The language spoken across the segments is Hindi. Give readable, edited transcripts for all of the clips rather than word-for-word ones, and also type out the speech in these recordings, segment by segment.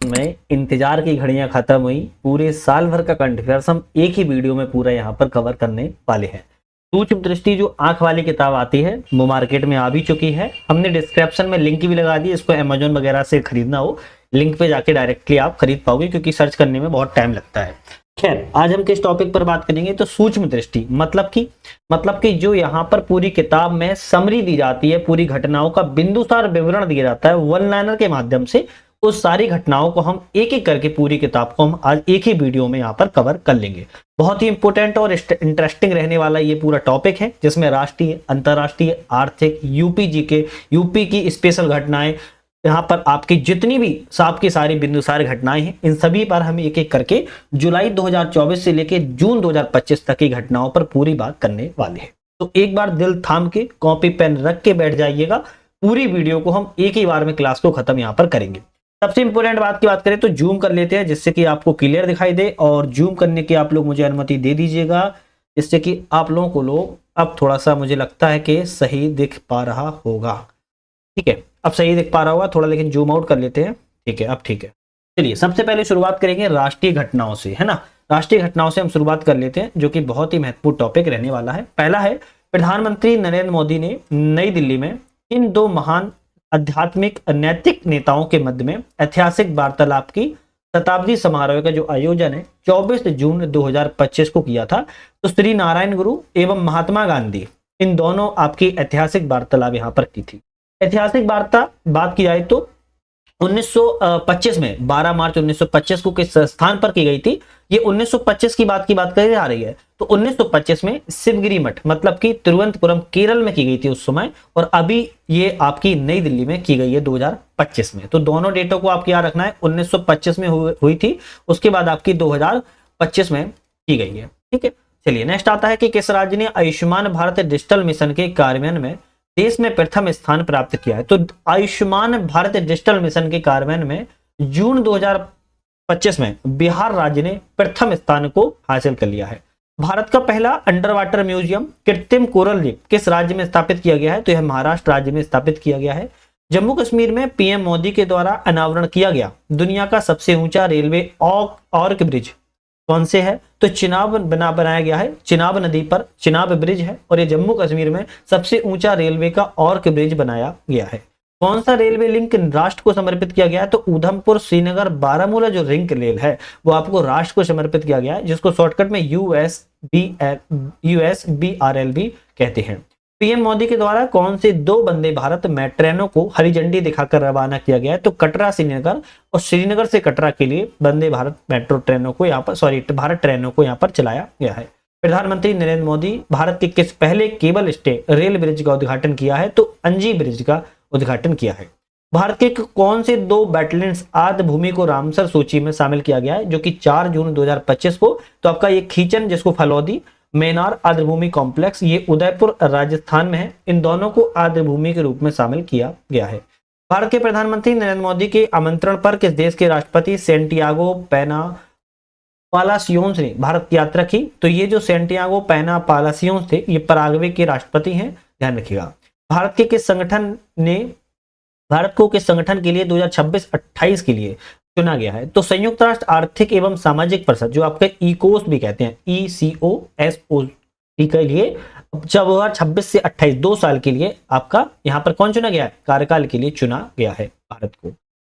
में इंतजार की घड़ियां खत्म हुई। पूरे साल भर का करंट अफेयर्स हम एक ही वीडियो में पूरा यहाँ पर कवर करने वाले हैं। सूक्ष्म दृष्टि जो आंख वाली किताब आती है वो मार्केट में आ भी चुकी है। हमने डिस्क्रिप्शन में लिंक भी लगा दी, इसको अमेजोन वगैरह से खरीदना हो लिंक पे जाके डायरेक्टली आप खरीद पाओगे, क्योंकि सर्च करने में बहुत टाइम लगता है। खैर, आज हम किस टॉपिक पर बात करेंगे तो सूक्ष्म दृष्टि मतलब कि जो यहाँ पर पूरी किताब में समरी दी जाती है, पूरी घटनाओं का बिंदुसार विवरण दिया जाता है वन लाइनर के माध्यम से। उस सारी घटनाओं को हम एक एक करके पूरी किताब को हम आज एक ही वीडियो में यहाँ पर कवर कर लेंगे। बहुत ही इंपॉर्टेंट और इंटरेस्टिंग रहने वाला ये पूरा टॉपिक है, जिसमें राष्ट्रीय, अंतर्राष्ट्रीय, आर्थिक, यूपी जीके, यूपी की स्पेशल घटनाएं, यहाँ पर आपकी जितनी भी साफ की सारी बिंदुसार घटनाएं हैं, इन सभी पर हम एक एक करके जुलाई 2024 से लेकर जून 2025 तक की घटनाओं पर पूरी बात करने वाले हैं। तो एक बार दिल थाम के कॉपी पेन रख के बैठ जाइएगा। पूरी वीडियो को हम एक ही बार में क्लास को खत्म यहाँ पर करेंगे। सबसे इंपॉर्टेंट बात की बात करें तो जूम कर लेते हैं, जिससे कि आपको क्लियर दिखाई दे, और जूम करने की आप लोग मुझे अनुमति दे दीजिएगा, जिससे कि आप लोगों को लोग अब थोड़ा सा मुझे लगता है कि सही दिख पा रहा होगा। ठीक है, अब सही दिख पा रहा होगा थोड़ा, लेकिन जूम आउट कर लेते हैं। ठीक है, अब ठीक है। चलिए, सबसे पहले शुरुआत करेंगे राष्ट्रीय घटनाओं से, है ना। राष्ट्रीय घटनाओं से हम शुरुआत कर लेते हैं, जो कि बहुत ही महत्वपूर्ण टॉपिक रहने वाला है। पहला है, प्रधानमंत्री नरेंद्र मोदी ने नई दिल्ली में इन दो महान आध्यात्मिक नैतिक नेताओं के मध्य में ऐतिहासिक वार्तालाप की शताब्दी समारोह का जो आयोजन है 24 जून 2025 को किया था। तो श्री नारायण गुरु एवं महात्मा गांधी, इन दोनों आपकी ऐतिहासिक वार्तालाप यहाँ पर की थी। ऐतिहासिक वार्ता बात की जाए तो 1925 में 12 मार्च 1925 को किस स्थान पर की गई थी, ये 1925 की बात करी जा रही है। तो 1925 में शिवगिरी मठ मतलब कि तिरुवनंतपुरम केरल में की गई थी उस समय, और अभी ये आपकी नई दिल्ली में की गई है 2025 में। तो दोनों डेटों को आपको याद रखना है, 1925 में हुई थी, उसके बाद आपकी 2025 में की गई है। ठीक है, चलिए नेक्स्ट आता है कि किस राज्य ने आयुष्मान भारत डिजिटल मिशन के कार्यान्वयन में देश में प्रथम स्थान प्राप्त किया है। तो आयुष्मान भारत डिजिटल मिशन के कार्यान्वयन में जून 2025 में बिहार राज्य ने प्रथम स्थान को हासिल कर लिया है। भारत का पहला अंडर वाटर म्यूजियम कृत्रिम कोरल रीफ किस राज्य में स्थापित किया गया है, तो यह महाराष्ट्र राज्य में स्थापित किया गया है। जम्मू कश्मीर में पीएम मोदी के द्वारा अनावरण किया गया दुनिया का सबसे ऊंचा रेलवे ऑर्क ब्रिज कौन से है, तो चिनाब बनाया गया है, चिनाब नदी पर चिनाब ब्रिज है, और ये जम्मू कश्मीर में सबसे ऊंचा रेलवे का ऑर्क ब्रिज बनाया गया है। कौन सा रेलवे लिंक राष्ट्र को समर्पित किया गया है, तो उधमपुर श्रीनगर बारामूला जो लिंक रेल है वो आपको राष्ट्र को समर्पित किया गया है, जिसको शॉर्टकट में USBRL कहते हैं। पीएम मोदी के द्वारा कौन से दो वंदे भारत ट्रेनों को हरी झंडी दिखाकर रवाना किया गया है, तो कटरा श्रीनगर और श्रीनगर से कटरा के लिए वंदे भारत मेट्रो ट्रेनों को यहाँ पर भारत ट्रेनों को यहाँ पर चलाया गया है। प्रधानमंत्री नरेंद्र मोदी भारत के किस पहले केबल स्टे रेल ब्रिज का उद्घाटन किया है, तो अंजी ब्रिज का उद्घाटन किया है। भारत के कौन से दो बैटलियंस आर्द्र भूमि को रामसर सूची में शामिल किया गया है, जो कि 4 जून 2025 को, तो आपका ये खींचन जिसको फलौदी मेनार आर्द्रभूमि कॉम्प्लेक्स, ये उदयपुर राजस्थान में है। इन दोनों को आर्द्रभूमि के रूप में शामिल किया गया है। भारत के प्रधानमंत्री नरेंद्र मोदी के आमंत्रण पर किस देश के राष्ट्रपति सेंटियागो पेना पालासियोस ने भारत की यात्रा की, तो ये जो सेंटियागो पेना पालासियोस थे ये पराग्वे के राष्ट्रपति हैं, ध्यान रखिएगा। भारत के किस संगठन ने भारत को किस संगठन के लिए 2026-28 के लिए चुना गया है, तो संयुक्त राष्ट्र आर्थिक एवं सामाजिक परिषद जो आपका इकोस भी कहते हैं, ECOSOC के लिए 2026 से 28 2 साल के लिए आपका यहाँ पर कौन चुना गया है, कार्यकाल के लिए चुना गया है भारत को।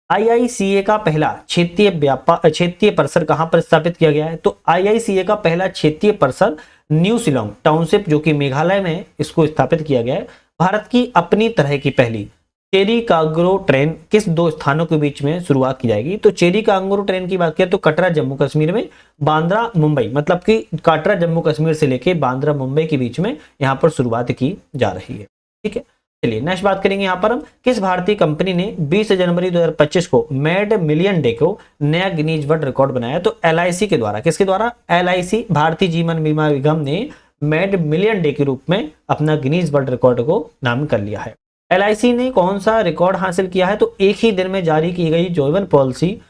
IICA का पहला क्षेत्रीय परिसर कहां पर स्थापित किया गया है, तो IICA का पहला क्षेत्रीय परिसर न्यू शिलोंग टाउनशिप जो कि मेघालय में इसको स्थापित किया गया है। भारत की अपनी तरह की पहली चेरी कांगरो ट्रेन किस दो स्थानों के बीच में शुरुआत की जाएगी, तो चेरी कांगरो ट्रेन की बात करें तो कटरा जम्मू कश्मीर में, बांद्रा मुंबई मतलब कि कटरा जम्मू कश्मीर से लेके बांद्रा मुंबई के बीच में यहाँ पर शुरुआत की जा रही है। ठीक है, चलिए नेक्स्ट बात करेंगे यहाँ पर हम, किस भारतीय कंपनी ने 20 जनवरी 2025 को मेड मिलियन डे को नया गिनीज वर्ल्ड रिकॉर्ड बनाया, तो LIC के द्वारा, किसके द्वारा, LIC भारतीय जीवन बीमा निगम ने मेड मिलियन डे के रूप में अपना गिनीज वर्ल्ड रिकॉर्ड को नाम कर लिया है। LIC ने कौन सा रिकॉर्ड हासिल किया है, तो एक ही दिन में जारी की गई जीवन पॉलिसी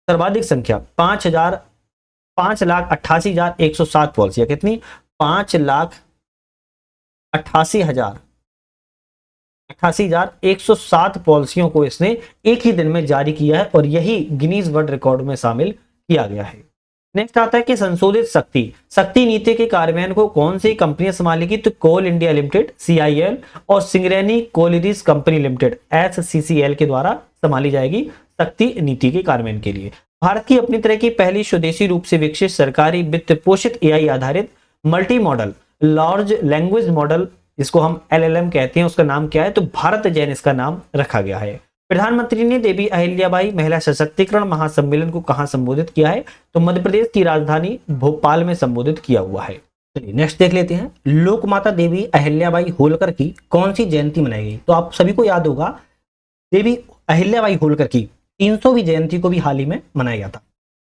सर्वाधिक संख्या 5,88,107 पॉलिसियां, कितनी, 5,88,000 88,107 पॉलिसियों को इसने एक ही दिन में जारी किया है और यही गिनीज वर्ल्ड रिकॉर्ड में शामिल किया गया है। नेक्स्ट आता है कि संशोधित शक्ति नीति के कार्यान्वयन को कौन सी कंपनियां संभालेगी, तो कोल इंडिया लिमिटेड CIL और सिंगरेनी कोलिरीज कंपनी लिमिटेड SCCL के द्वारा संभाली जाएगी शक्ति नीति के कार्यान्वयन के लिए। भारत की अपनी तरह की पहली स्वदेशी रूप से विकसित सरकारी वित्त पोषित AI आधारित multi modal large language model, जिसको हम LLM कहते हैं, उसका नाम क्या है, तो भारत जैन इसका नाम रखा गया है। प्रधानमंत्री ने देवी अहिल्याबाई महिला सशक्तिकरण महासम्मेलन को कहां संबोधित किया है, तो मध्य प्रदेश की राजधानी भोपाल में संबोधित किया हुआ है। चलिए नेक्स्ट देख लेते हैं, लोकमाता देवी अहिल्याबाई होलकर की कौन सी जयंती मनाई गई। तो आप सभी को याद होगा देवी अहिल्याबाई होलकर की 300वीं जयंती को भी हाल ही में मनाया गया था।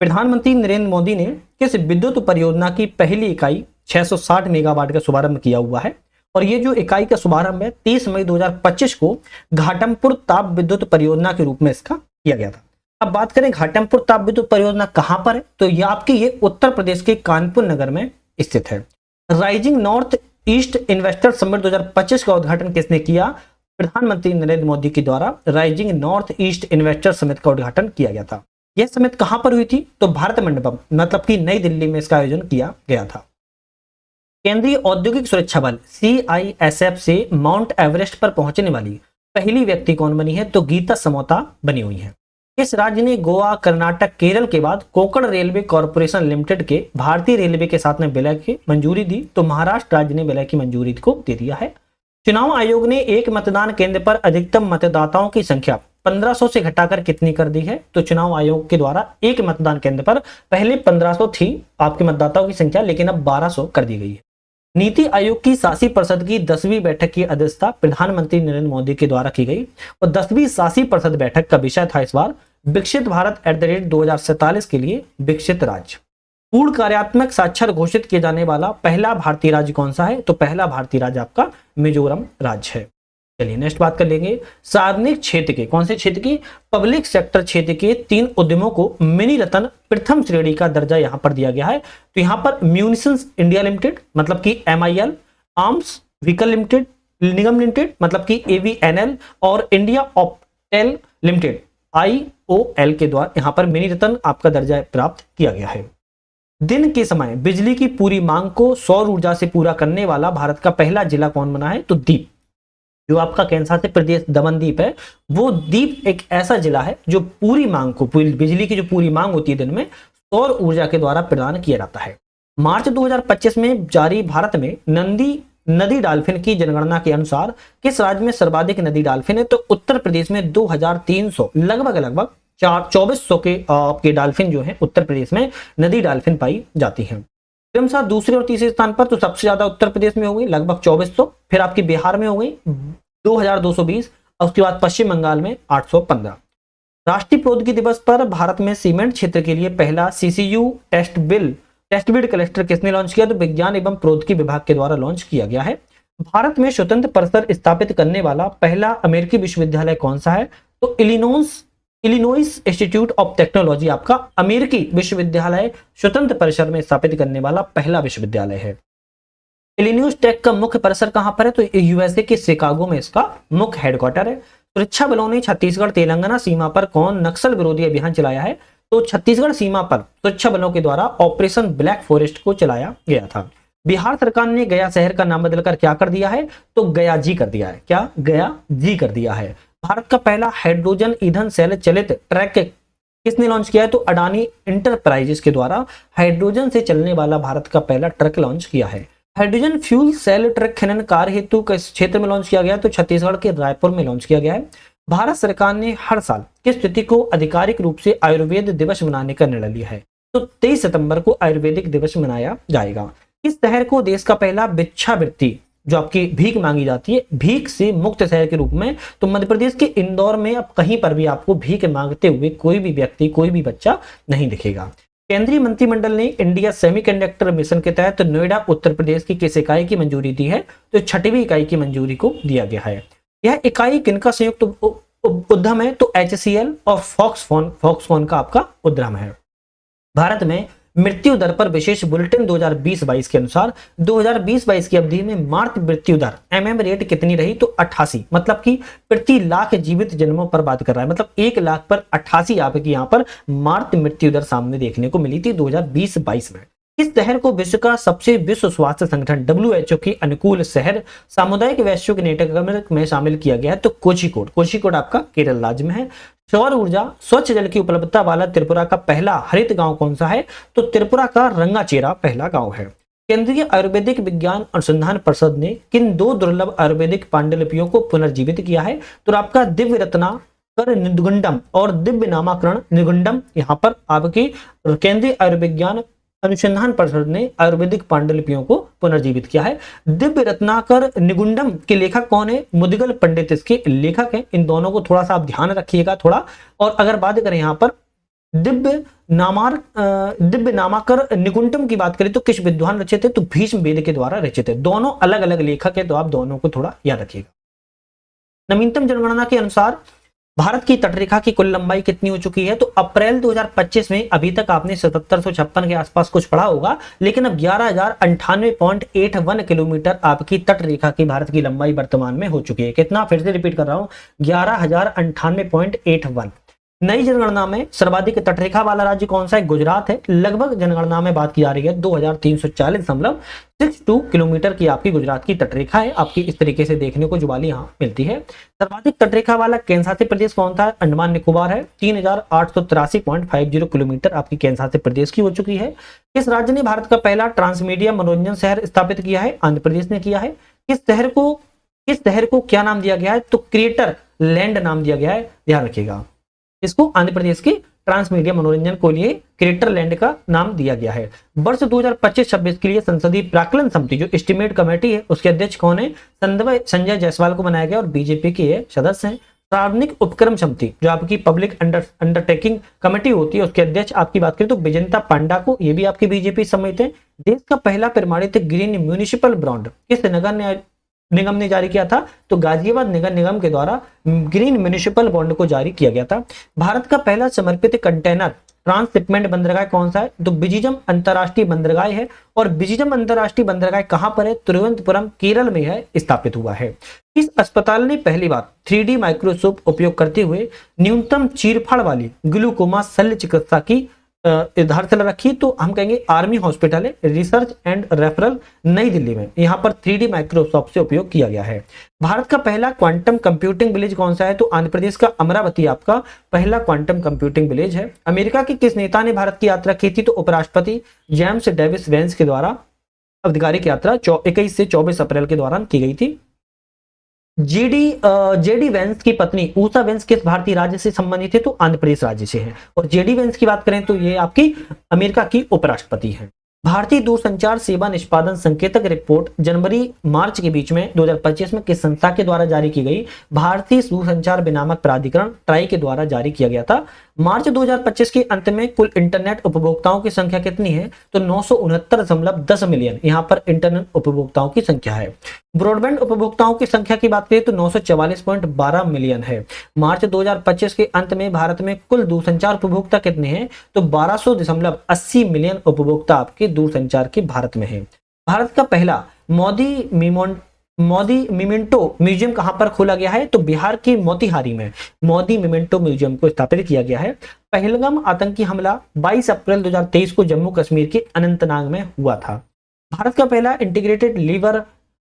प्रधानमंत्री नरेंद्र मोदी ने किस विद्युत परियोजना की पहली इकाई 660 मेगावाट का शुभारंभ किया हुआ है, और ये जो इकाई का शुभारंभ है 30 मई 2025 को घाटमपुर ताप विद्युत परियोजना के रूप में इसका किया गया था। अब बात करें घाटमपुर ताप विद्युत परियोजना कहां पर है, तो ये आपकी ये उत्तर प्रदेश के कानपुर नगर में स्थित है। Rising north east investor summit 2025 का उद्घाटन किसने किया, प्रधानमंत्री नरेंद्र मोदी के द्वारा rising north east investor summit का उद्घाटन किया गया था। यह समिट कहां पर हुई थी, तो भारत मंडपम मतलब कि नई दिल्ली में इसका आयोजन किया गया था। केंद्रीय औद्योगिक सुरक्षा बल CISF से माउंट एवरेस्ट पर पहुंचने वाली पहली व्यक्ति कौन बनी है, तो गीता समोता बनी हुई है। इस राज्य ने गोवा, कर्नाटक, केरल के बाद कोंकण रेलवे कॉर्पोरेशन लिमिटेड के भारतीय रेलवे के साथ में विलय की मंजूरी दी, तो महाराष्ट्र राज्य ने विलय की मंजूरी को दे दिया है। चुनाव आयोग ने एक मतदान केंद्र पर अधिकतम मतदाताओं की संख्या 1500 से घटाकर कितनी कर दी है, तो चुनाव आयोग के द्वारा एक मतदान केंद्र पर पहले 1500 थी आपके मतदाताओं की संख्या, लेकिन अब 1200 कर दी गई है। नीति आयोग की शासी परिषद की 10वीं बैठक की अध्यक्षता प्रधानमंत्री नरेंद्र मोदी के द्वारा की गई और 10वीं शासी परिषद बैठक का विषय था इस बार विकसित भारत @2047 के लिए विकसित राज्य। पूर्ण कार्यात्मक साक्षर घोषित किया जाने वाला पहला भारतीय राज्य कौन सा है, तो पहला भारतीय राज्य आपका मिजोरम राज्य है। चलिए नेक्स्ट बात कर लेंगे, सार्वजनिक क्षेत्र के कौन से क्षेत्र की, पब्लिक सेक्टर क्षेत्र के 3 उद्यमों को मिनी रत्न प्रथम श्रेणी का दर्जा यहां पर दिया गया है। तो यहां पर म्यूनिशंस इंडिया लिमिटेड मतलब कि MIL, आर्म्स व्हीकल लिमिटेड निगम लिमिटेड मतलब कि AVNL और इंडिया ऑप्टेल लिमिटेड IOL के द्वारा यहां पर मिनी रत्न आपका दर्जा प्राप्त किया गया है। दिन के समय बिजली की पूरी मांग को सौर ऊर्जा से पूरा करने वाला भारत का पहला जिला कौन बना है, तो दीप, जो आपका केंद्रशासित प्रदेश दमनदीप है, वो दीप एक ऐसा जिला है जो पूरी मांग को, बिजली की जो पूरी मांग होती है दिन में, सौर ऊर्जा के द्वारा प्रदान किया जाता है। मार्च 2025 में जारी भारत में नदी डॉल्फिन की जनगणना के अनुसार किस राज्य में सर्वाधिक नदी डॉल्फिन है, तो उत्तर प्रदेश में 2300 लगभग 2400 के आपके डॉल्फिन जो है उत्तर प्रदेश में नदी डॉल्फिन पाई जाती है। क्रमशः दूसरे और तीसरे स्थान पर तो सबसे ज्यादा उत्तर प्रदेश में हो गई लगभग 2400, फिर आपकी बिहार में हो गई 2220 और उसके बाद पश्चिम बंगाल में 815। राष्ट्रीय प्रौद्योगिकी दिवस पर भारत में सीमेंट क्षेत्र के लिए पहला CCU टेस्ट बेड क्लस्टर किसने लॉन्च किया, तो विज्ञान एवं प्रौद्योगिकी विभाग के द्वारा लॉन्च किया गया है। भारत में स्वतंत्र परिसर स्थापित करने वाला पहला अमेरिकी विश्वविद्यालय कौन सा है, तो इलिनोइस इंस्टीट्यूट ऑफ टेक्नोलॉजी आपका अमेरिकी विश्वविद्यालय स्वतंत्र परिसर में स्थापित करने वाला पहला विश्वविद्यालय है। इलिनोइस टेक का मुख्य परिसर कहां पर है, तो USA के शिकागो में इसका मुख्य हेडक्वार्टर है। सुरक्षा बलों ने छत्तीसगढ़ तेलंगाना सीमा पर कौन नक्सल विरोधी अभियान चलाया है, तो छत्तीसगढ़ सीमा पर सुरक्षा बलों के द्वारा ऑपरेशन ब्लैक फॉरेस्ट को चलाया गया था। बिहार सरकार ने गया शहर का नाम बदलकर क्या कर दिया है, तो गया जी कर दिया है। क्या गया जी कर दिया है। भारत का पहला हाइड्रोजन ईंधन सेल चलित ट्रक किसने लॉन्च किया है, तो अडानी इंटरप्राइजेस के द्वारा हाइड्रोजन से चलने वाला भारत का पहला ट्रक लॉन्च किया है। हाइड्रोजन फ्यूल सेल ट्रक खनन कार्य हेतु किस क्षेत्र में लॉन्च किया गया, तो छत्तीसगढ़ के रायपुर में लॉन्च किया गया है। भारत सरकार ने हर साल किस तिथि को आधिकारिक रूप से आयुर्वेद दिवस मनाने का निर्णय लिया है, तो 23 सितंबर को आयुर्वेदिक दिवस मनाया जाएगा। इस शहर को देश का पहला भिक्षावृत्ति जो आपकी भीख मांगी जाती है, भीख से मुक्त शहर के रूप में, तो मध्य प्रदेश के इंदौर में अब कहीं पर भी आपको भीख मांगते हुए कोई भी व्यक्ति, कोई भी बच्चा नहीं दिखेगा। केंद्रीय मंत्रिमंडल ने इंडिया सेमीकंडक्टर मिशन के तहत नोएडा उत्तर प्रदेश की किस इकाई की मंजूरी दी है, तो 6वीं इकाई की मंजूरी को दिया गया है। यह इकाई किनका संयुक्त उद्यम है, तो HCL और फॉक्सकॉन का आपका उद्यम है। भारत में मृत्यु दर पर विशेष बुलेटिन 2020-22 के अनुसार 2020-22 की अवधि में मार्च मृत्यु दर रेट कितनी रही? तो 88, मतलब कि प्रति लाख जीवित जन्मों पर बात कर रहा है, मतलब 1 लाख पर 88 आपकी यहाँ पर मार्च मृत्यु दर सामने देखने को मिली थी 2020-22 में। इस शहर को विश्व का सबसे विश्व स्वास्थ्य संगठन WHO की अनुकूल शहर सामुदायिक वैश्विक नेटवर्क में शामिल किया गया है। तो कोझिकोड आपका केरल राज्य में है। सौर ऊर्जा स्वच्छ जल की उपलब्धता वाला त्रिपुरा का पहला हरित गांव कौन सा है? तो त्रिपुरा का रंगाचेरा पहला गांव है। केंद्रीय आयुर्वेदिक विज्ञान अनुसंधान परिषद ने किन 2 दुर्लभ आयुर्वेदिक पांडुलिपियों को पुनर्जीवित किया है? तो आपका दिव्य रत्नाकर निगुंडम और दिव्य नामाकरण निगुंडम यहाँ पर आपकी केंद्रीय आयुर्विज्ञान अनुसंधान परिषद ने आयुर्वेदिक पांडुलिपियों को पुनर्जीवित किया है। दिव्य रत्नाकर निगुंडम के लेखक कौन है? मुदगल पंडित इसके लेखक हैं। इन दोनों को थोड़ा सा आप ध्यान रखिएगा थोड़ा। और अगर बात करें यहाँ पर दिव्य नामाकर निगुंडम की बात करें तो किस विद्वान रचित है? तो भीष्म वेद के द्वारा रचित है। दोनों अलग अलग लेखक है, तो आप दोनों को थोड़ा याद रखिएगा। नवीनतम जनगणना के अनुसार भारत की तटरेखा की कुल लंबाई कितनी हो चुकी है? तो अप्रैल 2025 में अभी तक आपने 7756 के आसपास कुछ पढ़ा होगा, लेकिन अब 11,098.81 किलोमीटर आपकी तटरेखा की भारत की लंबाई वर्तमान में हो चुकी है। कितना? फिर से रिपीट कर रहा हूं, 11,098.81। नई जनगणना में सर्वाधिक तटरेखा वाला राज्य कौन सा है? गुजरात है। लगभग जनगणना में बात की जा रही है 2340.62 किलोमीटर की आपकी गुजरात की तटरेखा है। आपकी इस तरीके से देखने को जुबाली यहाँ मिलती है। सर्वाधिक तटरेखा वाला केंद्र शासित प्रदेश कौन था? अंडमान निकोबार है। 3883.50 किलोमीटर आपकी केंद्र शासित प्रदेश की हो चुकी है। किस राज्य ने भारत का पहला ट्रांसमीडिया मनोरंजन शहर स्थापित किया है? आंध्र प्रदेश ने किया है। किस शहर को क्या नाम दिया गया है? तो क्रिएटर लैंड नाम दिया गया है। ध्यान रखिएगा, इसको आंध्र प्रदेश के ट्रांसमीडिया मनोरंजन को लिए क्रिएटर लैंड का नाम दिया गया है। वर्ष 2025-26 के लिए संसदीय प्राक्कलन समिति जो एस्टिमेट कमेटी है उसके अध्यक्ष कौन है? संजय जायसवाल को बनाया गया और बीजेपी के सदस्य हैं। सार्वजनिक उपक्रम समिति जो आपकी पब्लिक अंडरटेकिंग कमेटी होती है उसके अध्यक्ष आपकी बात करें तो विजेंता पांडा को, ये भी आपकी बीजेपी समिति है। देश का पहला प्रमाणित ग्रीन म्यूनिसिपल बॉन्ड किस नगर निगम ने जारी किया था? तो गाजियाबाद नगर निगम के द्वारा ग्रीन म्युनिसिपल बॉन्ड को जारी किया गया था। भारत का पहला समर्पित कंटेनर ट्रांसशिपमेंट बंदरगाह कौन सा है? तो बिजिजम अंतरराष्ट्रीय बंदरगाह है। और बिजिजम अंतरराष्ट्रीय बंदरगाह कहां पर है? तिरुवनंतपुरम केरल में है, स्थापित हुआ है। इस अस्पताल ने पहली बार 3D माइक्रोस्कोप उपयोग करते हुए न्यूनतम चीरफाड़ वाली ग्लूकोमा शल्य चिकित्सा की आधारशिला रखी। तो हम कहेंगे आर्मी हॉस्पिटल है, रिसर्च एंड रेफरल नई दिल्ली में, यहां पर 3D माइक्रोस्कोप से उपयोग किया गया है। भारत का पहला क्वांटम कंप्यूटिंग विलेज कौन सा है? तो आंध्र प्रदेश का अमरावती आपका पहला क्वांटम कंप्यूटिंग विलेज है। अमेरिका के किस नेता ने भारत की यात्रा की थी? तो उपराष्ट्रपति जेम्स डेविस वेंस के द्वारा आधिकारिक यात्रा 21 से 24 अप्रैल के दौरान की गई थी। जेडी वेंस की पत्नी ऊषा वेंस किस भारतीय राज्य से संबंधित है? तो आंध्र प्रदेश राज्य से है। और जेडी वेंस की बात करें तो ये आपकी अमेरिका की उपराष्ट्रपति है। भारतीय दूरसंचार सेवा निष्पादन संकेतक रिपोर्ट जनवरी मार्च के बीच में 2025 में किस संस्था के द्वारा जारी की गई? भारतीय दूरसंचार विनियामक प्राधिकरण ट्राई के द्वारा जारी किया गया था। मार्च 2025 के अंत में कुल इंटरनेट उपभोक्ताओं की संख्या कितनी है? तो 969.10 मिलियन यहाँ पर इंटरनेट उपभोक्ताओं की संख्या है। ब्रॉडबैंड उपभोक्ताओं की संख्या की बात करें तो 944.12 मिलियन है। मार्च 2025 के अंत में भारत में कुल दूरसंचार उपभोक्ता कितने हैं? तो 1200.80 मिलियन उपभोक्ता आपके दूरसंचार के भारत में है। भारत का पहला मोदी मिमेंटो म्यूजियम कहां पर खोला गया है? तो बिहार के मोतिहारी में मोदी मिमेंटो म्यूजियम को स्थापित किया गया है। पहलगाम आतंकी हमला 22 अप्रैल 2023 को जम्मू कश्मीर के अनंतनाग में हुआ था। भारत का पहला इंटीग्रेटेड लीवर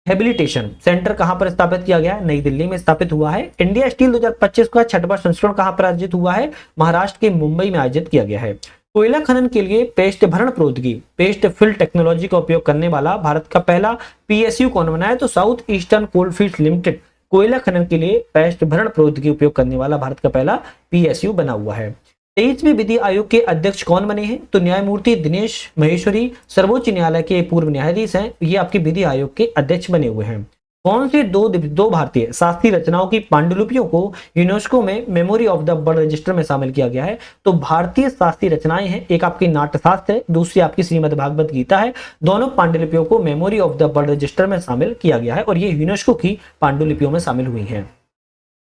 रिहेबिलिटेशन सेंटर कहां पर स्थापित किया गया है? नई दिल्ली में स्थापित हुआ है। इंडिया स्टील 2025 का 6वां संस्करण कहां पर आयोजित हुआ है? महाराष्ट्र के मुंबई में आयोजित किया गया है। कोयला खनन के लिए पेस्ट भरण प्रौद्योगिकी पेस्ट फिल टेक्नोलॉजी का उपयोग करने वाला भारत का पहला PSU कौन बना है? तो साउथ ईस्टर्न कोलफील्ड्स लिमिटेड कोयला खनन के लिए पेस्ट भरण प्रौद्योगिकी उपयोग करने वाला भारत का पहला PSU बना हुआ है। 23वें विधि आयोग के अध्यक्ष कौन बने हैं? तो न्यायमूर्ति दिनेश महेश्वरी सर्वोच्च न्यायालय के पूर्व न्यायाधीश हैं, ये आपके विधि आयोग के अध्यक्ष बने हुए हैं। कौन से दो भारतीय शास्त्रीय रचनाओं की पांडुलिपियों को यूनेस्को में memory of the world register में शामिल किया गया है? तो भारतीय शास्त्रीय रचनाएं हैं, एक आपकी नाट्यशास्त्र है, दूसरी आपकी श्रीमद् भागवत गीता है। दोनों पांडुलिपियों को memory of the world register में शामिल किया गया है और ये यूनेस्को की पांडुलिपियों में शामिल हुई हैं।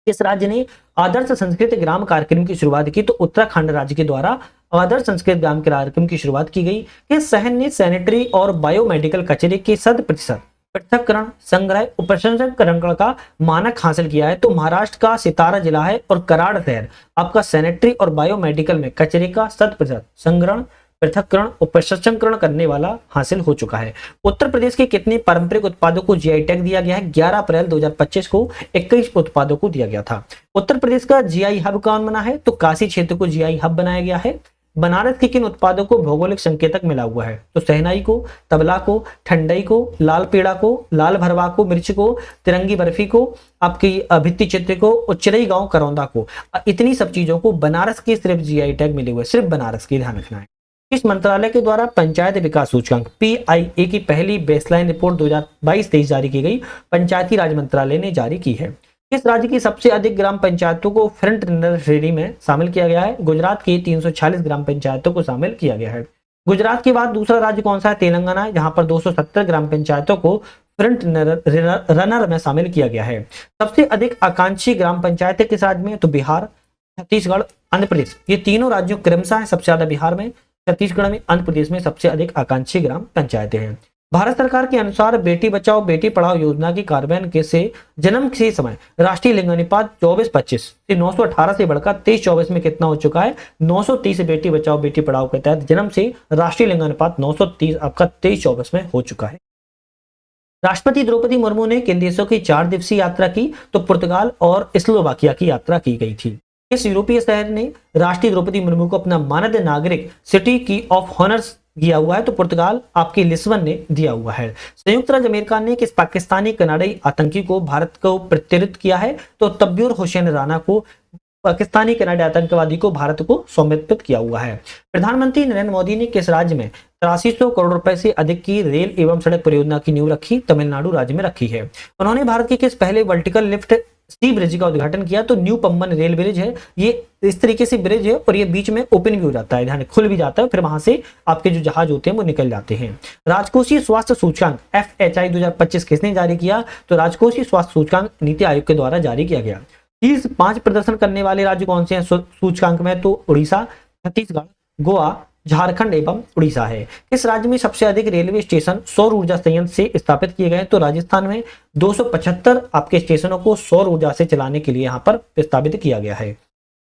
किस राज्य ने आदर्श संस्कृत ग्राम कार्यक्रम की शुरुआत की? तो उत्तराखंड राज्य के द्वारा आदर्श संस्कृत ग्राम कार्यक्रम की शुरुआत की गई। किस शहर ने सैनिटरी और बायोमेडिकल कचरे के 100% पृथक्करण, संग्रह और प्रसंस्करण का मानक हासिल किया है? तो महाराष्ट्र का सितारा जिला है और कराड़ शहर आपका सैनिटरी और बायोमेडिकल में कचरे का 100% संग्रहण, पृथक्करण और प्रसंस्करण करने वाला हासिल हो चुका है। उत्तर प्रदेश के कितने पारंपरिक उत्पादों को जीआई टैग दिया गया है? 11 अप्रैल 2025 को 21 उत्पादों को दिया गया था। उत्तर प्रदेश का जीआई हब कौन बना है? तो काशी क्षेत्र को जीआई हब बनाया गया है। बनारस के किन उत्पादों को भौगोलिक संकेतक मिला हुआ है? तो शहनाई को, तबला को, ठंडई को, लाल पेड़ा को, लाल भरवा को, मिर्च को, तिरंगी बर्फी को, आपकी भित्ति चित्र को, उच्चरई गांव करौंदा को। इतनी सब चीजों को बनारस के सिर्फ जीआई टैग मिले हुए, सिर्फ बनारस के, ध्यान रखना है। किस मंत्रालय के द्वारा पंचायत विकास सूचकांक PIA की पहली बेसलाइन रिपोर्ट 2022-23 जारी की गई? पंचायती राज मंत्रालय ने जारी की है। किस राज्य की सबसे अधिक ग्राम पंचायतों को फ्रंट रनर श्रेणी में शामिल किया गया है? गुजरात की 346 ग्राम पंचायतों को शामिल किया गया है। गुजरात के बाद दूसरा राज्य कौन सा है? तेलंगाना है, जहां पर 270 ग्राम पंचायतों को फ्रंट रनर में शामिल किया गया है। सबसे अधिक आकांक्षी ग्राम पंचायतें किस राज्य में? तो बिहार, छत्तीसगढ़, आंध्र प्रदेश, ये तीनों राज्यों क्रमशः है। सबसे ज्यादा बिहार में, छत्तीसगढ़ में, आंध्र प्रदेश में सबसे अधिक आकांक्षी ग्राम पंचायतें हैं। भारत सरकार के अनुसार बेटी बचाओ बेटी पढ़ाओ योजना के कार्यान्वयन के से जन्म के समय राष्ट्रीय लिंगानुपात 24-25 से 918 से बढ़कर 23-24 में कितना हो चुका है? 930 बेटी बचाओ बेटी पढ़ाओ के तहत जन्म से राष्ट्रीय लिंगानुपात 930 आपका 23-24 में हो चुका है। राष्ट्रपति द्रौपदी मुर्मू ने किन देशों की 4 दिवसीय यात्रा की? तो पुर्तगाल और स्लोवाकिया की यात्रा की गई थी। इस यूरोपीय शहर ने राष्ट्रीय द्रौपदी मुर्मू को अपना मानद नागरिक सिटी की ऑफ ऑनर्स दिया हुआ है? तो पुर्तगाल आपकी लिस्बन ने दिया हुआ है। संयुक्त राज्य अमेरिका ने किस पाकिस्तानी कनाडाई आतंकी को भारत को प्रत्यार्थित किया है? तो तब्यूर हुसैन राणा को, पाकिस्तानी कनाडाई आतंकवादी को भारत को समर्पित किया हुआ है। प्रधानमंत्री नरेंद्र मोदी ने किस राज्य में 8300 करोड़ रुपए से अधिक की रेल एवं सड़क परियोजना की नींव रखी? तमिलनाडु राज्य में रखी है। उन्होंने भारत के किस पहले वर्टिकल लिफ्ट सी ब्रिज का उद्घाटन किया? तो न्यू पम्बन रेल ब्रिज है। ये इस तरीके से ब्रिज है और ये बीच में ओपन भी हो जाता है, ध्यान, खुल भी जाता है, फिर वहां से आपके जो जहाज होते हैं वो निकल जाते हैं। राजकोषीय स्वास्थ्य सूचकांक FHI 2025 किसने जारी किया? तो राजकोषीय स्वास्थ्य सूचकांक नीति आयोग के द्वारा जारी किया गया। शीर्ष 5 प्रदर्शन करने वाले राज्य कौन से हैं सूचकांक में? तो उड़ीसा, छत्तीसगढ़, गोवा, झारखंड एवं उड़ीसा है। किस राज्य में सबसे अधिक रेलवे स्टेशन सौर ऊर्जा संयंत्र से स्थापित किए गए? तो राजस्थान में 275 आपके स्टेशनों को सौर ऊर्जा से चलाने के लिए यहाँ पर स्थापित किया गया है।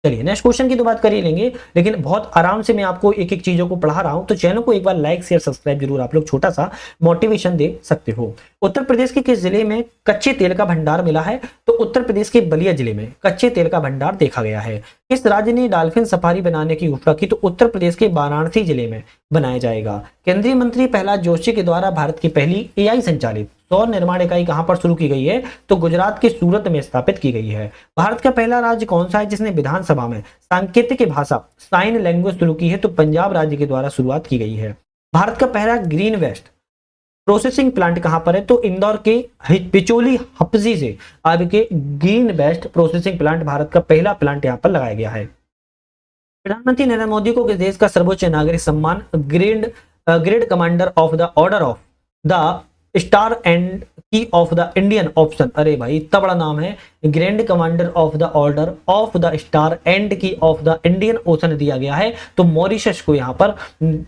चलिए नेक्स्ट क्वेश्चन की तो बात कर ही लेंगे, लेकिन बहुत आराम से मैं आपको एक एक चीजों को पढ़ा रहा हूं, तो चैनल को एक बार लाइक शेयर सब्सक्राइब जरूर आप लोग छोटा सा मोटिवेशन दे सकते हो। उत्तर प्रदेश के किस जिले में कच्चे तेल का भंडार मिला है? तो उत्तर प्रदेश के बलिया जिले में कच्चे तेल का भंडार देखा गया है। किस राज्य ने डॉल्फिन सफारी बनाने की घोषणा की? तो उत्तर प्रदेश के वाराणसी जिले में बनाया जाएगा। केंद्रीय मंत्री प्रहलाद जोशी के द्वारा भारत की पहली AI संचालित सौर निर्माण इकाई कहां पर शुरू की गई है? तो गुजरात के सूरत में स्थापित की गई है। भारत का पहला राज्य कौन सा है जिसने विधानसभा में सांकेतिक भाषा साइन लैंग्वेज शुरू की है? तो पंजाब राज्य के द्वारा शुरुआत की गई है। भारत का पहला ग्रीन वेस्ट प्रोसेसिंग प्लांट कहां पर है? तो इंदौर के बिचौली हप्जी से आपके green waste processing plant, Bharat का पहला प्लांट यहां पर लगाया गया है। प्रधानमंत्री नरेंद्र मोदी को किस देश का सर्वोच्च नागरिक सम्मान grade commander of the order of the star and की ऑफ द इंडियन ऑप्शन, अरे भाई इतना बड़ा नाम है, grand commander of the order of the star and की ऑफ द इंडियन ओशन दिया गया है? तो मॉरिशस को, यहाँ पर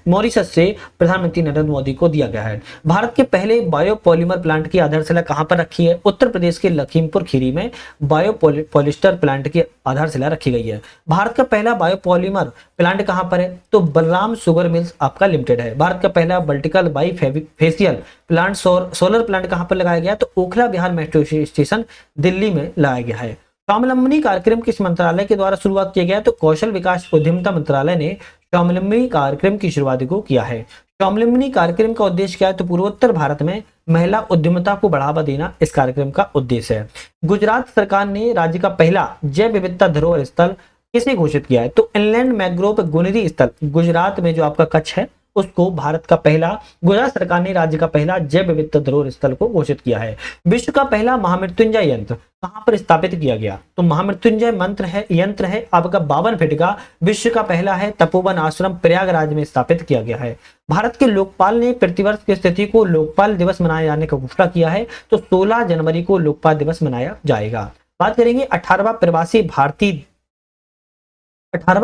मॉरिशस से प्रधानमंत्री नरेंद्र मोदी को दिया गया है। भारत के पहले बायोपॉलीमर प्लांट की आधारशिला कहां पर रखी है? उत्तर प्रदेश के लखीमपुर खीरी में बायोपॉलिस्टर प्लांट की आधारशिला रखी गई है। भारत का पहला बायोपॉलीमर प्लांट कहां पर है? तो बलराम शुगर मिल्स आपका लिमिटेड है। भारत का पहला vertical by facial plant solar plant कहां पर लगाया गया? तो ओखला बिहार मेट्रो स्टेशन दिल्ली में लगाया गया है। स्वावलंबनी कार्यक्रम किस मंत्रालय के द्वारा शुरुआत किया गया? तो कौशल विकास उद्यमिता मंत्रालय ने स्वावलंबनी कार्यक्रम की शुरुआत को किया है। स्वावलंबनी कार्यक्रम का उद्देश्य क्या है? तो पूर्वोत्तर भारत में महिला उद्यमिता को बढ़ावा देना इस कार्यक्रम का उद्देश्य है। गुजरात सरकार ने राज्य का पहला जैव विविधता धरोहर स्थल किसे घोषित किया है? तो इनलैंड मैंग्रोव गुनरी स्थल गुजरात में जो आपका कच्छ है उसको भारत का पहला, गुजरात सरकार ने राज्य का पहला जैव विविधता धरोहर स्थल को घोषित किया है। विश्व का पहला महामृत्युंजय यंत्र कहां पर स्थापित किया गया? तो महामृत्युंजय यंत्र है आपका 52 फीट का, विश्व का पहला है, तपोवन आश्रम प्रयागराज में स्थापित किया गया है। भारत के लोकपाल ने प्रतिवर्ष की स्थिति को लोकपाल दिवस मनाए जाने का घोषणा किया है, तो 16 जनवरी को लोकपाल दिवस मनाया जाएगा। बात करेंगे 18वां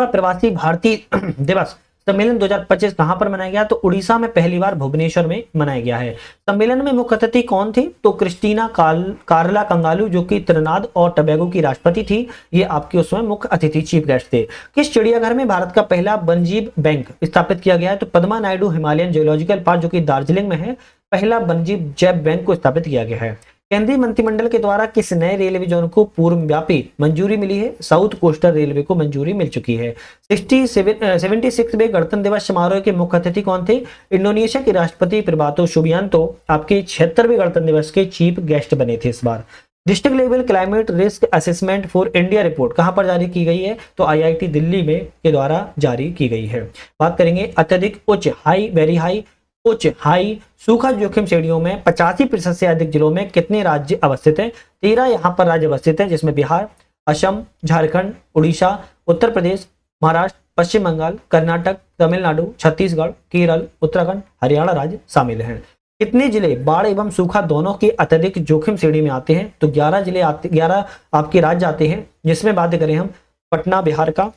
प्रवासी भारतीय दिवस सम्मेलन 2025 कहां पर मनाया गया? तो उड़ीसा में पहली बार भुवनेश्वर में मनाया गया है। सम्मेलन में मुख्य अतिथि कौन थे? तो क्रिस्टीना कार्ला कंगालू, जो कि त्रिनाद और टबैगो की राष्ट्रपति थी, ये आपके उसमें मुख्य अतिथि चीफ गेस्ट थे। किस चिड़ियाघर में भारत का पहला वन्यजीव बैंक स्थापित किया गया है? तो Padma Naidu Himalayan geological park, जो कि दार्जिलिंग में है, पहला वन्यजीव जैव बैंक को स्थापित किया गया है। केंद्रीय मंत्रिमंडल के द्वारा किस नए रेलवे जोन को पूर्वव्यापी मंजूरी मिली है? साउथ कोस्टल रेलवे को मंजूरी मिल चुकी है। 76वें गणतंत्र दिवस समारोह के मुख्य अतिथि कौन थे? इंडोनेशिया के राष्ट्रपति प्रबातो सुबियांतो आपके 76वें गणतंत्र दिवस के चीफ गेस्ट बने थे इस बार। District level climate risk assessment for India report कहां पर जारी की गई है? तो IIT दिल्ली में के द्वारा जारी की गई है। बात करेंगे अत्यधिक उच्च, हाई, वेरी हाई, उच्च, हाई सूखा जोखिम श्रेणियों में 85% से अधिक जिलों में कितने राज्य अवस्थित हैं? 13 यहाँ पर राज्य अवस्थित हैं, जिसमें बिहार, असम, झारखंड, उड़ीसा, उत्तर प्रदेश, महाराष्ट्र, पश्चिम बंगाल, कर्नाटक, तमिलनाडु, छत्तीसगढ़, केरल, उत्तराखंड, हरियाणा राज्य शामिल हैं। कितने जिले बाढ़ एवं सूखा दोनों की अत्यधिक जोखिम श्रेणी में आते हैं? तो 11 जिले आते, 11 आपके राज्य आते हैं, जिसमें बात करें हम पटना बिहार का,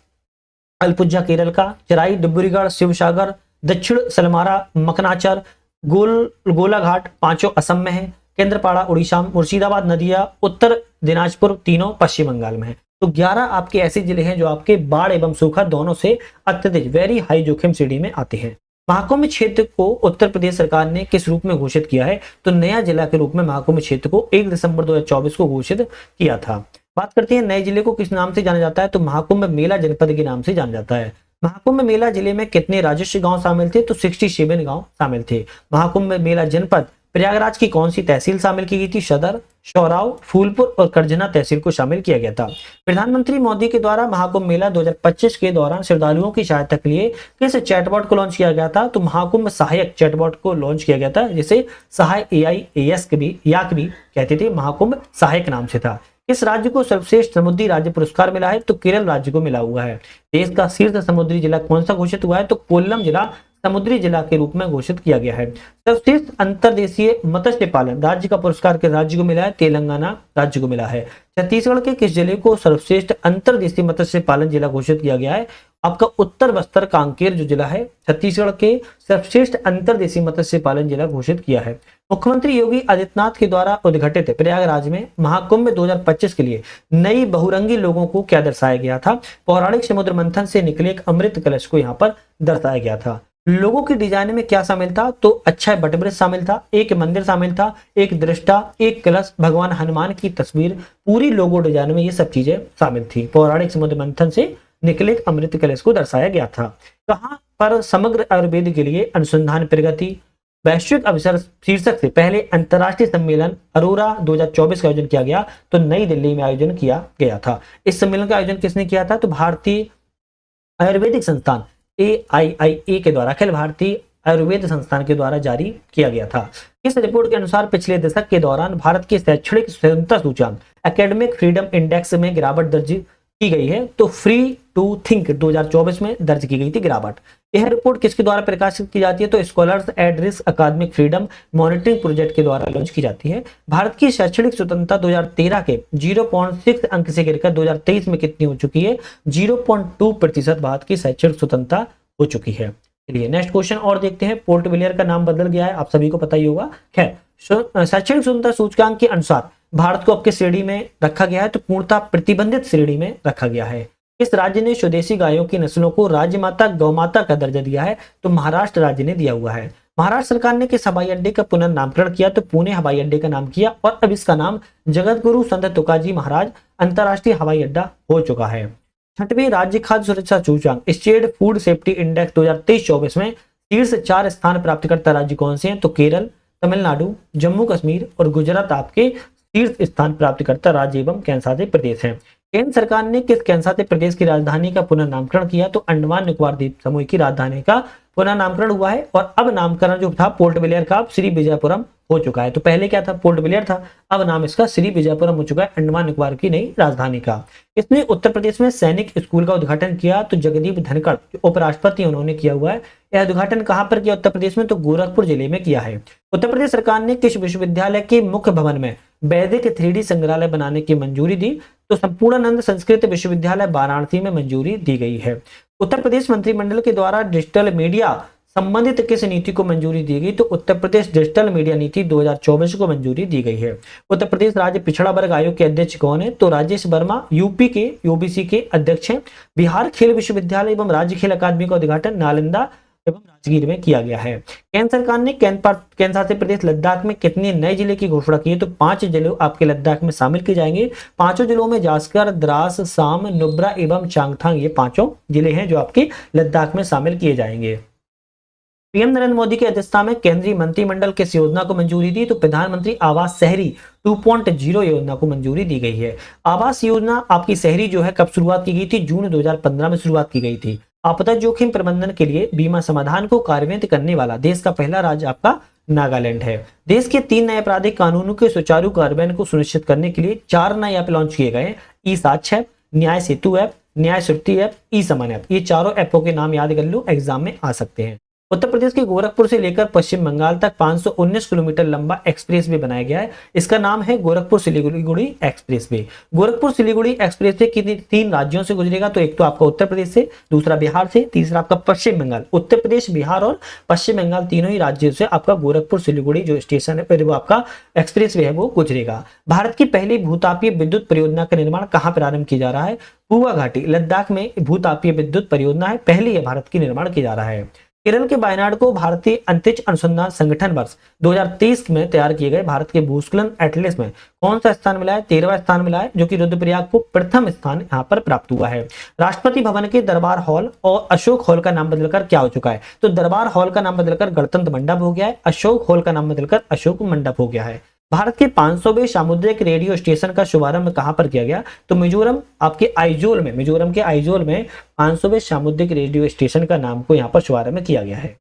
अल्पुझा केरल का, चराई डिब्रूगढ़ शिवसागर, दक्षिण सलमारा मकनाचर, गोलाघाट पांचों असम में है, केंद्रपाड़ा उड़ीसा, मुर्शिदाबाद, नदिया उत्तर दिनाजपुर तीनों पश्चिम बंगाल में है। तो 11 आपके ऐसे जिले हैं जो आपके बाढ़ एवं सूखा दोनों से अत्यधिक वेरी हाई जोखिम श्रेणी में आते हैं। महाकुंभ क्षेत्र को उत्तर प्रदेश सरकार ने किस रूप में घोषित किया है? तो नया जिला के रूप में महाकुंभ क्षेत्र को 1 दिसंबर 2024 को घोषित किया था। बात करते हैं नए जिले को किस नाम से जाना जाता है? तो महाकुंभ मेला जनपद के नाम से जाना जाता है। महाकुंभ मेला जिले में कितने राजस्व गांव शामिल थे? तो 67 गांव शामिल थे। महाकुंभ मेला जनपद प्रयागराज की कौन सी तहसील शामिल की गई थी? सदर, शौराव, फूलपुर और करजना तहसील को शामिल किया गया था। प्रधानमंत्री मोदी के द्वारा महाकुंभ मेला 2025 के दौरान श्रद्धालुओं की सहायता के लिए किस चैटबॉट को लॉन्च किया गया था? तो महाकुंभ सहायक चैटबॉट को लॉन्च किया गया था, जिसे सहाय AIAS के भी कहते थे, महाकुंभ सहायक नाम से था। किस राज्य को सर्वश्रेष्ठ समुद्री राज्य पुरस्कार मिला है? तो केरल राज्य को मिला हुआ है। देश का शीर्ष समुद्री जिला कौन सा घोषित हुआ है? तो कोल्लम जिला समुद्री जिला के रूप में घोषित किया गया है। सर्वश्रेष्ठ अंतर्देशीय मत्स्य पालन राज्य का पुरस्कार किस राज्य को मिला है? तेलंगाना राज्य को मिला है। छत्तीसगढ़ के किस जिले को सर्वश्रेष्ठ अंतर्देशीय मत्स्य पालन जिला घोषित किया गया है? आपका उत्तर बस्तर कांकेर जो जिला है, छत्तीसगढ़ के सर्वश्रेष्ठ अंतर्देशीय मत्स्य पालन जिला घोषित किया है। मुख्यमंत्री योगी आदित्यनाथ के द्वारा उद्घाटित प्रयागराज में महाकुंभ 2025 के लिए नई बहुरंगी लोगों को क्या दर्शाया गया था? पौराणिक समुद्र मंथन से निकले एक अमृत कलश को यहाँ पर दर्शाया गया था। लोगों की डिजाइन में क्या शामिल था? तो अक्षय बटब्रिज शामिल था, एक मंदिर शामिल था, एक दृष्टा, एक कलश, भगवान हनुमान की तस्वीर, पूरी लोगो डिजाइन में ये सब चीजें शामिल थी। पौराणिक समुद्र मंथन से निकले अमृत कलश को दर्शाया गया था। कहां पर समग्र आयुर्वेद के लिए अनुसंधान प्रगति वैश्विक अवसर शीर्षक से पहले अंतर्राष्ट्रीय सम्मेलन अरोरा 2024 का आयोजन किया गया? तो नई दिल्ली में आयोजन किया गया था। इस सम्मेलन का आयोजन किसने किया था? तो भारतीय आयुर्वेदिक संस्थान AIIA के द्वारा, अखिल भारतीय आयुर्वेद संस्थान के द्वारा जारी किया गया था। इस रिपोर्ट के अनुसार पिछले दशक के दौरान भारत के शैक्षणिक स्वतंत्रता सूचकांक एकेडमिक फ्रीडम इंडेक्स में गिरावट दर्ज की गई है। तो फ्री टू थिंक 2024 में दर्ज की गई थी गिरावट। यह रिपोर्ट किसके द्वारा प्रकाशित की जाती है? तो स्कॉलर्स एट रिस्क अकादमिक फ्रीडम मॉनिटरिंग प्रोजेक्ट के द्वारा लॉन्च की जाती है। भारत की शैक्षणिक स्वतंत्रता 2013 के 0.6 अंक से गिरकर 2023 में कितनी हो चुकी है? 0.2% भारत की शैक्षणिक स्वतंत्रता हो चुकी है। चलिए नेक्स्ट क्वेश्चन और देखते हैं। पोर्ट ब्लेयर का नाम बदल गया है, आप सभी को पता ही होगा। खैर, शैक्षणिक स्वतंत्रता सूचकांक के अनुसार भारत को अब किस श्रेणी में रखा गया है? तो पूर्णतः प्रतिबंधित श्रेणी में रखा गया है। इस राज्य ने स्वदेशी गायों की नस्लों को राज्य माता गौमाता का दर्जा दिया है? तो महाराष्ट्र राज्य ने दिया हुआ है। महाराष्ट्र सरकार ने किस हवाई अड्डे का पुनर्नामकरण किया? तो पुणे हवाई अड्डे का नाम किया और अब इसका नाम जगत गुरु संत तुकाजी महाराज अंतरराष्ट्रीय हवाई अड्डा हो चुका है। 6वें राज्य खाद्य सुरक्षा सूचकांक स्टेट फूड सेफ्टी इंडेक्स 2023-24 में शीर्ष 4 स्थान प्राप्त करता राज्य कौन से हैं? तो केरल, तमिलनाडु, जम्मू कश्मीर और गुजरात आपके शीर्ष स्थान प्राप्त करता राज्य एवं केंद्रशासित प्रदेश है। केंद्र सरकार ने किस केंद्रशासित प्रदेश की राजधानी का पुनर्नामकरण किया? तो अंडमान निकोबार द्वीप समूह की राजधानी का पुनर्नामकरण हुआ है और अब नामकरण जो था पोर्ट ब्लेयर का श्री विजयपुरम हो चुका है। तो पहले क्या था? पोर्ट ब्लेयर था, अब नाम इसका श्री विजयपुरम हो चुका है, अंडमान निकोबार की नई राजधानी का। इसने उत्तर प्रदेश में सैनिक स्कूल का उद्घाटन किया? तो जगदीप धनखड़ उपराष्ट्रपति उन्होंने किया हुआ है। यह उद्घाटन कहां पर किया उत्तर प्रदेश में? तो गोरखपुर जिले में किया है। उत्तर प्रदेश सरकार ने किस विश्वविद्यालय के मुख्य भवन में वैदिक 3D संग्रहालय बनाने की मंजूरी दी? तो संपूर्णानंद संस्कृत विश्वविद्यालय वाराणसी में मंजूरी दी गई है। उत्तर प्रदेश मंत्रिमंडल के द्वारा डिजिटल मीडिया संबंधित किस नीति को मंजूरी दी गई? तो उत्तर प्रदेश डिजिटल मीडिया नीति 2024 को मंजूरी दी गई है। उत्तर प्रदेश राज्य पिछड़ा वर्ग आयोग के अध्यक्ष कौन है? तो राजेश वर्मा यूपी के ओबीसी के अध्यक्ष हैं। बिहार खेल विश्वविद्यालय एवं राज्य खेल अकादमी का उद्घाटन नालंदा एवं राजगीर में किया गया है। केंद्र सरकार ने केंद्र शासित प्रदेश लद्दाख में कितने नए जिले की घोषणा की है? तो 5 जिले आपके लद्दाख में शामिल किए जाएंगे। 5 जिलों में जास्कर, द्रास, साम, नुब्रा एवं चांगथांग, ये 5 जिले हैं जो आपके लद्दाख में शामिल किए जाएंगे। पीएम नरेंद्र मोदी की अध्यक्षता में केंद्रीय मंत्रिमंडल किस योजना को मंजूरी दी? तो प्रधानमंत्री आवास शहरी 2.0 योजना को मंजूरी दी गई है। आवास योजना आपकी शहरी जो है कब शुरुआत की गई थी? जून 2015 में शुरुआत की गई थी। आपदा जोखिम प्रबंधन के लिए बीमा समाधान को कार्यान्वित करने वाला देश का पहला राज्य आपका नागालैंड है। देश के 3 नए आपराधिक कानूनों के सुचारू कार्यान्वयन को सुनिश्चित करने के लिए 4 नए ऐप लॉन्च किए गए। ई साक्ष्य ऐप, न्याय सेतु ऐप, न्याय श्रुति ऐप, ई समान ऐप। ये चारों ऐपों के नाम याद कर लो, एग्जाम में आ सकते हैं। उत्तर प्रदेश के गोरखपुर से लेकर पश्चिम बंगाल तक 519 किलोमीटर लंबा एक्सप्रेस वे बनाया गया है। इसका नाम है Gorakhpur Siliguri express way. Gorakhpur Siliguri express way कितने 3 राज्यों से गुजरेगा? तो एक तो आपका उत्तर प्रदेश से, दूसरा बिहार से, तीसरा आपका पश्चिम बंगाल। उत्तर प्रदेश, बिहार और पश्चिम बंगाल तीनों ही राज्यों से आपका गोरखपुर सिलीगुड़ी जो स्टेशन है वो आपका एक्सप्रेस वे है वो गुजरेगा। भारत की पहली भूतापीय विद्युत परियोजना का निर्माण कहाँ प्रारंभ किया जा रहा है? पुआ घाटी लद्दाख में भूतापीय विद्युत परियोजना है, पहली है भारत की निर्माण किया जा रहा है। केरल के वायनाड को भारतीय अंतरिक्ष अनुसंधान संगठन वर्ष 2023 में तैयार किए गए भारत के भूस्खलन एटलस में कौन सा स्थान मिला है? 13वां स्थान मिला है, जो कि रुद्रप्रयाग को प्रथम स्थान यहां पर प्राप्त हुआ है। राष्ट्रपति भवन के दरबार हॉल और अशोक हॉल का नाम बदलकर क्या हो चुका है? तो दरबार हॉल का नाम बदलकर गणतंत्र मंडप हो गया है, अशोक हॉल का नाम बदलकर अशोक मंडप हो गया है। भारत के 500वें सामुद्रिक रेडियो स्टेशन का शुभारंभ कहां पर किया गया? तो मिजोरम आपके आइजोल में, मिजोरम के आइजोल में 500वें सामुद्रिक रेडियो स्टेशन का नाम को यहां पर शुभारंभ किया गया है।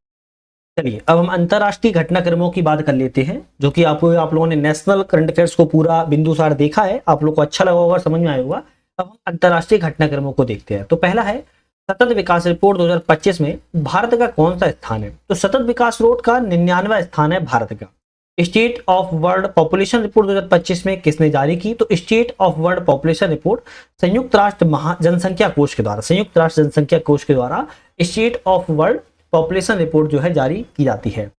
चलिए अब हम अंतरराष्ट्रीय घटनाक्रमों की बात कर लेते हैं, जो कि आप लोगों ने नेशनल करंट अफेयर्स को पूरा बिंदुसार देखा है, आप लोग को अच्छा लगा होगा, समझ में आया होगा। अब हम अंतरराष्ट्रीय घटनाक्रमों को देखते हैं। तो पहला है सतत विकास रिपोर्ट 2025 में भारत का कौन सा स्थान है? तो सतत विकास रिपोर्ट का 99वां स्थान है भारत का। State of world population report 2025 में किसने जारी की? तो state of world population report संयुक्त राष्ट्र जनसंख्या कोष के द्वारा, संयुक्त राष्ट्र जनसंख्या कोष के द्वारा state of world population report जो है जारी की जाती है।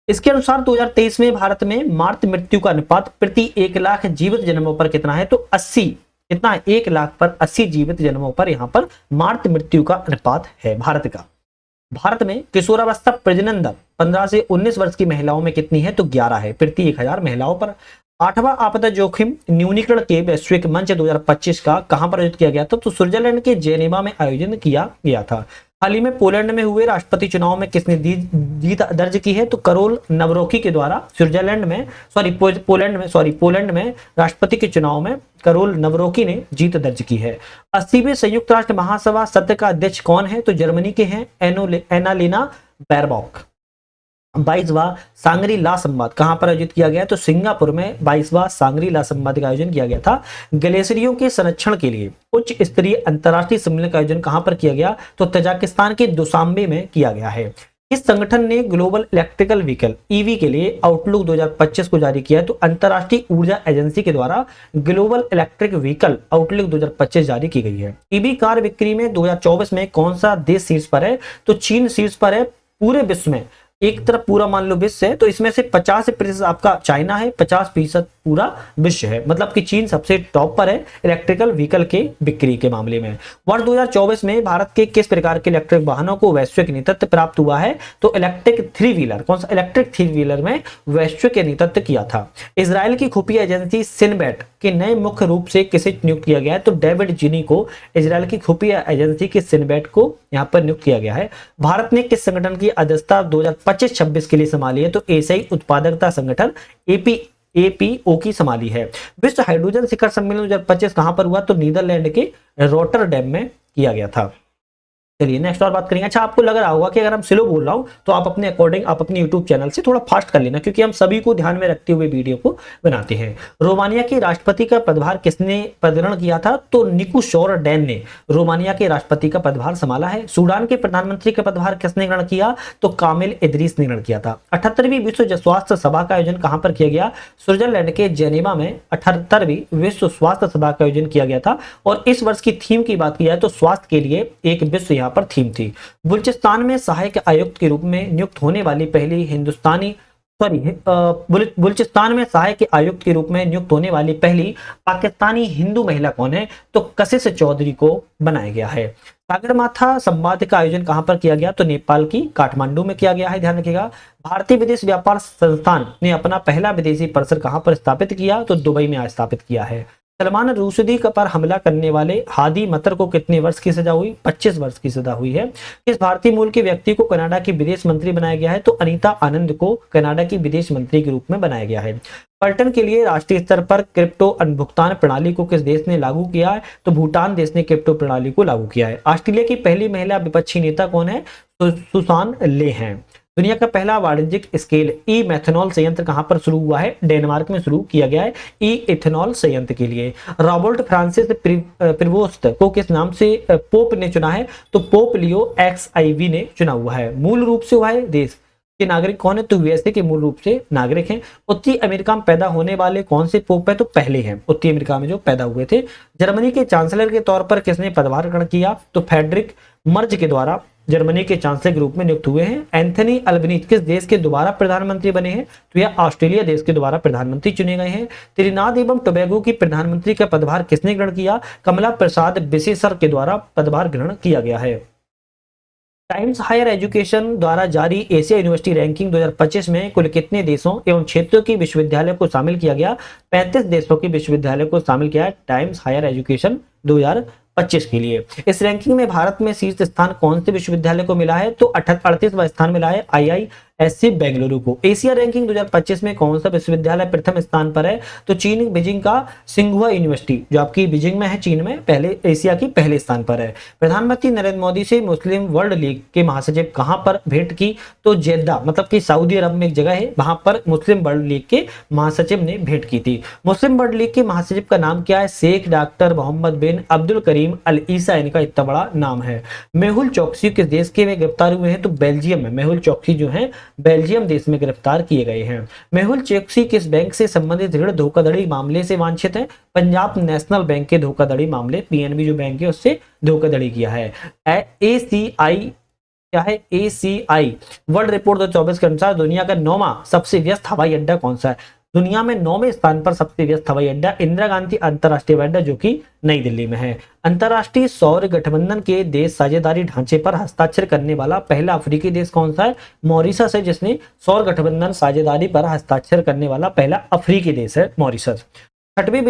इसके अनुसार 2023 में भारत में मातृ मृत्यु का अनुपात प्रति 1 लाख जीवित जन्मों पर कितना है? तो 80, कितना है? 1 लाख पर 80 जीवित जन्मों पर यहाँ पर मातृ मृत्यु का अनुपात है भारत का। भारत में किशोरावस्था प्रजनन दर 15 से 19 वर्ष की महिलाओं में कितनी है? तो 11 है प्रति 1000 महिलाओं पर। 8वां आपदा जोखिम न्यूनीकरण के वैश्विक मंच 2025 का कहां पर आयोजित किया गया था? तो स्विट्जरलैंड के जेनेवा में आयोजन किया गया था। हाल ही में पोलैंड में हुए राष्ट्रपति चुनाव में किसने जीत दर्ज की है? तो करोल नवरोकी के द्वारा पोलैंड में राष्ट्रपति के चुनाव में करोल नवरोकी ने जीत दर्ज की है। 80वें संयुक्त राष्ट्र महासभा सत्र का अध्यक्ष कौन है? तो जर्मनी के हैं एनालिना बैरबॉक। 22वां सांगरी ला संवाद कहां पर आयोजित किया गया? तो सिंगापुर में 22वां सांगरी ला संवाद का आयोजन किया गया था। ग्लेशियरों के संरक्षण के लिए उच्च स्तरीय अंतर्राष्ट्रीय सम्मेलन का आयोजन कहां पर किया गया? तो तजाकिस्तान के दुशांबे में किया गया है। इस संगठन ने ग्लोबल इलेक्ट्रिकल व्हीकल ईवी के लिए आउटलुक 2025 को जारी किया है। तो अंतर्राष्ट्रीय ऊर्जा एजेंसी के द्वारा ग्लोबल इलेक्ट्रिक व्हीकल आउटलुक 2025 जारी की गई है। ईवी कार बिक्री में 2024 में कौन सा देश शीर्ष पर है? तो चीन शीर्ष पर है। पूरे विश्व में एक तरफ पूरा मान लो विश्व है, तो इसमें से 50% आपका चाइना है, 50% पूरा विश्व है, मतलब कि चीन सबसे टॉप पर है इलेक्ट्रिकल व्हीकल के बिक्री के मामले में। वर्ष 2024 में भारत के किस प्रकार के इलेक्ट्रिक वाहनों को वैश्विक नेतृत्व प्राप्त हुआ है? तो इलेक्ट्रिक 3 व्हीलर, कौन सा? इलेक्ट्रिक 3 व्हीलर में वैश्विक नेतृत्व किया था। इजराइल की खुफिया एजेंसी सिनबैट के नए मुख्य रूप से किसे नियुक्त किया गया है? तो डेविड जिनी को इजराइल की खुफिया एजेंसी के सिनबैट को यहाँ पर नियुक्त किया गया है। भारत ने किस संगठन की अध्यक्षता 2025-26 के लिए संभाली है? तो एशियाई उत्पादकता संगठन APO की संभाली है। विश्व हाइड्रोजन शिखर सम्मेलन 2025 कहां पर हुआ? तो नीदरलैंड के रोटरडैम में किया गया था। चलिए नेक्स्ट और बात करेंगे। अच्छा, आपको लग रहा होगा कि अगर हम स्लो बोल रहा हूं तो आप अपने अकॉर्डिंग आप अपने यूट्यूब चैनल से थोड़ा फास्ट कर लेना, क्योंकि हम सभी को ध्यान में रखते हुए वीडियो को बनाते हैं। रोमानिया के राष्ट्रपति का पदभार किसने पदग्रहण किया था? तो निकोशोरडैन ने रोमानिया के राष्ट्रपति का पदभार संभाला है। सूडान के प्रधानमंत्री का पदभार किसने ग्रहण किया? तो कामिल इदरीस ने ग्रहण किया था। 78वीं विश्व स्वास्थ्य सभा का आयोजन कहां पर किया गया? स्विट्जरलैंड के जेनेवा में 78वीं विश्व स्वास्थ्य सभा का आयोजन किया गया था। और इस वर्ष की थीम की बात की जाए तो स्वास्थ्य के लिए एक विश्व यहाँ पर थीम थी। बलूचिस्तान में सहायक आयुक्त के रूप में नियुक्त होने वाली पहली हिंदुस्तानी बलूचिस्तान में सहायक आयुक्त के रूप में नियुक्त होने वाली पहली पाकिस्तानी हिंदू महिला कौन है? तो कशिश चौधरी को बनाया गया है। सागरमाथा संवाद का आयोजन कहां पर किया गया? तो नेपाल की काठमांडू में किया गया है, ध्यान रखिएगा। भारतीय विदेश व्यापार संस्थान ने अपना पहला विदेशी परिसर कहां पर स्थापित किया? तो दुबई में स्थापित किया है। सलमान रुशदी पर हमला करने वाले हादी मतर को कितने वर्ष की सजा हुई? 25 वर्ष की सजा हुई है। किस भारतीय मूल के व्यक्ति को कनाडा की विदेश मंत्री बनाया गया है? तो अनीता आनंद को कनाडा की विदेश मंत्री के रूप में बनाया गया है। पर्यटन के लिए राष्ट्रीय स्तर पर क्रिप्टो भुगतान प्रणाली को किस देश ने लागू किया है? तो भूटान देश ने क्रिप्टो प्रणाली को लागू किया है। ऑस्ट्रेलिया की पहली महिला विपक्षी नेता कौन है? तो सुसान ले हैं। दुनिया का पहला वाणिज्यिक स्केल ई मेथनॉल संयंत्र कहां पर शुरू हुआ है? डेनमार्क में शुरू किया गया है ई इथेनॉल संयंत्र के लिए। रॉबर्ट फ्रांसिस प्रिवोस्ट को किस नाम से पोप ने चुना है? तो पोप लियो XIV ने चुना हुआ है। मूल रूप से हुआ है देश के नागरिक कौन है? तो यूएसए के मूल रूप से नागरिक हैं। उत्तरी अमेरिका में पैदा होने वाले कौन से पोप है? तो पहले हैं उत्तरी अमेरिका में जो पैदा हुए थे। जर्मनी के चांसलर के तौर पर किसने पदभार ग्रहण किया? तो फ्रेडरिक मर्ज के द्वारा जर्मनी के चांसलर के रूप में नियुक्त हुए हैं। एंथनी अल्बनीज किस देश के दोबारा प्रधानमंत्री बने हैं? तो यह ऑस्ट्रेलिया देश के द्वारा प्रधानमंत्री चुने गए हैं। त्रिनाद एवं टोबैगो की प्रधानमंत्री का पदभार किसने ग्रहण किया? कमला प्रसाद बिसेसर के द्वारा पदभार ग्रहण किया गया है। टाइम्स हायर एजुकेशन द्वारा जारी एशिया यूनिवर्सिटी रैंकिंग 2025 में कुल कितने देशों एवं क्षेत्रों की विश्वविद्यालय को शामिल किया गया? 35 देशों के विश्वविद्यालय को शामिल किया है टाइम्स हायर एजुकेशन 2025 के लिए। इस रैंकिंग में भारत में शीर्ष स्थान कौन से विश्वविद्यालय को मिला है? तो 38वां स्थान मिला है IISc बेंगलुरु को। एशिया रैंकिंग 2025 में कौन सा विश्वविद्यालय प्रथम स्थान पर है? तो चीन बीजिंग का सिंघुआ यूनिवर्सिटी जो आपकी बीजिंग में है चीन में, पहले एशिया की पहले स्थान पर है। प्रधानमंत्री नरेंद्र मोदी से मुस्लिम वर्ल्ड लीग के महासचिव कहां पर भेंट की? तो जेद्दा मतलब कि सऊदी अरब में एक जगह है, वहां पर मुस्लिम वर्ल्ड लीग के महासचिव ने भेंट की थी। मुस्लिम वर्ल्ड लीग के महासचिव का नाम क्या है? शेख डॉक्टर मोहम्मद बिन अब्दुल करीम अल ईसा इनका इतना बड़ा नाम है। मेहुल चौकसी किस देश के में गिरफ्तार हुए हैं? तो बेल्जियम में। मेहुल चौकसी जो है बेल्जियम देश में गिरफ्तार किए गए हैं। मेहुल चौकसी किस बैंक से संबंधित ऋण धोखाधड़ी मामले से वांछित है? पंजाब नेशनल बैंक के धोखाधड़ी मामले, PNB जो बैंक है उससे धोखाधड़ी किया है। ACI क्या है? ACI वर्ल्ड रिपोर्ट 2024 के अनुसार दुनिया का 9वां सबसे व्यस्त हवाई अड्डा कौन सा है? दुनिया में 9वें स्थान पर सबसे व्यस्त हवाई अड्डा इंदिरा गांधी अंतरराष्ट्रीय हवाई अड्डा जो कि नई दिल्ली में है। अंतरराष्ट्रीय सौर गठबंधन के देश साझेदारी ढांचे पर हस्ताक्षर करने वाला पहला अफ्रीकी देश कौन सा है? मॉरिशस है, जिसने सौर गठबंधन साझेदारी पर हस्ताक्षर करने वाला पहला अफ्रीकी देश है मॉरिशस। 6वीं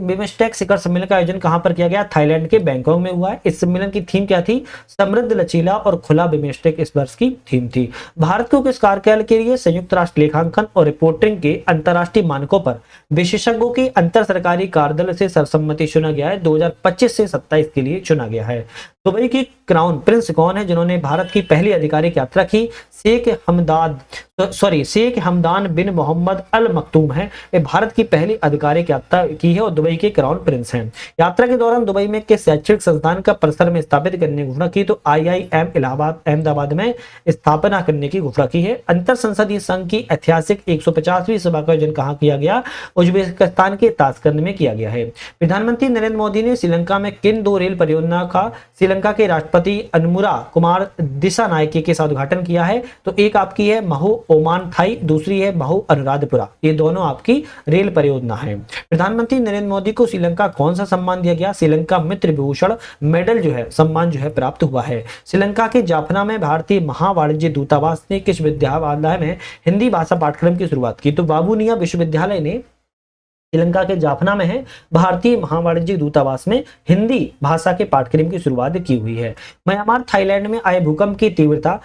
बिमस्टेक शिखर सम्मेलन का आयोजन कहां पर किया गया? थाईलैंड के बैंकॉक में हुआ है। इस सम्मेलन की थीम क्या थी? समृद्ध, लचीला और खुला बिमस्टेक इस वर्ष की थीम थी। भारत को किस कार्यकाल के लिए संयुक्त राष्ट्र लेखांकन और रिपोर्टिंग के अंतरराष्ट्रीय मानकों पर विशेषज्ञों के अंतर सरकारी कार्यदल से सर्वसम्मति चुना गया है? 2025 से 27 के लिए चुना गया है। दुबई की क्राउन प्रिंस कौन है जिन्होंने भारत की पहली आधिकारिक यात्रा की? शेख हमदान बिन मोहम्मद अल मखतूम है। वे भारत की पहली आधिकारिक यात्रा की है और दुबई के क्राउन प्रिंस हैं। यात्रा के दौरान दुबई में किस शैक्षणिक संस्थान का परिसर में स्थापित करने की घोषणा की? तो IIM इलाहाबाद अहमदाबाद में स्थापना करने की घोषणा की है। अंतर संसदीय संघ की ऐतिहासिक 150वीं सभा का आयोजन कहां किया गया? उज्बेकिस्तान के ताशकंद में किया गया है। प्रधानमंत्री नरेंद्र मोदी ने श्रीलंका में किन 2 रेल परियोजना का श्रीलंका के राष्ट्रपति अनुमुरा कुमार दिसानायके के साथ उद्घाटन किया है? तो एक आपकी है महू ओमान थाई, दूसरी है महू अनुराधपुरा। ये दोनों आपकी रेल परियोजना है। प्रधानमंत्री नरेंद्र मोदी को श्रीलंका कौन सा सम्मान दिया गया? श्रीलंका मित्र विभूषण मेडल जो है सम्मान जो है प्राप्त हुआ है। श्रीलंका के जाफना में भारतीय महावाणिज्य दूतावास ने किस विद्यालय में हिंदी भाषा पाठ्यक्रम की शुरुआत की? तो वाबुनिया विश्वविद्यालय ने श्रीलंका के जाफना में है भारतीय महावाणिज्य दूतावास में हिंदी भाषा के पाठ्यक्रम की शुरुआत की हुई है। म्यांमार थाईलैंड में आए भूकंप की तीव्रता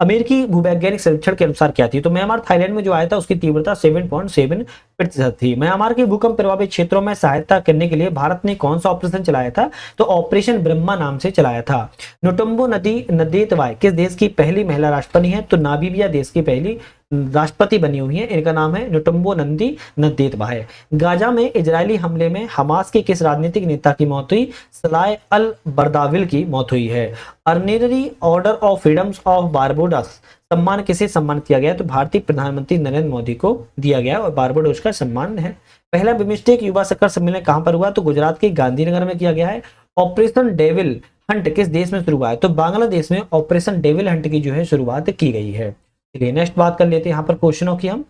अमेरिकी भूवैज्ञानिक सर्वेक्षण के अनुसार क्या थी? तो म्यांमार थाईलैंड में जो आया था उसकी तीव्रता 7.7% थी। म्यांमार के भूकंप प्रभावित क्षेत्रों में सहायता करने के लिए भारत ने कौन सा ऑपरेशन चलाया था? तो ऑपरेशन ब्रह्मा नाम से चलाया था। नोटुम्बो नदी नदेतवाय किस देश की पहली महिला राष्ट्रपति है? तो नामीबिया देश की पहली राष्ट्रपति बनी हुई है। इनका नाम है नोटुम्बो नंदी नदेतवाय। गाजा में इजरायली हमले में हमास के किस राजनीतिक नेता की मौत हुई? सलाह अल बर्दाविल की मौत हुई है। Honorary order of freedoms of Barbados सम्मान किसे सम्मान किया गया? तो भारतीय प्रधानमंत्री नरेंद्र मोदी को दिया गया और बारबोडोस का सम्मान है। पहला बिमस्टेक युवा शिखर सम्मेलन कहां पर हुआ? तो गुजरात के गांधीनगर में किया गया है। ऑपरेशन डेविल हंट किस देश में शुरू हुआ है? तो बांग्लादेश में ऑपरेशन डेविल हंट की जो है शुरुआत की गई है। चलिए नेक्स्ट बात कर लेते हैं यहाँ पर क्वेश्चनों की हम।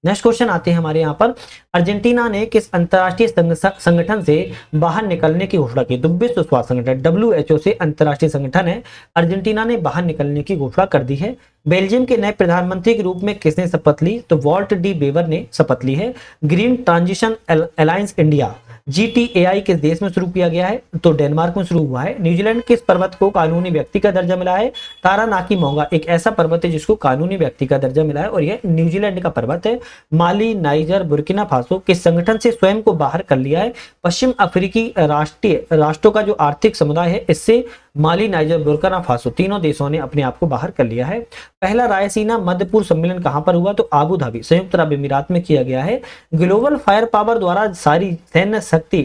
नेक्स्ट क्वेश्चन आते हैं हमारे यहाँ पर, अर्जेंटीना ने किस अंतरराष्ट्रीय संगठन से बाहर निकलने की घोषणा की? तो विश्व स्वास्थ्य संगठन WHO से अंतरराष्ट्रीय संगठन है, अर्जेंटीना ने बाहर निकलने की घोषणा कर दी है। बेल्जियम के नए प्रधानमंत्री के रूप में किसने शपथ ली? तो वॉल्ट डी बेवर ने शपथ ली है। Green transition alliance India GTAI किस देश में शुरू किया गया है? तो डेनमार्क में शुरू हुआ है। न्यूजीलैंड किस पर्वत को कानूनी व्यक्ति का दर्जा मिला है? तारानाकी मोंगा एक ऐसा पर्वत है जिसको कानूनी व्यक्ति का दर्जा मिला है और यह न्यूजीलैंड का पर्वत है। माली, नाइजर, बुर्किना फासो किस संगठन से स्वयं को बाहर कर लिया है? पश्चिम अफ्रीकी राष्ट्रों का जो आर्थिक समुदाय है, इससे माली, नाइजर, बुर्किना फासो तीनों देशों ने अपने आप को बाहर कर लिया है। पहला रायसीना मध्य पूर्व सम्मेलन कहां पर हुआ? तो आबू धाबी संयुक्त अरब अमीरात में किया गया है। ग्लोबल फायर पावर द्वारा सारी सैन्य शक्ति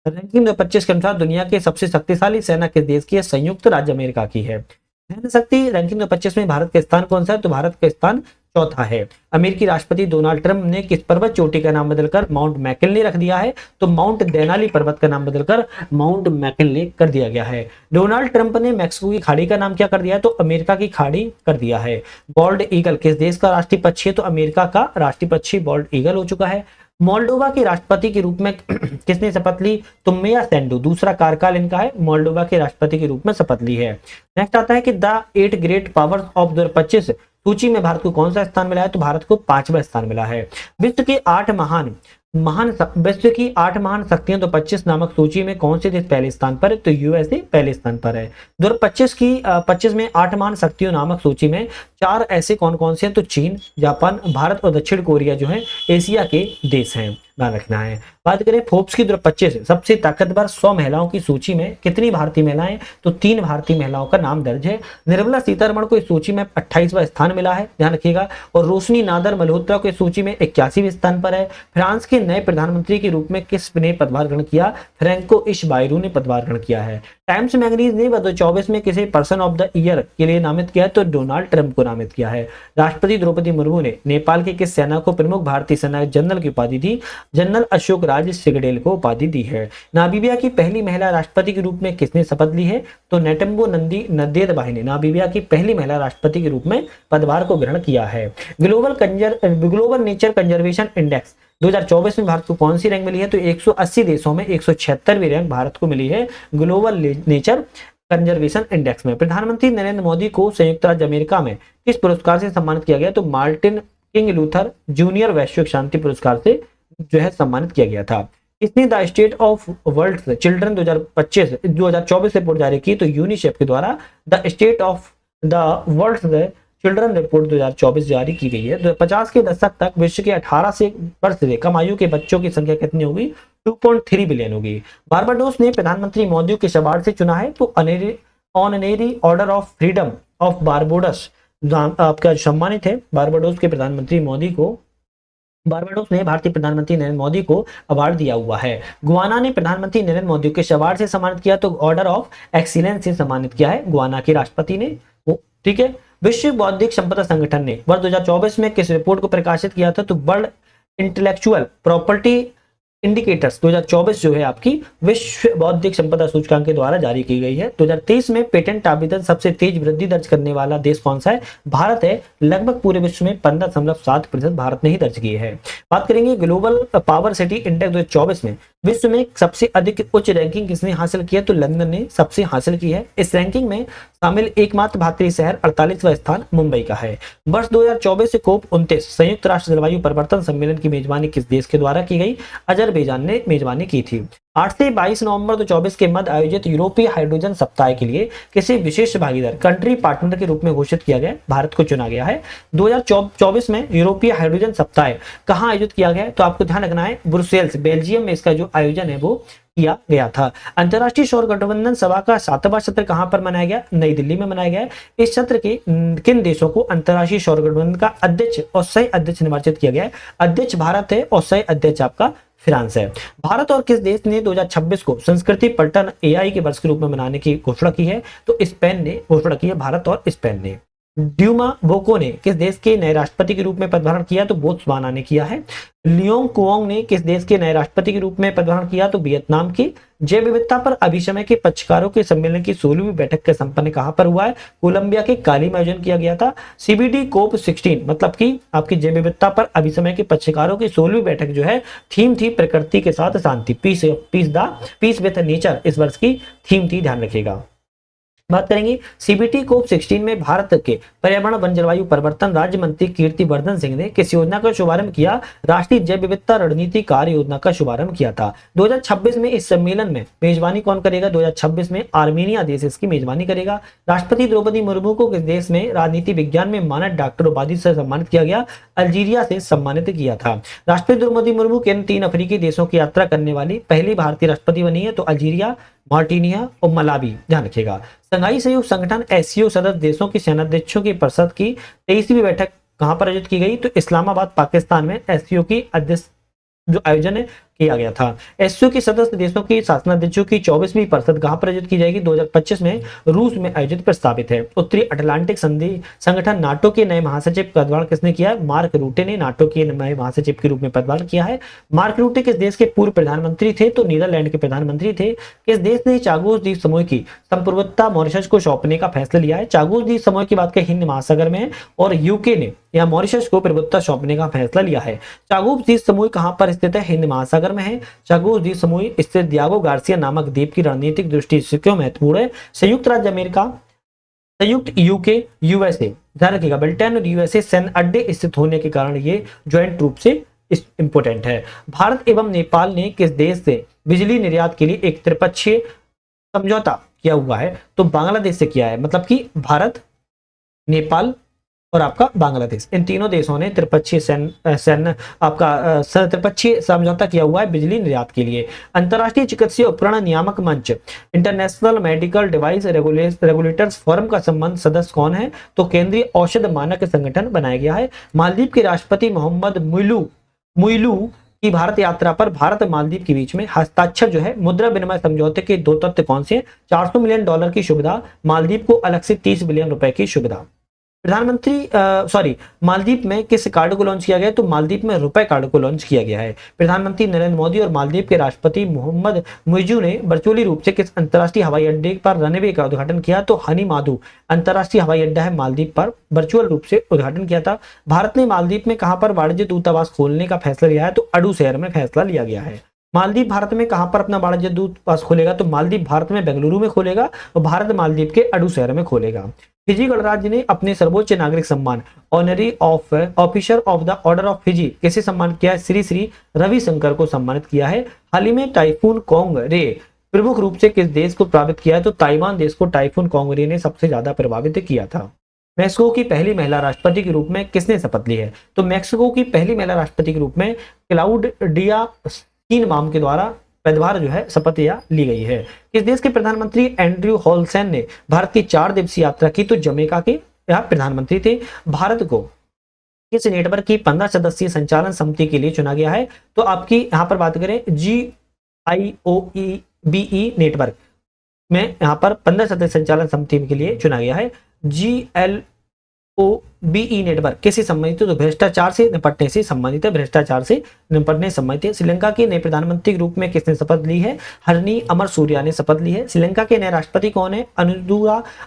रैंकिंग 2025 के अनुसार दुनिया के सबसे शक्तिशाली सेना किस देश की है? संयुक्त राज्य अमेरिका की है। सैन्य शक्ति रैंकिंग 2025 में भारत का स्थान कौन सा है? तो भारत का स्थान चौथा है। अमेरिकी राष्ट्रपति डोनाल्ड ट्रंप ने किस पर्वत चोटी का नाम बदलकर माउंट मैकिनले रख दिया है? तो माउंट देनाली पर्वत का नाम बदलकर माउंट मैकिनले कर दिया गया है। डोनाल्ड ट्रंप ने मैक्सिको की खाड़ी का नाम क्या कर दिया है? तो अमेरिका की खाड़ी कर दिया है। बॉल्ड ईगल किस देश का राष्ट्रीय पक्षी है? तो अमेरिका का राष्ट्रीय पक्षी बॉल्ड ईगल हो चुका है। मोल्डोवा के राष्ट्रपति के रूप में किसने शपथ ली? तो मेया सेंडू दूसरा कार्यकाल इनका है, मोल्डोवा के राष्ट्रपति के रूप में शपथ ली है। नेक्स्ट आता है कि द 8 ग्रेट पावर्स ऑफ 2025 सूची में भारत को कौन सा स्थान मिला है? तो भारत को 5वां स्थान मिला है। विश्व की 8 महान शक्तियां 2025 नामक सूची में कौन से देश पहले स्थान पर है? तो USA पहले स्थान पर है। 2025 में 8 महान शक्तियों नामक सूची में 4 ऐसे कौन कौन से हैं? तो चीन, जापान, भारत और दक्षिण कोरिया जो है एशिया के देश हैं, ध्यान रखना है। बात करें फोर्ब्स की 2025 सबसे ताकतवर 100 महिलाओं की सूची में कितनी भारतीय महिलाएं? तो 3 भारतीय महिलाओं का नाम दर्ज है। निर्मला सीतारमण को इस सूची में 28वां स्थान मिला है, ध्यान रखिएगा। और रोशनी नादर मल्होत्रा को इस सूची में 81वें स्थान पर है। फ्रांस के नए प्रधानमंत्री के रूप में किसने पदभार ग्रहण किया? फ्रैंको इशबायरू ने पदभार ग्रहण किया है। टाइम्स मैगजीन ने 2024 में किसे पर्सन ऑफ द ईयर के लिए नामित किया है? तो डोनाल्ड ट्रंप को नामित किया है। राष्ट्रपति द्रौपदी मुर्मू ने नेपाल के किस सेना को प्रमुख भारतीय सेना जनरल की उपाधि दी? जनरल अशोक राज सिगडेल को उपाधि दी है। नामीबिया की पहली महिला राष्ट्रपति के रूप में किसने शपथ ली है? तो नेटम्बो नंदी नंदेदबाई ने नामीबिया की पहली महिला राष्ट्रपति के रूप में पदभार को ग्रहण किया है। ग्लोबल नेचर कंजर्वेशन इंडेक्स 2024 में भारत को कौन सी रैंक मिली है? तो 180 देशों में 176वीं रैंक भारत को मिली है ग्लोबल नेचर कंजर्वेशन इंडेक्स में। प्रधानमंत्री नरेंद्र मोदी को संयुक्त राज्य अमेरिका में किस पुरस्कार से सम्मानित किया गया? तो मार्टिन किंग लूथर जूनियर वैश्विक शांति पुरस्कार से जो है सम्मानित किया गया था। इसने the state of world children 2024 report जारी की, तो यूनिसेफ के द्वारा the state of the world children report 2024 जारी की गई है। 50 के दशक तक विश्व के 18 से वर्ष से कम आयु के बच्चों की संख्या कितनी होगी? 2.3 बिलियन होगी। बारबाडोस ने प्रधानमंत्री मोदी के अवार्ड से चुना है, तो honorary order of freedom of Barbados आपका सम्मानित है। बारबाडोस के प्रधानमंत्री मोदी को बारबाडोस ने भारतीय प्रधानमंत्री नरेंद्र मोदी को अवार्ड दिया हुआ है। गुआना ने प्रधानमंत्री नरेंद्र मोदी को अवार्ड से सम्मानित किया, तो ऑर्डर ऑफ एक्सीलेंस से सम्मानित किया है गुआना के राष्ट्रपति ने। ठीक है। विश्व बौद्धिक संपदा संगठन ने वर्ष 2024 में किस रिपोर्ट को प्रकाशित किया था? तो वर्ल्ड इंटेलेक्चुअल प्रॉपर्टी इंडिकेटर्स 2024 जो है आपकी विश्व बौद्धिक संपदा सूचकांक के द्वारा जारी की गई है। 2023 में पेटेंट आवेदन सबसे तेज वृद्धि दर्ज करने वाला देश कौन सा है? भारत है। लगभग पूरे विश्व में 15.7% भारत ने ही दर्ज किए हैं। बात करेंगे ग्लोबल पावर सिटी इंडेक्स 2024 में विश्व में सबसे अधिक उच्च रैंकिंग किसने हासिल की है? तो लंदन ने सबसे हासिल की है। इस रैंकिंग में शामिल एकमात्र भारतीय शहर 48वां स्थान मुंबई का है। वर्ष 2024 से COP29 संयुक्त राष्ट्र जलवायु परिवर्तन सम्मेलन की मेजबानी किस देश के द्वारा की गई? अजरबैजान ने मेजबानी की थी। 8 से 22 नवंबर 2024 के मध्य आयोजित यूरोपीय हाइड्रोजन सप्ताह के लिए किसी विशेष भागीदार कंट्री पार्टनर के रूप में घोषित किया गया, भारत को चुना गया है। 2024 में यूरोपीय हाइड्रोजन सप्ताह कहां आयोजित किया गया है? तो आपको ध्यान रखना है ब्रुसेल्स बेल्जियम में इसका जो आयोजन है वो किया गया था। अंतर्राष्ट्रीय सौर गठबंधन सभा का 7वां सत्र कहां पर मनाया गया? नई दिल्ली में मनाया गया है। इस सत्र के किन देशों को अंतर्राष्ट्रीय सौर गठबंधन का अध्यक्ष और सह अध्यक्ष निर्वाचित किया गया है? अध्यक्ष भारत है और सह अध्यक्ष आपका फ्रांस है। भारत और किस देश ने 2026 को संस्कृति पर्यटन AI के वर्ष के रूप में मनाने की घोषणा की है? तो स्पेन ने घोषणा की है, भारत और स्पेन ने। ड्यूमा बोको ने किस देश के नए राष्ट्रपति के रूप में पदभार किया? तो बोत्सवाना ने किया है। लियोंग कुओंग ने किस देश के नए राष्ट्रपति के रूप में पदभार किया? तो वियतनाम के जैव विविधता पर अभिसमय के पक्षकारों के सम्मेलन की 16वीं बैठक का संपन्न कहां पर हुआ है? कोलंबिया के काली में आयोजन किया गया था। CBD COP 16 मतलब कि आपकी जैव विविधता पर अभिसमय के पक्षकारों की 16वीं बैठक जो है, थीम थी प्रकृति के साथ शांति, पीस विद नेचर इस वर्ष की थीम थी, ध्यान रखिएगा। बात करेंगे CBD COP 16 में भारत के पर्यावरण वन जलवायु परिवर्तन राज्य मंत्री कीर्तिवर्धन सिंह ने किस योजना का शुभारंभ किया? राष्ट्रीय जैव विविधता रणनीति कार्य योजना का शुभारंभ किया था। 2026 में इस सम्मेलन में मेजबानी कौन करेगा? 2026 में आर्मेनिया देश इसकी मेजबानी करेगा। राष्ट्रपति द्रौपदी मुर्मू को किस देश में राजनीति विज्ञान में मानद डॉक्टर उपाधि से सम्मानित किया गया? अल्जीरिया से सम्मानित किया था। राष्ट्रपति द्रौपदी मुर्मू किन 3 अफ्रीकी देशों की यात्रा करने वाली पहली भारतीय राष्ट्रपति बनी है? तो अल्जीरिया, मार्टिनिया और मलावी, ध्यान रखिएगा। संघाई सहयोग संगठन SCO सदस्य देशों की सेनाध्यक्षों की परिषद की 23वीं बैठक कहां पर आयोजित की गई? तो इस्लामाबाद पाकिस्तान में SCO की अध्यक्ष जो आयोजन किया गया था। SCO की सदस्य देशों की शासनाध्यक्षों की 24वीं परिषद कहां पर आयोजित की जाएगी? 2025 में रूस में आयोजित प्रस्तावित है। उत्तरी अटलांटिक संधि संगठन नाटो के नए महासचिव का पदभार किसने किया है? मार्क रूटे ने नाटो के नए महासचिव के रूप में पदभार किया है। मार्क रूटे किस देश के पूर्व प्रधानमंत्री थे? तो नीदरलैंड के प्रधानमंत्री थे। किस देश ने चागोस द्वीप समूह की संप्रभुता मॉरिशस को सौंपने का फैसला लिया है? चागोस द्वीप समूह की बात करें हिंद महासागर में है और यूके ने यह मॉरिशस को प्रभुत्व सौंपने का फैसला लिया है। चागोस द्वीप समूह कहां पर स्थित है? हिंद महासागर में है। चागोस द्वीप समूह स्थित डियागो गार्सिया नामक द्वीप की रणनीतिक दृष्टि से क्यों महत्वपूर्ण है? संयुक्त राज्य अमेरिका, संयुक्त यूके, USA, ध्यान रखिएगा, ब्रिटेन और USA सैन्य अड्डे स्थित होने के कारण ये ज्वाइंट रूप से इंपोर्टेंट है। भारत एवं नेपाल ने किस देश से बिजली निर्यात के लिए एक त्रिपक्षीय समझौता किया हुआ है? तो बांग्लादेश से किया है। मतलब कि भारत, नेपाल और आपका बांग्लादेश, इन तीनों देशों ने त्रिपक्षीय त्रिपक्षीय समझौता किया हुआ है बिजली निर्यात के लिए। अंतर्राष्ट्रीय चिकित्सीय उपकरण नियामक मंच international medical device regulators forum का संबंध सदस्य कौन है? तो केंद्रीय औषध मानक संगठन बनाया गया है। मालदीव के राष्ट्रपति मोहम्मद मुइलू की भारत यात्रा पर भारत मालदीव के बीच में हस्ताक्षर जो है मुद्रा विनिमय समझौते के 2 तथ्य कौन से? $400 मिलियन की सुविधा, मालदीव को अलग से 30 बिलियन रुपए की सुविधा। मालदीव में किस कार्ड को लॉन्च किया गया? तो मालदीव में रुपए कार्ड को लॉन्च किया गया है। प्रधानमंत्री नरेंद्र मोदी और मालदीव के राष्ट्रपति मोहम्मद मुइजू ने वर्चुअली रूप से किस अंतर्राष्ट्रीय हवाई अड्डे पर रनवे का उद्घाटन किया? तो हनी माधु अंतर्राष्ट्रीय हवाई अड्डा है मालदीव पर, वर्चुअल रूप से उद्घाटन किया था। भारत ने मालदीव में कहां पर वाणिज्य दूतावास खोलने का फैसला लिया है? तो अडू शहर में फैसला लिया गया है। मालदीव भारत में कहां पर अपना वाणिज्य दूतावास खोलेगा? तो मालदीव भारत में बेंगलुरु में खोलेगा और भारत मालदीव के अडू शहर में खोलेगा। फिजी गणराज्य ने अपने सर्वोच्च नागरिक सम्मान honorary officer of the order of Fiji किसे सम्मानित किया है? श्री रविशंकर को सम्मानित किया है। हाल ही में टाइफून कोंग रे प्रमुख रूप से किस देश को प्रभावित किया है? तो ताइवान देश को टाइफून कोंग रे ने सबसे ज्यादा प्रभावित किया था। मैक्सिको की पहली महिला राष्ट्रपति के रूप में किसने शपथ ली है? तो मैक्सिको की पहली महिला राष्ट्रपति के रूप में क्लाउडिया शीनबाम के द्वारा पदभार जो है शपथ ली गई है। किस देश के प्रधानमंत्री एंड्रयू होलसेन ने भारत की 4 दिवसीय यात्रा की? तो जमैका के प्रधानमंत्री थे। भारत को किस नेटवर्क की 15 सदस्यीय संचालन समिति के लिए चुना गया है? तो आपकी यहाँ पर बात करें GIOBE नेटवर्क में यहाँ पर 15 सदस्य संचालन समिति के लिए चुना गया है। GLOBE नेटवर्क किससे संबंधित है? तो भ्रष्टाचार से निपटने से संबंधित है। भ्रष्टाचार से निपटने संबंधित है। श्रीलंका के नए प्रधानमंत्री के रूप में किसने शपथ ली है? हरनी अमर सूर्या ने शपथ ली है। श्रीलंका के नए राष्ट्रपति कौन है?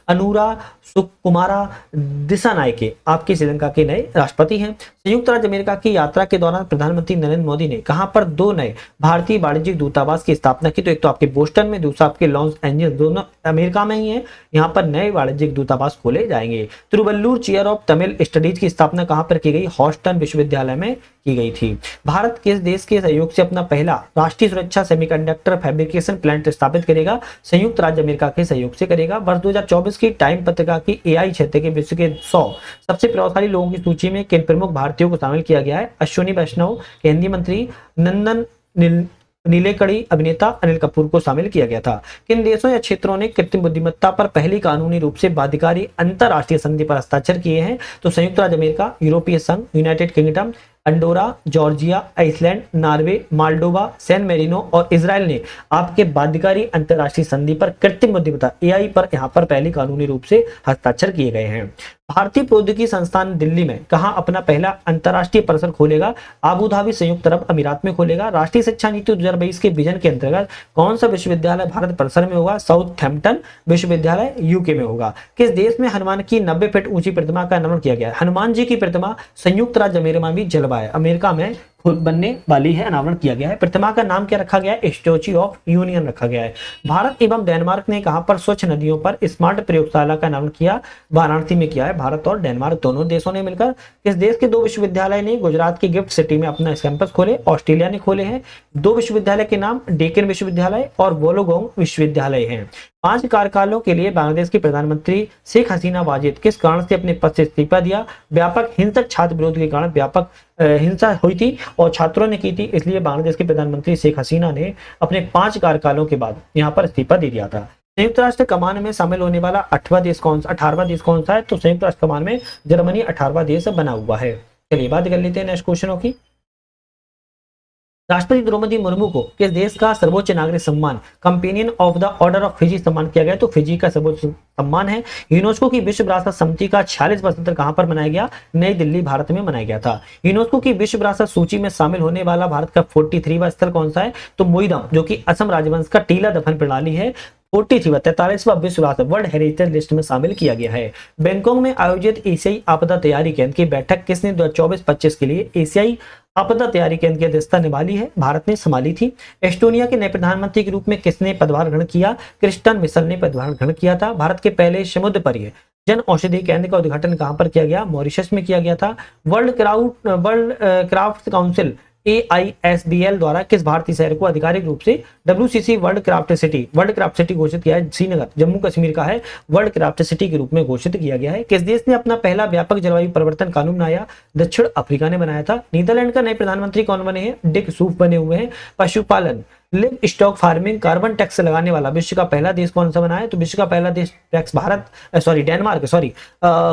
अनुरा सुकुमारा दिसानायके आपके श्रीलंका के नए राष्ट्रपति हैं। संयुक्त राज्य अमेरिका की यात्रा के दौरान प्रधानमंत्री नरेंद्र मोदी ने कहां पर 2 नए भारतीय वाणिज्यिक दूतावास की स्थापना की? तो एक तो आपके बोस्टन में, दूसरा आपके लॉस एंजल्स, दोनों अमेरिका में ही है। यहाँ पर नए वाणिज्यिक दूतावास खोले जाएंगे। Tiruvallur chair of Tamil studies की स्थापना कहां पर की गई? हॉस्टन विश्वविद्यालय में की गई थी। भारत किस देश के सहयोग से अपना पहला राष्ट्रीय सुरक्षा सेमीकंडक्टर फैब्रिकेशन प्लांट स्थापित करेगा? संयुक्त राज्य अमेरिका के सहयोग से करेगा। वर्ष 2024 की टाइम पत्रिका की AI क्षेत्र के विश्व के 100 सबसे प्रभावशाली लोगों की सूची में किन प्रमुख भारतीयों को शामिल किया गया है? अश्विनी वैष्णव, केंद्रीय मंत्री नंदन नीलेकड़ी, अभिनेता अनिल कपूर को शामिल किया गया था। किन देशों या क्षेत्रों ने कृत्रिम बुद्धिमत्ता पर पहली कानूनी रूप से बाध्यकारी अंतरराष्ट्रीय संधि पर हस्ताक्षर किए हैं? तो संयुक्त राज्य अमेरिका, यूरोपीय संघ, United Kingdom, Andorra, Georgia, Iceland, Norway, Moldova, San Marino और इजराइल ने आपके बाध्यकारी अंतरराष्ट्रीय संधि पर कृत्रिम बुद्धिमत्ता AI पर यहाँ पर पहली कानूनी रूप से हस्ताक्षर किए गए हैं। भारतीय प्रौद्योगिकी संस्थान दिल्ली में कहाँ अपना पहला अंतर्राष्ट्रीय परिसर खोलेगा? आबू धाबी संयुक्त अरब अमीरात में खोलेगा। राष्ट्रीय शिक्षा नीति 2022 के विजन के अंतर्गत कौन सा विश्वविद्यालय भारत परिसर में होगा? साउथहैम्पटन विश्वविद्यालय यूके में होगा। किस देश में हनुमान की 90 फीट ऊंची प्रतिमा का अनावरण किया गया? हनुमान जी की प्रतिमा संयुक्त राज्य अमेरिका में बनने वाली है, अनावरण किया गया है। प्रतिमा का नाम क्या रखा गया है? स्टैच्यू ऑफ यूनियन रखा गया है। भारत एवं डेनमार्क ने कहां पर स्वच्छ नदियों पर स्मार्ट प्रयोगशाला का अनावरण किया? वाराणसी में किया है। भारत और डेनमार्क दोनों देशों ने मिलकर। किस देश के 2 विश्वविद्यालय ने गुजरात की गिफ्ट सिटी में अपना कैंपस खोले? ऑस्ट्रेलिया ने खोले हैं। 2 विश्वविद्यालय के नाम डेक्कन विश्वविद्यालय और वोलोगोंग विश्वविद्यालय हैं। 5 कार्यकालों के लिए बांग्लादेश की प्रधानमंत्री शेख हसीना वाजिद किस कारण से अपने पद से इस्तीफा दिया? व्यापक हिंसक छात्र विरोध के कारण व्यापक हिंसा हुई थी और छात्रों ने की थी, इसलिए बांग्लादेश के प्रधानमंत्री शेख हसीना ने अपने 5 कार्यकालों के बाद यहां पर इस्तीफा दे दिया था। संयुक्त राष्ट्र कमान में शामिल होने वाला 18वां देश कौन सा है? तो संयुक्त राष्ट्र कमान में जर्मनी 18वां देश बना हुआ है। चलिए बात कर लेते हैं नेक्स्ट क्वेश्चनों की। राष्ट्रपति द्रौपदी मुर्मू को किस देश का सर्वोच्च नागरिक सम्मान companion of the order of Fiji सम्मान किया गया? तो फिजी का सर्वोच्च सम्मान है। यूनेस्को की विश्व विरासत समिति का 46वां वर्षगांठ कहां पर मनाया गया? नई दिल्ली भारत में मनाया गया था। यूनेस्को की विश्व विरासत सूची में शामिल होने वाला भारत का 43वां स्थल कौन सा है? तो मोईरांग, जो कि असम राजवंश का टीला दफन प्रणाली है, 43वां विश्व विरासत वर्ल्ड हेरिटेज लिस्ट में शामिल किया गया है। बैंकॉक में आयोजित एशियाई आपदा तैयारी केंद्र की बैठक किसने 2024-25 के लिए एशियाई आपदा तैयारी केंद्र की अध्यक्षता निभाली है? भारत ने संभाली थी। एस्टोनिया के नए प्रधानमंत्री के रूप में किसने पदभार ग्रहण किया? क्रिस्टन मिशेल ने पदभार ग्रहण किया था। भारत के पहले समुद्र पर जन औषधि केंद्र का उद्घाटन कहां पर किया गया? मॉरिशस में किया गया था। वर्ल्ड क्राफ्ट काउंसिल AISBL द्वारा किस भारतीय शहर को आधिकारिक रूप से WCC वर्ल्ड क्राफ्ट सिटी घोषित किया है? श्रीनगर जम्मू कश्मीर का है, वर्ल्ड क्राफ्ट सिटी के रूप में घोषित किया गया है। किस देश ने अपना पहला व्यापक जलवायु परिवर्तन कानून बनाया? दक्षिण अफ्रीका ने बनाया था। नीदरलैंड का नए प्रधानमंत्री कौन बने हैं? डिक सूफ बने हुए हैं। पशुपालन live stock farming carbon tax लगाने वाला विश्व का पहला देश कौन सा बना है? तो विश्व का पहला देश डेनमार्क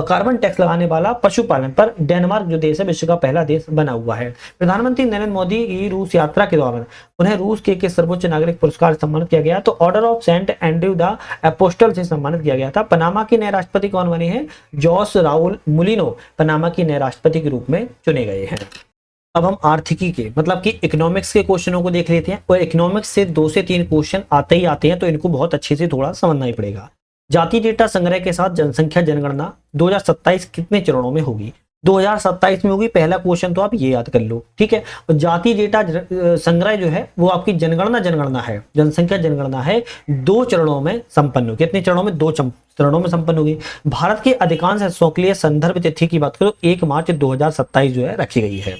कार्बन टैक्स लगाने वाला पशुपालन पर डेनमार्क जो देश है विश्व का पहला देश बना हुआ है। प्रधानमंत्री नरेंद्र मोदी की रूस यात्रा के दौरान उन्हें रूस के सर्वोच्च नागरिक पुरस्कार से सम्मानित किया गया? तो order of Saint Andrew the Apostle से सम्मानित किया गया था। पनामा के नए राष्ट्रपति कौन बने हैं? जोस राउल मुलिनो पनामा के नए राष्ट्रपति के रूप में चुने गए हैं। अब हम आर्थिकी के मतलब कि इकोनॉमिक्स के क्वेश्चनों को देख लेते हैं और इकोनॉमिक्स से 2 से 3 क्वेश्चन आते हैं, तो इनको बहुत अच्छे से थोड़ा समझना ही पड़ेगा। जाति डेटा संग्रह के साथ जनसंख्या जनगणना 2027 कितने चरणों में होगी? 2027 में होगी। पहला क्वेश्चन तो आप ये याद कर लो, ठीक है। और जाति डेटा संग्रह जो है वो आपकी जनगणना है, जनसंख्या जनगणना है, 2 चरणों में संपन्न होगी। कितने चरणों में? 2 चरणों में संपन्न होगी। भारत के अधिकांश हिस्सों के लिए संदर्भ तिथि की बात करो 1 मार्च 2027 जो है रखी गई है।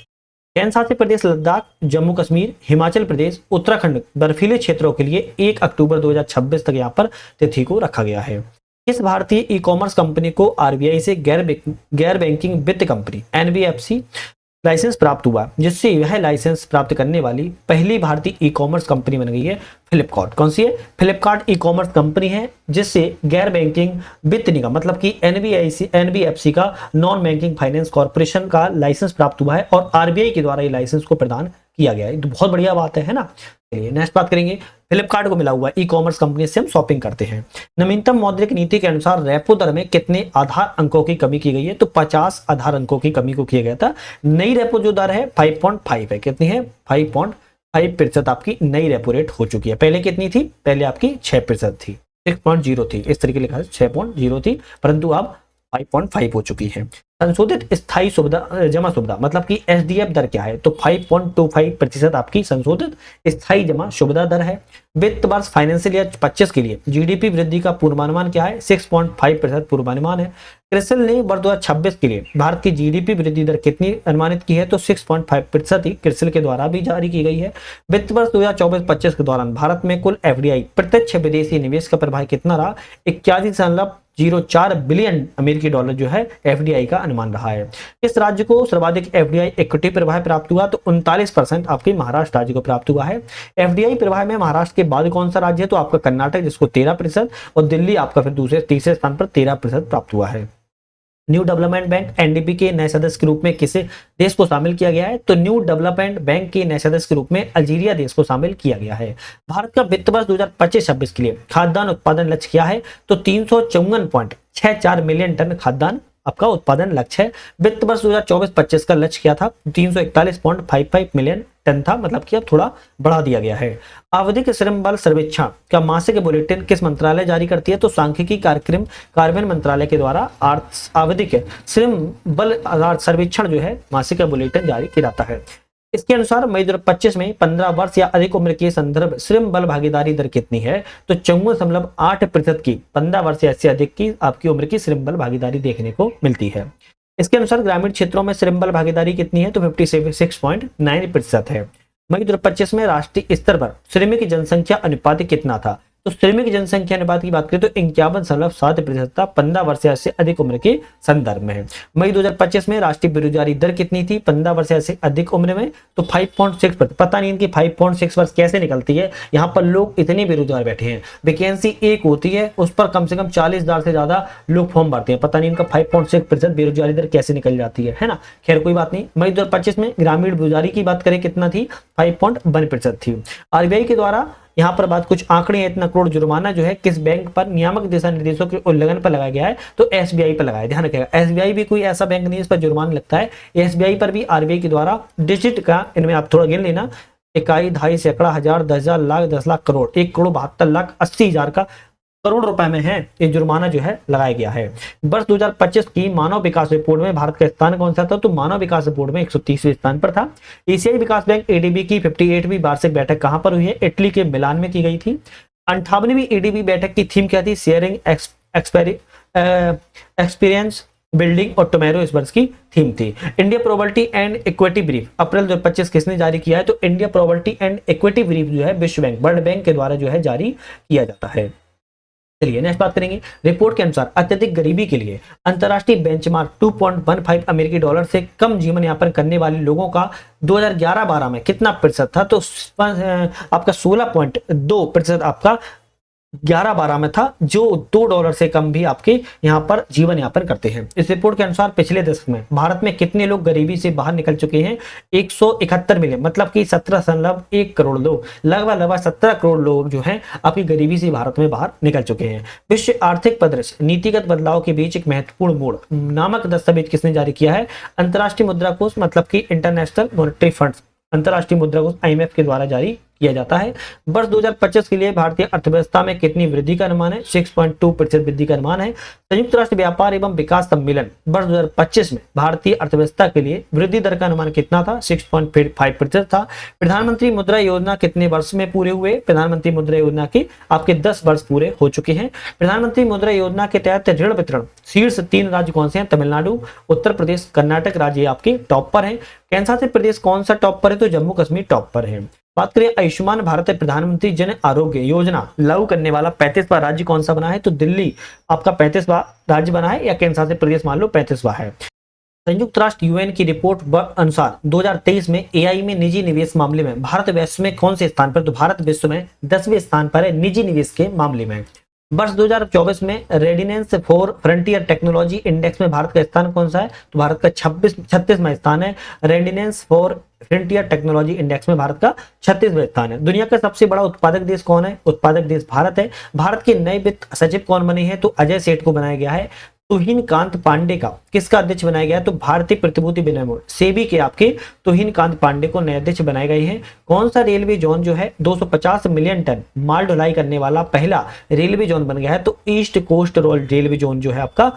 केंद्र शासित प्रदेश लद्दाख, जम्मू कश्मीर, हिमाचल प्रदेश, उत्तराखंड बर्फीले क्षेत्रों के लिए 1 अक्टूबर 2026 तक यहाँ पर तिथि को रखा गया है। इस भारतीय ई कॉमर्स कंपनी को RBI से गैर बैंकिंग वित्त कंपनी NBFC लाइसेंस प्राप्त हुआ, जिससे यह लाइसेंस प्राप्त करने वाली पहली भारतीय ई कॉमर्स कंपनी बन गई है फ्लिपकार्ट। कौन सी है? फ्लिपकार्ट ई कॉमर्स कंपनी है जिससे गैर बैंकिंग वित्त निगम मतलब कि NBFC का नॉन बैंकिंग फाइनेंस कॉर्पोरेशन का लाइसेंस प्राप्त हुआ है और RBI के द्वारा ये लाइसेंस को प्रदान किया गया है। तो बहुत बढ़िया बात है ना। चलिए नेक्स्ट बात करेंगे। फ्लिपकार्ट को मिला हुआ ई कॉमर्स कंपनी से हम शॉपिंग करते हैं। नवीनतम मौद्रिक नीति के अनुसार रेपो दर में कितने आधार अंकों की कमी की गई है? तो 50 आधार अंकों की कमी को किया गया था। नई रेपो जो दर है 5.5 है। कितनी है? 5.5% आपकी नई रेपो रेट हो चुकी है। पहले कितनी थी? पहले आपकी 6% थी, 6.0 थी, इस तरीके लिखा है 6.0 थी, परंतु अब 5.5 हो चुकी है। संशोधित स्थायी जमा सुविधा मतलब कि SDF दर क्या है? तो 5.25% आपकी संशोधित स्थायी जमा सुविधा दर है। वित्त वर्ष फाइनेंशियल ईयर 25 के लिए GDP वृद्धि का पूर्वानुमान क्या है? 6.5% पूर्वानुमान है। क्रिसिल ने वर्ष 2026 के लिए भारत की GDP वृद्धि दर कितनी अनुमानित की है? तो 6.5% ही क्रिसिल के द्वारा भी जारी की गई है। वित्त वर्ष 2024-25 के दौरान भारत में कुल FDI प्रत्यक्ष विदेशी निवेश का प्रभाव कितना रहा? 81.04 बिलियन अमेरिकी डॉलर जो है FDI का अनुमान रहा है। इस राज्य को सर्वाधिक FDI इक्विटी प्रवाह प्राप्त हुआ? तो 39% आपके महाराष्ट्र राज्य को प्राप्त हुआ है। FDI प्रवाह में महाराष्ट्र के बाद कौन सा राज्य है? तो आपका कर्नाटक जिसको 13% और दिल्ली आपका फिर तीसरे स्थान पर 13% प्राप्त हुआ है। न्यू डेवलपमेंट बैंक NDB के नए सदस्य के रूप में किसे देश को शामिल किया गया है? तो न्यू डेवलपमेंट बैंक के नए सदस्य के रूप में अल्जीरिया देश को शामिल किया गया है। भारत का वित्त वर्ष 2025-26 के लिए खाद्यान्न उत्पादन लक्ष्य क्या है? तो 354.64 मिलियन टन खाद्यान्न आपका उत्पादन लक्ष्य है। वित्त वर्ष 2024-25 का लक्ष्य क्या था? 341.55 मिलियन टन था, मतलब कि अब थोड़ा बढ़ा दिया गया है। आवधिक श्रम बल सर्वेक्षण का मासिक बुलेटिन किस मंत्रालय जारी करती है? तो सांख्यिकी कार्यक्रम कार्यान्वयन मंत्रालय के द्वारा आवधिक श्रम बल सर्वेक्षण जो है मासिक बुलेटिन जारी किया जाता है। इसके अनुसार मई 2025 में 15 वर्ष या अधिक उम्र के संदर्भ श्रम बल भागीदारी दर कितनी है? तो 54.8% की 15 वर्ष या इससे अधिक की आपकी उम्र की श्रम बल भागीदारी देखने को मिलती है। इसके अनुसार ग्रामीण क्षेत्रों में श्रम बल भागीदारी कितनी है? तो 56.9% है। मई 2025 में राष्ट्रीय स्तर पर श्रमिक जनसंख्या अनुपात कितना था? तो श्रमिक जनसंख्या अनुपात की बात करें तो 51.7% था 15 वर्ष से अधिक उम्र के संदर्भ में। मई 2025 में राष्ट्रीय बेरोजगारी दर कितनी थी 15 वर्ष से अधिक उम्र में? तो 5.6%। पता नहीं इनकी 5.6 वर्ष कैसे निकलती है, यहाँ पर लोग इतने बेरोजगार बैठे हैं, वैकेंसी एक होती है उस पर कम से कम 40,000 से ज्यादा लोग फॉर्म भरते हैं, पता नहीं इनका 5.6% बेरोजगारी दर कैसे निकल जाती है ना। खैर कोई बात नहीं। मई 2025 में ग्रामीण बेरोजगारी की बात करें कितना थी? 5.1% थी। आरबीआई के द्वारा यहाँ पर बात कुछ आंकड़े हैं, इतना करोड़ जुर्माना जो है किस बैंक पर नियामक दिशा निर्देशों के उल्लंघन पर लगाया गया है? तो एसबीआई पर लगाया। ध्यान रखिएगा, एसबीआई भी कोई ऐसा बैंक नहीं है इस पर जुर्माना लगता है। एसबीआई पर भी आरबीआई के द्वारा डिजिट का, इनमें आप थोड़ा गिन लेना, इकाई, दहाई, सैकड़ा, हजार, 10,000, लाख, 10 लाख, करोड़, 1,72,80,000 का करोड़ रुपए में है ये जुर्माना जो है लगाया गया है। वर्ष 2025 की मानव विकास रिपोर्ट में भारत का स्थान कौन सा था? तो मानव विकास रिपोर्ट में 130वें स्थान पर था। एशियाई विकास बैंक एडीबी की 58वीं वार्षिक बैठक कहां पर हुई है? इटली के मिलान में की गई थी। 58वीं एडीबी बैठक की थीम क्या थी? शेयरिंग एक्सपीरियंस बिल्डिंग और टोमेरो इस वर्ष की थीम थी। India probability and equity brief April 2025 किसने जारी किया है? तो India probability and equity brief जो है विश्व बैंक, वर्ल्ड बैंक के द्वारा जो है जारी किया जाता है। चलिए नेक्स्ट बात करेंगे। रिपोर्ट के अनुसार अत्यधिक गरीबी के लिए अंतरराष्ट्रीय बेंचमार्क 2.15 अमेरिकी डॉलर से कम जीवन यापन करने वाले लोगों का 2011-12 में कितना प्रतिशत था? तो आपका 16.2% आपका 11-12 में था, जो $2 से कम भी आपके यहाँ पर जीवन यापन करते हैं। इस रिपोर्ट के अनुसार पिछले दशक में भारत में कितने लोग गरीबी से बाहर निकल चुके हैं? 171 मिलियन, मतलब कि 17.1 करोड़ लोग, लगभग 17 करोड़ लोग जो हैं आपकी गरीबी से भारत में बाहर निकल चुके हैं। विश्व आर्थिक परिदृश्य नीतिगत बदलाव के बीच एक महत्वपूर्ण मोड़ नामक दस्तावेज किसने जारी किया है? अंतर्राष्ट्रीय मुद्रा कोष, मतलब कि इंटरनेशनल मॉनेटरी फंड, अंतर्राष्ट्रीय मुद्रा कोष IMF के द्वारा जारी किया जाता है। वर्ष 2025 के लिए भारतीय अर्थव्यवस्था में कितनी वृद्धि का अनुमान है? 6.2% वृद्धि का अनुमान है। संयुक्त राष्ट्र व्यापार एवं विकास सम्मेलन वर्ष 2025 में भारतीय अर्थव्यवस्था के लिए वृद्धि दर का अनुमान कितना था? 6.5% था। प्रधानमंत्री मुद्रा योजना कितने वर्ष में पूरे हुए? प्रधानमंत्री मुद्रा योजना के आपके 10 वर्ष पूरे हो चुके हैं। प्रधानमंत्री मुद्रा योजना के तहत ऋण वितरण शीर्ष 3 राज्य कौन से हैं? तमिलनाडु, उत्तर प्रदेश, कर्नाटक राज्य आपके टॉप पर है। कैंसा से प्रदेश कौन सा टॉप पर है? तो जम्मू कश्मीर टॉप पर है। बात करें आयुष्मान भारत प्रधानमंत्री जन आरोग्य योजना लागू करने वाला 35वां राज्य कौन सा बना है? तो दिल्ली आपका 35वां राज्य बना है, या कैंसा से प्रदेश मान लो 35वां है। संयुक्त राष्ट्र यूएन की रिपोर्ट अनुसार 2023 में एआई में निजी निवेश मामले में भारत विश्व में कौन से स्थान पर? तो भारत विश्व में 10वें स्थान पर है निजी निवेश के मामले में। वर्ष 2024 में readiness for frontier technology index में भारत का स्थान कौन सा है? तो भारत का 36वां स्थान है। Readiness for frontier technology index में भारत का 36वां स्थान है। दुनिया का सबसे बड़ा उत्पादक देश कौन है? उत्पादक देश भारत है। भारत के नए वित्त सचिव कौन बने हैं? तो अजय सेठ को बनाया गया है। तुहिन कांत पांडे का किसका अध्यक्ष बनाया गया? तो भारतीय प्रतिभूति विनिमय सेबी के आपके तुहिन कांत पांडे को नए अध्यक्ष बनाए गए हैं। कौन सा रेलवे जोन जो है 250 मिलियन टन माल ढुलाई करने वाला पहला रेलवे जोन बन गया है? तो ईस्ट कोस्ट रेलवे जोन जो है आपका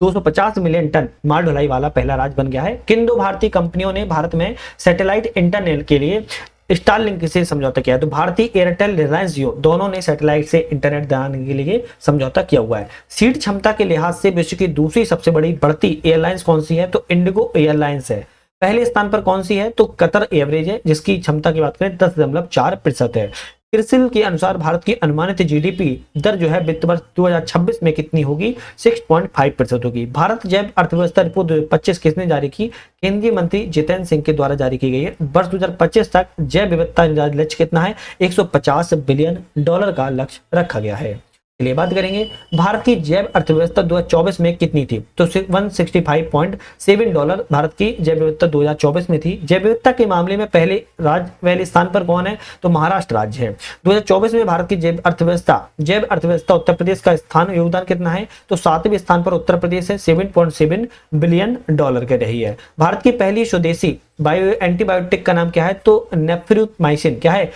250 मिलियन टन माल ढुलाई वाला पहला राज्य बन गया है। किन 2 भारतीय कंपनियों ने भारत में सैटेलाइट इंटरनेट के लिए स्टारलिंक से समझौता किया है? तो भारतीय एयरटेल, रिलायंस जियो दोनों ने सैटेलाइट से इंटरनेट देने के लिए समझौता किया हुआ है। सीट क्षमता के लिहाज से विश्व की दूसरी सबसे बड़ी बढ़ती एयरलाइंस कौन सी है? तो इंडिगो एयरलाइंस है। पहले स्थान पर कौन सी है? तो कतर एवरेज है, जिसकी क्षमता की बात करें 10.4% है। क्रिसिल के अनुसार भारत की अनुमानित जीडीपी दर जो है वित्त वर्ष 2026 में कितनी होगी? 6.5% होगी। भारत जैव अर्थव्यवस्था रिपोर्ट 2025 किसने जारी की? केंद्रीय मंत्री जितेंद्र सिंह के द्वारा जारी की गई है। वर्ष 2025 तक जैव विविधता लक्ष्य कितना है? $150 बिलियन का लक्ष्य रखा गया है। चलिए बात करेंगे भारत की जैव अर्थव्यवस्था 2024 में कितनी थी। तो $165.7 भारत की जैव विविधता 2024 में थी। जैव विविधता के मामले में पहले स्थान पर कौन है, तो महाराष्ट्र राज्य है। 2024 में भारत की जैव अर्थव्यवस्था उत्तर प्रदेश का स्थान योगदान कितना है, तो 7वें स्थान पर उत्तर प्रदेश है, $7.7 बिलियन के रही है। भारत की पहली स्वदेशी एंटीबायोटिक का नाम क्या है, तो नेफ्रिथोमाइसिन क्या है,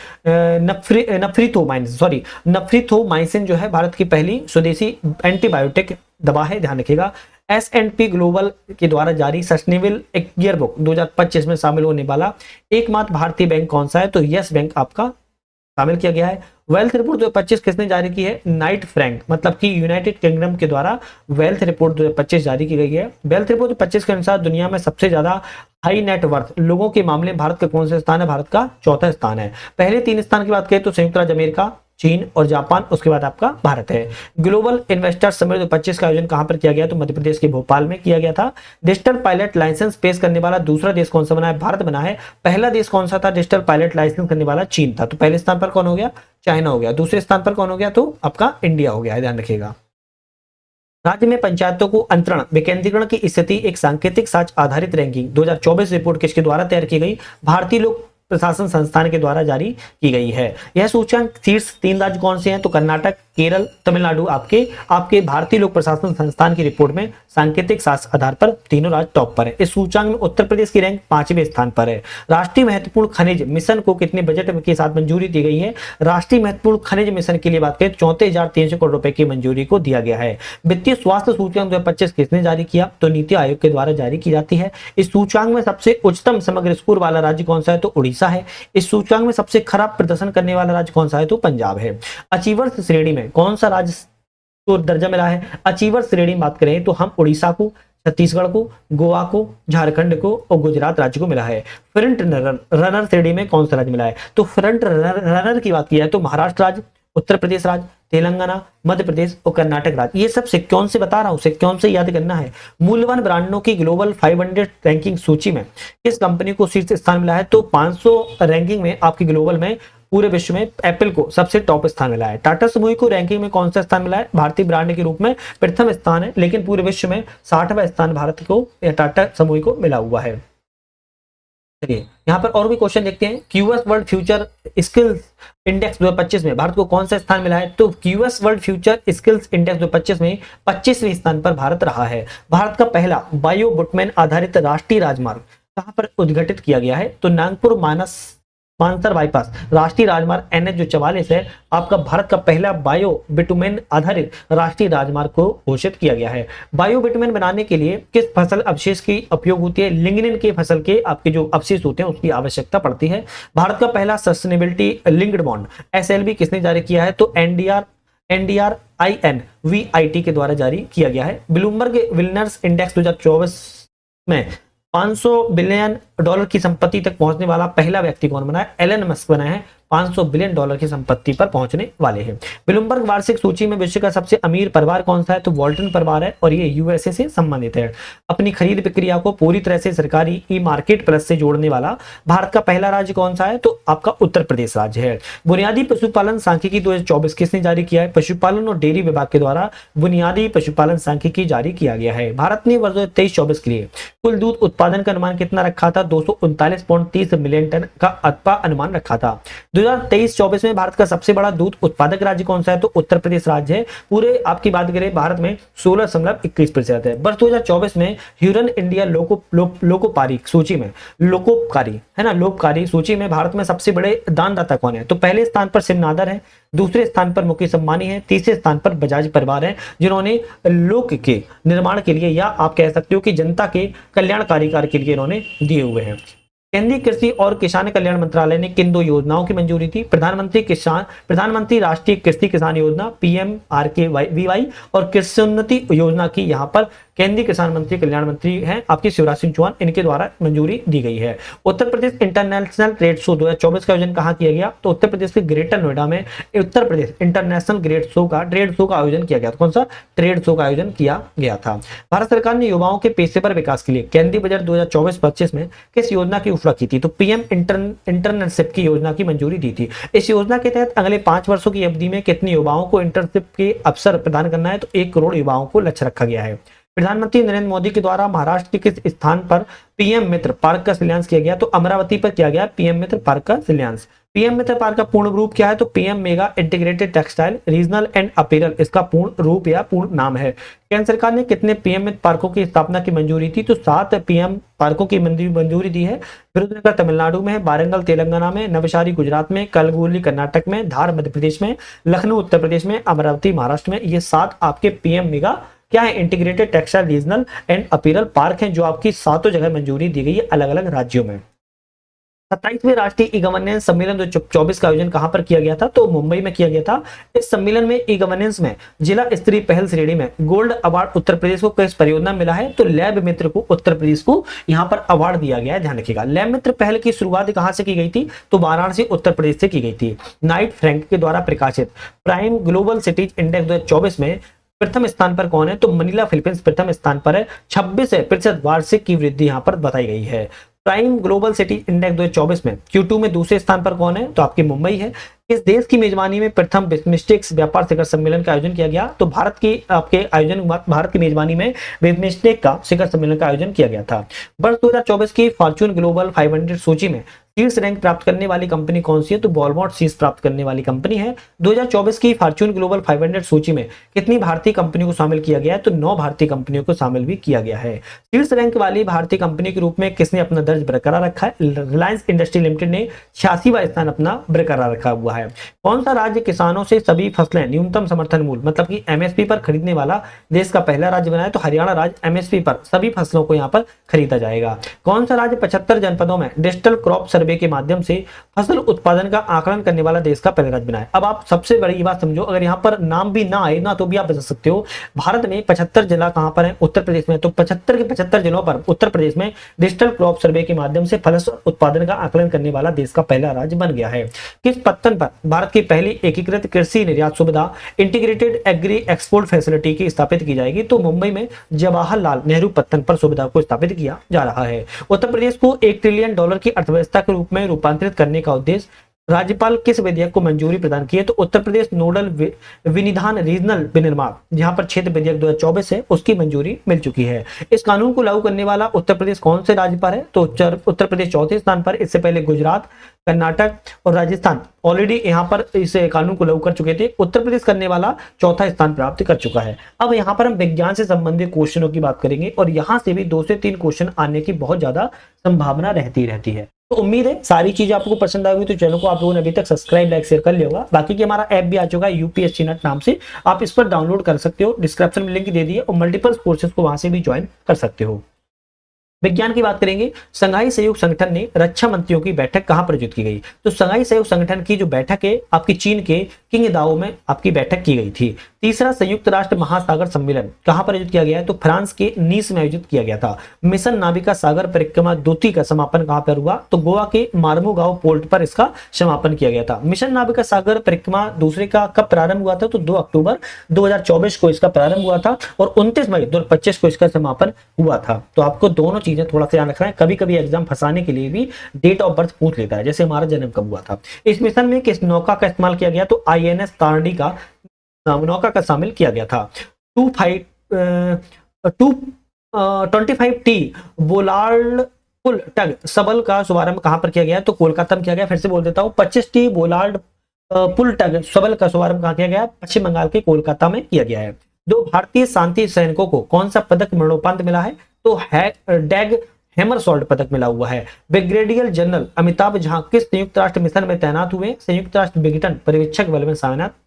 नफ्रीथोमाइसिन जो है भारत की पहली स्वदेशी एंटीबायोटिक दवा है, ध्यान रखिएगा। S&P ग्लोबल के द्वारा जारी सस्टेनेबल ईयरबुक 2025 में शामिल होने वाला एकमात्र भारतीय बैंक कौन सा है, तो यस बैंक आपका शामिल किया गया है। वेल्थ रिपोर्ट 2025 किसने जारी की है, नाइट फ्रैंक मतलब कि यूनाइटेड किंगडम के द्वारा वेल्थ रिपोर्ट 2025 जारी की गई है। वेल्थ रिपोर्ट 2025 के अनुसार दुनिया में सबसे ज्यादा हाई नेटवर्थ लोगों के मामले में भारत का कौन सा स्थान है, भारत का चौथा स्थान है। पहले 3 स्थान की बात करें तो संयुक्त राज्य अमेरिका, चीन और जापान, उसके बाद आपका भारत है। ग्लोबल इन्वेस्टर समिट 2025 का आयोजन कहां पर किया गया, तो मध्य प्रदेश के भोपाल में किया गया था। डिजिटल पायलट लाइसेंस पेश करने वाला दूसरा देश कौन सा बना है, भारत बना है। पहला देश कौन सा था डिजिटल पायलट लाइसेंस करने वाला, चीन था। तो पहले स्थान पर कौन हो गया, चाइना हो गया। दूसरे स्थान पर कौन हो गया, तो आपका इंडिया हो गया, ध्यान रखिएगा। राज्य में पंचायतों को अंतरण विकेंद्रीकरण की स्थिति एक सांकेतिक साक्ष्य आधारित रैंकिंग 2024 रिपोर्ट किसके द्वारा तैयार की गई, भारतीय लोक प्रशासन संस्थान के द्वारा जारी की गई है। यह सूचकांक शीर्ष 3 राज्य कौन से हैं, तो कर्नाटक, केरल, तमिलनाडु आपके भारतीय लोक प्रशासन संस्थान की रिपोर्ट में सांकेतिक साक्ष्य आधार पर तीनों राज्य टॉप पर है। इस सूचकांक में उत्तर प्रदेश की रैंक 5वें स्थान पर है। राष्ट्रीय महत्वपूर्ण खनिज मिशन को कितने बजट के साथ मंजूरी दी गई है, राष्ट्रीय महत्वपूर्ण खनिज मिशन के लिए बात करें 34,300 करोड़ रुपए की मंजूरी को दिया गया है। वित्तीय स्वास्थ्य सूचकांक 2025 किसने जारी किया, तो नीति आयोग के द्वारा जारी की जाती है। इस सूचकांक में सबसे उच्चतम समग्र स्कोर वाला राज्य कौन सा है, तो उड़ीसा है। इस सूचकांक में सबसे खराब प्रदर्शन करने वाला राज्य कौन सा है, तो पंजाब है। अचीवर्स श्रेणी में कौन सा राज्य को दर्जा मिला है, अचीवर्स श्रेणी में बात करें तो हम उड़ीसा को, छत्तीसगढ़ को, गोवा को, झारखंड को और गुजरात राज्य को मिला है। फ्रंट रनर श्रेणी में कौन सा राज्य मिला है, तो फ्रंट रनर की बात की है तो महाराष्ट्र राज्य, उत्तर प्रदेश राज्य, तेलंगाना, मध्य प्रदेश और कर्नाटक राज्य। ये सब सिक्योन से बता रहा हूं, सिक्योन से याद करना है। मूल्यवान ब्रांडों की ग्लोबल 500 रैंकिंग सूची में किस कंपनी को शीर्ष स्थान मिला है, तो 500 रैंकिंग में आपकी ग्लोबल में पूरे विश्व में एप्पल को सबसे टॉप स्थान मिला है। टाटा समूह को रैंकिंग में कौन सा स्थान मिला है, भारतीय ब्रांड के रूप में प्रथम स्थान है, लेकिन पूरे विश्व में 60वां स्थान भारत को या टाटा समूह को मिला हुआ है। चलिए यहाँ पर और भी क्वेश्चन देखते हैं। QS world future skills index 2025 में भारत को कौन सा स्थान मिला है, तो QS world future skills index 2025 में 25वें स्थान पर भारत रहा है। भारत का पहला बायो बुटमैन आधारित राष्ट्रीय राजमार्ग कहां पर उद्घाटित किया गया है, तो नागपुर मानसर बाईपास राष्ट्रीय राजमार्ग NH जो 44 है आपका भारत का पहला बायो बिटुमेन आधारित राष्ट्रीय राजमार्ग को घोषित किया गया है। बायो बिटुमेन बनाने के लिए किस फसल अवशेष की उपयोग होती है, लिग्निन के फसल के आपके जो अवशेष होते हैं उसकी आवश्यकता पड़ती है। भारत का पहला सस्टेनेबिलिटी लिंक्ड बॉन्ड SLB किसने जारी किया है, तो NDRINVIT के द्वारा जारी किया गया है। ब्लूमबर्ग विल्नर्स इंडेक्स 2024 में $500 बिलियन की संपत्ति तक पहुंचने वाला पहला व्यक्ति कौन बना है, एलन मस्क बना है। $500 बिलियन की संपत्ति पर पहुंचने वाले हैं। ब्लूमबर्ग वार्षिक सूची में विश्व का सबसे अमीर परिवार कौन सा है, तो वॉल्टन परिवार है और ये यूएसए से संबंधित है। अपनी खरीद प्रक्रिया को पूरी तरह से सरकारी ई मार्केट प्लस से जोड़ने वाला भारत का पहला राज्य कौन सा है, तो आपका उत्तर प्रदेश राज्य है। बुनियादी पशुपालन सांख्यिकी 2024 किसने जारी किया है, पशुपालन और डेयरी विभाग के द्वारा बुनियादी पशुपालन सांख्यिकी जारी किया गया है। भारत ने वर्ष 2023-24 के लिए कुल दूध उत्पादन का अनुमान कितना रखा था, 239.30 मिलियन टन का अनुमान रखा था। 2023-24 में भारत का सबसे बड़ा दूध उत्पादक राज्य कौन सा है, तो उत्तर प्रदेश राज्य है। पूरे आपकी बात करें भारत में 16.21% है। वर्ष 2024 में ह्यूरन इंडिया लोकोपारी सूची में लोककारी सूची में भारत में सबसे बड़े दानदाता कौन है, तो पहले स्थान पर सिमनादर है, दूसरे स्थान पर मुकेश अंबानी है, तीसरे स्थान पर बजाज परिवार है, जिन्होंने लोक के निर्माण के लिए या आप कह सकते हो कि जनता के कल्याणकारी कार्य के लिए इन्होंने दिए हुए हैं। केंद्रीय कृषि और किसान कल्याण मंत्रालय ने किन 2 योजनाओं की मंजूरी थी, प्रधानमंत्री राष्ट्रीय कृषि किसान योजना PMRKVY और कृषि योजना की यहाँ पर केंद्रीय किसान मंत्री कल्याण मंत्री हैं आपके शिवराज सिंह चौहान, इनके द्वारा मंजूरी दी गई है। Uttar Pradesh international trade show 2024 का आयोजन कहाँ किया गया, तो उत्तर प्रदेश के ग्रेटर नोएडा में Uttar Pradesh international trade show का आयोजन किया गया था। कौन सा ट्रेड शो का आयोजन किया गया था। भारत सरकार ने युवाओं के पेशेवर विकास के लिए केंद्रीय बजट 2024-25 में किस योजना की घोषणा की थी। तो पीएम इंटर्नशिप की योजना की मंजूरी दी थी। इस योजना के तहत अगले 5 वर्षों की अवधि में कितने युवाओं को इंटर्नशिप के अवसर प्रदान करना है? तो 1 करोड़ युवाओं को लक्ष्य रखा गया है। प्रधानमंत्री नरेंद्र मोदी के द्वारा महाराष्ट्र के किस स्थान पर पीएम मित्र पार्क का शिलान्यास किया गया? तो अमरावती पर किया गया पीएम मित्र पार्क का शिलान्यास। पीएम मित्र पार्क का पूर्ण रूप क्या है? तो PM mega integrated textile regional and apparel इसका पूर्ण रूप या पूर्ण नाम है। केंद्र सरकार ने कितने पीएम मित्र पार्कों की स्थापना की मंजूरी थी? तो 7 पीएम पार्कों की मंजूरी दी है। विरुद्धनगर तमिलनाडु में, वारंगल तेलंगाना में, नवसारी गुजरात में, कलबुर्गी कर्नाटक में, धार मध्य प्रदेश में, लखनऊ उत्तर प्रदेश में, अमरावती महाराष्ट्र में। ये 7 आपके पीएम मेगा क्या है? Integrated textile regional and apparel park हैं, जो आपकी 7 जगह मंजूरी दी गई है अलग अलग राज्यों में। 27वें राष्ट्रीय ई गवर्नेंस सम्मेलन 2024 का आयोजन कहां पर किया गया था? तो मुंबई में किया गया था। इस सम्मेलन में ई गवर्नेंस में जिला स्तरीय पहल श्रेणी में गोल्ड अवार्ड उत्तर प्रदेश को किस परियोजना मिला है? तो लैब मित्र को उत्तर प्रदेश को यहां पर अवार्ड दिया गया है, ध्यान रखिएगा। लैब मित्र पहल की शुरुआत कहां से की गई थी? तो वाराणसी उत्तर प्रदेश से की गई थी। नाइट फ्रैंक के द्वारा प्रकाशित प्राइम ग्लोबल सिटीज इंडेक्स 2024 में प्रथम स्थान पर कौन है? तो मनीला फिलीपींस प्रथम स्थान पर है। 26% वार्षिक की वृद्धि यहां पर बताई गई है। प्राइम ग्लोबल सिटी इंडेक्स 2024 में Q2 में दूसरे स्थान पर कौन है? तो आपकी मुंबई है। इस देश की मेजबानी में प्रथम बिम्स्टेक व्यापार शिखर सम्मेलन का आयोजन किया गया। तो भारत की मेजबानी में बिम्स्टेक का शिखर सम्मेलन का आयोजन किया गया था। वर्ष 2024 की फॉर्च्यून ग्लोबल 500 सूची में शीर्ष रैंक प्राप्त करने वाली कंपनी कौन सी है? तो वॉलमार्ट शीर्ष प्राप्त करने वाली कंपनी है। 2024 की फॉर्च्यून ग्लोबल 500 सूची में कितनी भारतीय कंपनियों को शामिल किया गया है? तो 9 भारतीय कंपनियों को शामिल भी किया गया है। शीर्ष रैंक वाली भारतीय कंपनी के रूप में किसने अपना दर्ज बरकरार रखा है? रिलायंस इंडस्ट्री लिमिटेड ने 86वां स्थान अपना बरकरार रखा हुआ है। कौन सा राज्य किसानों से सभी फसलें न्यूनतम समर्थन मूल्य मतलब कि एमएसपी पर खरीदने वाला देश का पहला राज्य बना है? तो हरियाणा राज्य एमएसपी पर सभी फसलों को यहाँ पर खरीदा जाएगा। कौन सा राज्य 75 जनपदों में डिजिटल क्रॉप सर्वे के माध्यम से फसल उत्पादन का आकलन करने वाला देश का पहला राज्य बना है? अब आप सबसे बड़ी बात समझो, अगर यहाँ पर नाम भी ना आए ना तो भी आप बता सकते हो। भारत में 75 जिला कहां पर है? उत्तर प्रदेश में। तो 75 के 75 जिलों पर उत्तर प्रदेश में डिजिटल क्रॉप सर्वे के माध्यम से फसल उत्पादन का आकलन करने वाला देश का पहला राज्य बन गया है। किस पत्तन पर भारत की पहली एकीकृत कृषि निर्यात सुविधा इंटीग्रेटेड एग्री एक्सपोर्ट फैसिलिटी की स्थापित की जाएगी? तो मुंबई में जवाहरलाल नेहरू पत्तन पर सुविधा को स्थापित किया जा रहा है। उत्तर प्रदेश को $1 ट्रिलियन की अर्थव्यवस्था के रूप में रूपांतरित करने का उद्देश्य राज्यपाल किस विधेयक को मंजूरी प्रदान की है? तो उत्तर प्रदेश नोडल विनिधान रीजनल विनिर्माण जहां पर क्षेत्र विधेयक 2024 है उसकी मंजूरी मिल चुकी है। इस कानून को लागू करने वाला उत्तर प्रदेश कौन से राज्य पर है? तो उत्तर प्रदेश 4थे स्थान पर। इससे पहले गुजरात, कर्नाटक और राजस्थान ऑलरेडी यहां पर इस कानून को लागू कर चुके थे। उत्तर प्रदेश करने वाला 4था स्थान प्राप्त कर चुका है। अब यहां पर हम विज्ञान से संबंधित क्वेश्चनों की बात करेंगे और यहां से भी 2 से 3 क्वेश्चन आने की बहुत ज्यादा संभावना रहती है। तो उम्मीद है सारी चीजें आपको पसंद आई। तो चैनल को आप लोगों ने अभी तक सब्सक्राइब लाइक शेयर कर लिया होगा। बाकी की हमारा ऐप भी आ चुका है यूपीएससी नेट नाम से, आप इस पर डाउनलोड कर सकते हो। डिस्क्रिप्शन में लिंक दे दिए और मल्टीपल कोर्सेज को वहां से भी ज्वाइन कर सकते हो। विज्ञान की बात करेंगे। संघाई सहयोग संगठन ने रक्षा मंत्रियों की बैठक कहां पर आयोजित की गई? तो संघाई सहयोग संगठन की जो बैठक है आपकी चीन के किंगदाओ में आपकी बैठक की गई थी। तीसरा संयुक्त राष्ट्र महासागर सम्मेलन कहां पर आयोजित किया गया है? तो फ्रांस के नीस में आयोजित किया गया था। मिशन नाविका सागर परिक्रमा द्वितीय का समापन कहां पर हुआ? तो गोवा के मार्मुगांव पोर्ट पर इसका समापन किया गया था। मिशन नाविका सागर परिक्रमा दूसरे का कब प्रारंभ हुआ था? तो 2 अक्टूबर 2024 को इसका प्रारंभ हुआ था और 29 मई 2025 को इसका समापन हुआ था। तो आपको दोनों चीजें थोड़ा सा ध्यान रखना है। कभी कभी एग्जाम फंसाने के लिए भी डेट ऑफ बर्थ पूछ लेता है, जैसे हमारा जन्म कब हुआ था। इस मिशन में किस नौका का इस्तेमाल किया गया? तो INS तारणी का नौका का शामिल किया गया था। 225T बोलार्ड पुल टग सबल का शुभारंभ कहां पर किया गया? तो कोलकाता में किया गया। फिर से बोल देता हूं, 25T बोलार्ड पुल टग सबल का शुभारंभ कहां किया गया? पश्चिम बंगाल के कोलकाता में किया गया है। 2 भारतीय शांति सैनिकों को कौन सा पदक मरणोपरांत मिला है? तो डैग हैमरसॉल्ट पदक मिला हुआ है। ब्रिगेडियर जनरल अमिताभ झा किस संयुक्त राष्ट्र मिशन में तैनात हुए? संयुक्त राष्ट्र विघटन पर्यवेक्षक बल में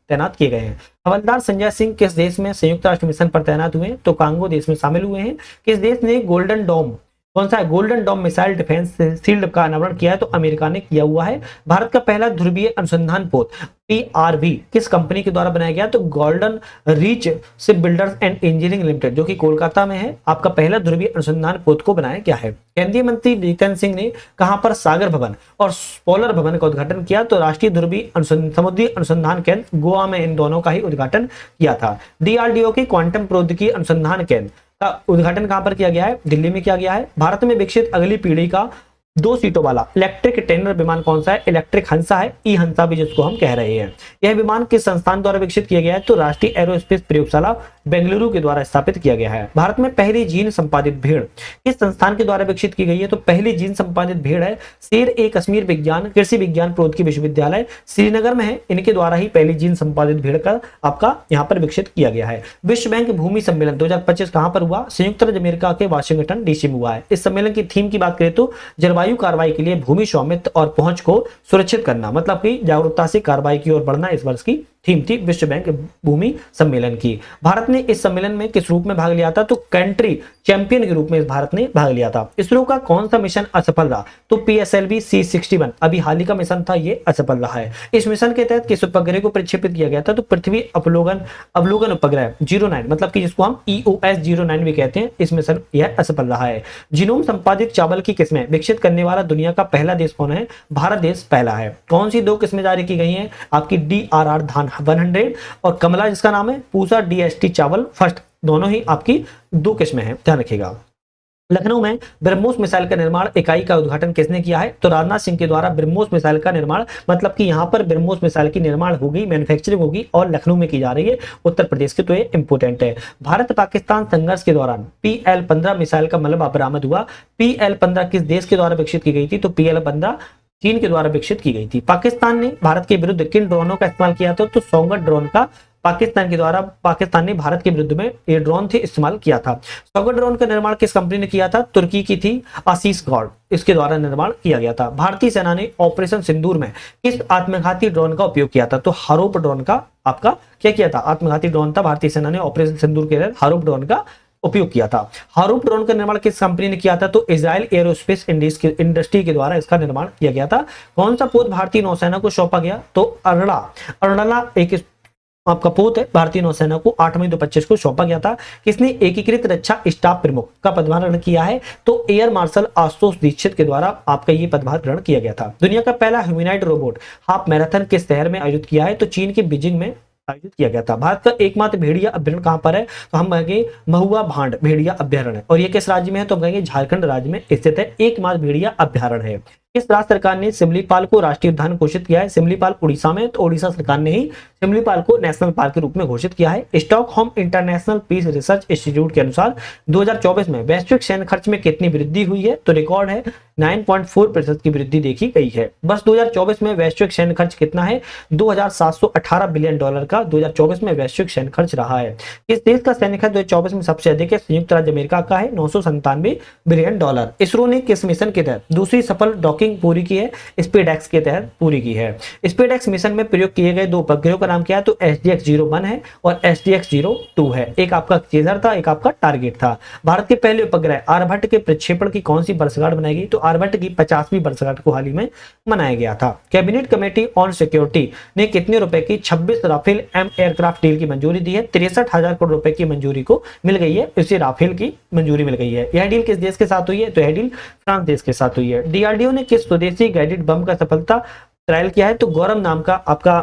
तैनात किए गए हैं। हवलदार संजय सिंह किस देश में संयुक्त राष्ट्र मिशन पर तैनात हुए? तो कांगो देश में शामिल हुए हैं। किस देश ने गोल्डन डोम कौन सा है? Golden dome missile defence shield का अनावरण किया है? तो अमेरिका ने किया हुआ है। भारत का पहला ध्रुवीय अनुसंधान पोत PRV किस कंपनी के द्वारा बनाया गया? तो golden reach ship builders and engineering limited जो कि कोलकाता में है, आपका पहला ध्रुवीय अनुसंधान पोत को बनाया गया है। केंद्रीय मंत्री जितेंद्र सिंह ने कहां पर सागर भवन और पोलर भवन का उद्घाटन किया? तो राष्ट्रीय ध्रुवीय समुद्री अनुसंधान केंद्र गोवा में इन दोनों का ही उद्घाटन किया था। DRDO के क्वांटम प्रौद्योगिकी अनुसंधान केंद्र का उद्घाटन कहां पर किया गया है? दिल्ली में किया गया है। भारत में विकसित अगली पीढ़ी का 2 सीटों वाला इलेक्ट्रिक टेनर विमान कौन सा है? इलेक्ट्रिक हंसा है, ई हंसा भी जिसको हम कह रहे हैं। यह विमान किस संस्थान द्वारा विकसित किया गया है? तो राष्ट्रीय एरोस्पेस प्रयोगशाला बेंगलुरु के द्वारा स्थापित किया गया है। भारत में पहली जीन संपादित भेड़ किस संस्थान के द्वारा विकसित की गई है? तो पहली जीन संपादित भेड़ है शेर ए कश्मीर विज्ञान कृषि विज्ञान प्रौद्योगिकी विश्वविद्यालय श्रीनगर में है। इनके द्वारा ही पहली जीन संपादित भेड़ का आपका यहाँ पर विकसित किया गया है। विश्व बैंक भूमि सम्मेलन 2025 कहां पर हुआ? संयुक्त राज्य अमेरिका के वाशिंगटन डीसी में हुआ है। इस सम्मेलन की थीम की बात करें तो जलवायु कार्रवाई के लिए भूमि स्वामित्व और पहुंच को सुरक्षित करना, मतलब कि जागरूकता से कार्रवाई की ओर बढ़ना इस वर्ष की थीम थी विश्व बैंक भूमि सम्मेलन की। भारत ने इस सम्मेलन में किस रूप में भाग लिया था? तो कंट्री चैंपियन के रूप में भारत ने भाग लिया था। इसरो का कौन सा मिशन असफल रहा? तो PSLV C61 अभी हाल ही का मिशन था, ये असफल रहा है। इस मिशन के तहत किस उपग्रह को प्रक्षेपित किया गया था? तो पृथ्वी अवलोकन उपग्रह 09, मतलब कि जिसको हम EOS 09 भी कहते हैं, इस मिशन यह असफल रहा है। जीनोम संपादित चावल की किस्में विकसित करने वाला दुनिया का पहला देश कौन है? भारत देश पहला है। कौन सी 2 किस्में जारी की गई हैं? आपकी DRR धान 100 और कमला जिसका नाम है पूसा DST चावल फर्स्ट, दोनों ही आपकी 2 किस्में हैं, ध्यान रखिएगा। लखनऊ में ब्रह्मोस मिसाइल का निर्माण इकाई का उद्घाटन किसने किया है? तो राजनाथ सिंह के द्वारा ब्रह्मोस मिसाइल का निर्माण, मतलब कि यहाँ पर ब्रह्मोस मिसाइल की निर्माण होगी, मैन्युफैक्चरिंग होगी और लखनऊ में की जा रही है, उत्तर प्रदेश के, तो ये इंपोर्टेंट है। भारत पाकिस्तान संघर्ष के दौरान PL-15 मिसाइल का मलबा बरामद हुआ। PL-15 किस देश के द्वारा विकसित की गई थी? तो PL-15 चीन के द्वारा विकसित की गई थी। पाकिस्तान ने भारत के विरुद्ध किन ड्रोनों का इस्तेमाल किया था? तो सौगंध ड्रोन का पाकिस्तान ने भारत के विरुद्ध में ये ड्रोन थे इस्तेमाल किया था। सौगंध ड्रोन का निर्माण किस कंपनी ने किया था? तुर्की की थी आशीष गौड़, इसके द्वारा निर्माण किया गया था। भारतीय सेना ने ऑपरेशन सिंदूर में किस आत्मघाती ड्रोन का उपयोग किया था? तो हारोप ड्रोन का आपका क्या किया था? आत्मघाती ड्रोन था। भारतीय सेना ने ऑपरेशन सिंदूर के तहत हारोप ड्रोन का उपयोग किया था। हारूप ड्रोन का निर्माण किस कंपनी ने किया था? तो इजराइल एरोस्पेस इंडस्ट्री के द्वारा इसका निर्माण किया गया था। कौन सा पोत भारतीय नौसेना को सौंपा गया? तो अरला एक आपका पोत है, भारतीय नौसेना को 8 मई 2025 को सौंपा गया था। किसने एकीकृत रक्षा स्टाफ प्रमुख का पदभार ग्रहण किया है? तो एयर मार्शल आशुतोष दीक्षित के द्वारा आपका ये पदभार ग्रहण किया गया था। दुनिया का पहला ह्यूमैनॉइड रोबोट हाफ मैराथन किस शहर में आयोजित किया है? तो चीन के बीजिंग में आयोजित किया गया था। भारत का एकमात्र भेड़िया अभ्यारण्य कहां पर है? तो हम कहेंगे महुआ भांड भेड़िया अभ्यारण्य, और ये किस राज्य में है? तो हम कहेंगे झारखंड राज्य में स्थित है, एकमात्र भेड़िया अभ्यारण्य है। किस राज्य सरकार ने सिमलीपाल को राष्ट्रीय उद्यान घोषित किया है? सिमलीपाल उड़ीसा में, तो उड़ीसा सरकार ने ही सिमलीपाल को नेशनल पार्क के रूप में घोषित किया है। Stockholm International Peace Research Institute के अनुसार 2024 में वैश्विक सैन्य खर्च में कितनी वृद्धि हुई है? तो रिकॉर्ड है 9.4% की वृद्धि देखी गई है। बस 2024 में वैश्विक सैन्य खर्च कितना है? $2718 बिलियन का 2024 में वैश्विक सैन्य खर्च रहा है। किस देश का सैन्य खर्च 2024 में सबसे अधिक है? संयुक्त राज्य अमेरिका का है, $997 बिलियन। इसरो ने किस मिशन के तहत दूसरी सफल डॉकिंग पूरी की है? स्पेडएक्स के तहत पूरी की है। स्पेडएक्स मिशन में प्रयोग किए गए 2 उपग्रहों का नाम क्या है? तो SDX-01 है और SDX-02 है। एक आपका चेजर था, एक आपका टारगेट था। भारत के पहले उपग्रह आर्यभट्ट के प्रक्षेपण की कौन सी वर्षगांठ बनाई गई? तो आर्यभट्ट की 50वीं वर्षगांठ को हाल ही में मनाया गया था। कैबिनेट कमेटी ऑन सिक्योरिटी ने कितने रुपए की 26 राफेल एम एयरक्राफ्ट डील की मंजूरी दी है? 63,000 करोड़ रुपए की मंजूरी को मिल गई है, इसे राफेल की मंजूरी मिल गई है। यह डील किस देश के साथ हुई है? तो यह डील फ्रांस देश के साथ हुई है। DRDO ने किस स्वदेशी गाइडेड बम का सफलता ट्रायल किया है? तो गौरव नाम का आपका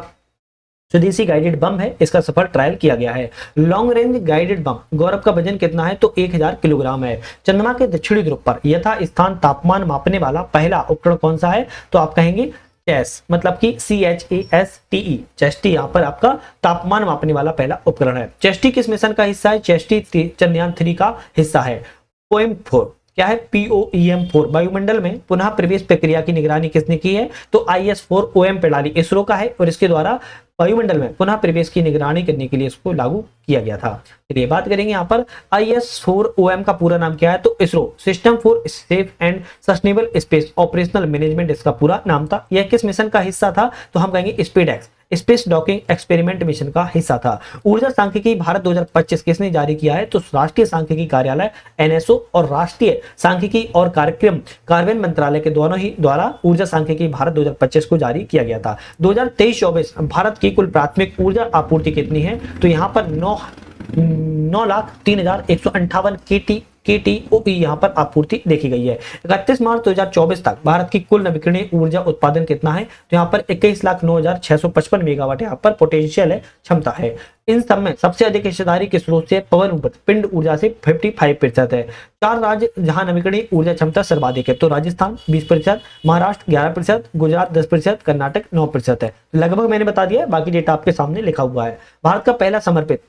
स्वदेशी गाइडेड बम है, इसका सफल ट्रायल किया गया है। लॉन्ग रेंज गाइडेड बम गौरव का वजन कितना है? तो 1000 किलोग्राम है। चंद्रमा के दक्षिणी ध्रुव पर यथा स्थान तापमान मापने वाला पहला उपकरण कौन सा है? तो आप कहेंगे चेस, मतलब कि CHASTE, चेस्टी यहाँ पर आपका तापमान मापने वाला पहला उपकरण है। चेस्टी किस मिशन का हिस्सा है? चेस्टी चंद्रयान 3 का हिस्सा है। POEM-4 क्या है? POEM-4 वायुमंडल में पुनः प्रवेश प्रक्रिया की निगरानी किसने की है? तो IS-4OM प्रणाली इसरो का है और इसके द्वारा वायुमंडल में पुनः प्रवेश की निगरानी करने के लिए इसको लागू किया गया था। चलिए बात करेंगे यहाँ पर IS-4OM का पूरा नाम क्या है? तो ISRO system for safe and sustainable space operational management इसका पूरा नाम था। यह किस मिशन का हिस्सा था? तो हम कहेंगे SpaDeX, space docking experiment mission का हिस्सा था। ऊर्जा सांख्यिकी भारत 2025 किसने जारी किया है? तो राष्ट्रीय सांख्यिकी कार्यालय NSO और राष्ट्रीय सांख्यिकी और कार्यक्रम कार्यान्वयन मंत्रालय के दोनों ही द्वारा ऊर्जा सांख्यिकी भारत 2025 को जारी किया गया था। 2023-24 भारत की कुल प्राथमिक ऊर्जा आपूर्ति कितनी है? तो यहाँ पर 9,03,158 KTOE यहाँ पर आपूर्ति देखी गई है। 31 मार्च 2024 तक भारत की कुल नवीकरणीय ऊर्जा उत्पादन कितना है, तो यहाँ पर 21,09,655 मेगावाट यहाँ पर पोटेंशियल है, क्षमता है। इन सब में सबसे अधिक हिस्सेदारी किस स्रोत से, पवन ऊर्जा, पिंड ऊर्जा से 55% है। 4 राज्य जहां नवीकरणीय ऊर्जा क्षमता सर्वाधिक है, तो राजस्थान 20%, महाराष्ट्र 11%, गुजरात 10%, कर्नाटक 9% है। लगभग मैंने बता दिया, बाकी डेटा आपके सामने लिखा हुआ है। भारत का पहला समर्पित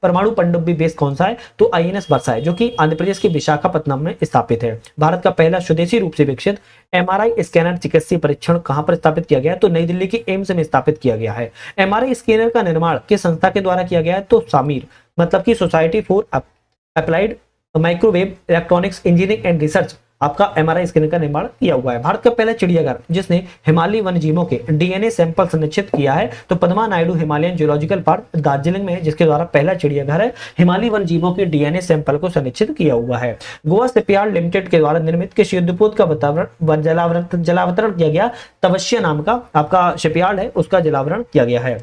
परमाणु पनडुब्बी बेस कौन सा है, तो INS वर्षा है, जो कि आंध्र प्रदेश के विशाखापत्तनम में स्थापित है। भारत का पहला स्वदेशी रूप से विकसित MRI स्कैनर चिकित्सीय परीक्षण कहां पर स्थापित किया गया है, तो नई दिल्ली के एम्स में स्थापित किया गया है। MRI स्कैनर का निर्माण किस संस्था के द्वारा किया गया है, तो सामीर, मतलब कि society for applied microwave electronics engineering and research, आपका MRI स्कैनर का निर्माण किया हुआ है। भारत का पहला चिड़ियाघर जिसने हिमालयी वन्यजीवों के DNA सैंपल सुनिश्चित किया है, तो Padma Naidu Himalayan zoological park Darjeeling में है, जिसके द्वारा पहला चिड़ियाघर है हिमालयी वन्यजीवों के DNA सैंपल को सुनिश्चित किया हुआ है। गोवा शिपयार्ड लिमिटेड के द्वारा निर्मित किस युद्धपोत का जलावतरण किया गया, तपस्या नाम का आपका शिपयार्ड है, उसका जलावरण किया गया है।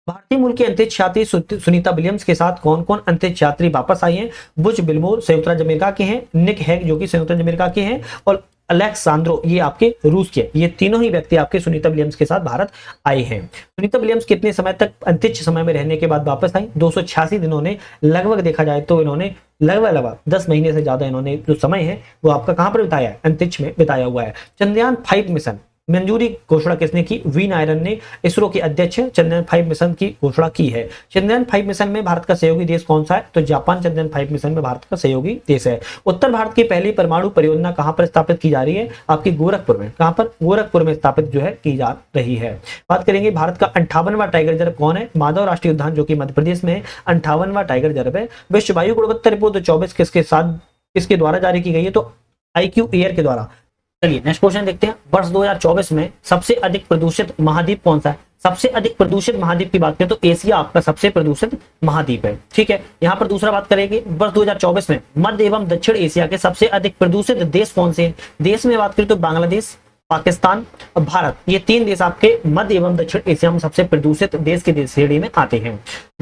भारतीय मूल के अंतरिक्ष यात्री सुनीता विलियम्स के साथ कौन कौन अंतरिक्ष यात्री वापस आई हैं, बुच विल्मोर संयुक्त राज्य अमेरिका के हैं, निक हैग जो कि संयुक्त राज्य अमेरिका के हैं, और अलेक्सांद्रो ये आपके रूस के, ये तीनों ही व्यक्ति आपके सुनीता विलियम्स के साथ भारत आए हैं। सुनीता विलियम्स कितने समय तक अंतरिक्ष समय में रहने के बाद वापस आई, 286 दिनों ने लगभग देखा जाए तो इन्होंने लगभग 10 महीने से ज्यादा इन्होंने जो समय है वो आपका कहां पर बिताया है, अंतरिक्ष में बिताया हुआ है। चंद्रयान 5 मिशन मंजूरी घोषणा किसने की, वी नायरन ने, इसरो के अध्यक्ष चंद्रयान 5 मिशन की घोषणा की है। चंद्रयान 5 मिशन में भारत का सहयोगी देश कौन सा है, तो जापान चंद्रयान 5 मिशन में भारत का सहयोगी देश है। उत्तर भारत की पहली परमाणु परियोजना कहां पर स्थापित की जा रही है, आपकी गोरखपुर में, कहां पर, गोरखपुर में स्थापित जो है की जा रही है। बात करेंगे भारत का 58वां टाइगर रिजर्व कौन है, माधव राष्ट्रीय उद्यान जो कि मध्य प्रदेश में 58वां टाइगर रिजर्व है। विश्व वायु गुणवत्ता रिपोर्ट 24 किसके द्वारा जारी की गई है, तो IQ एयर के द्वारा। चलिए नेक्स्ट क्वेश्चन देखते हैं। वर्ष 2024 में सबसे अधिक प्रदूषित महाद्वीप कौन सा है, सबसे अधिक प्रदूषित महाद्वीप की बात करें तो एशिया आपका सबसे प्रदूषित महाद्वीप है। ठीक है, यहाँ पर दूसरा बात करेंगे, वर्ष 2024 में मध्य एवं दक्षिण एशिया के सबसे अधिक प्रदूषित देश कौन से हैं। देश में बात करें तो बांग्लादेश, पाकिस्तान और भारत, ये 3 देश आपके मध्य एवं दक्षिण एशिया में सबसे प्रदूषित देश की श्रेणी में आते हैं।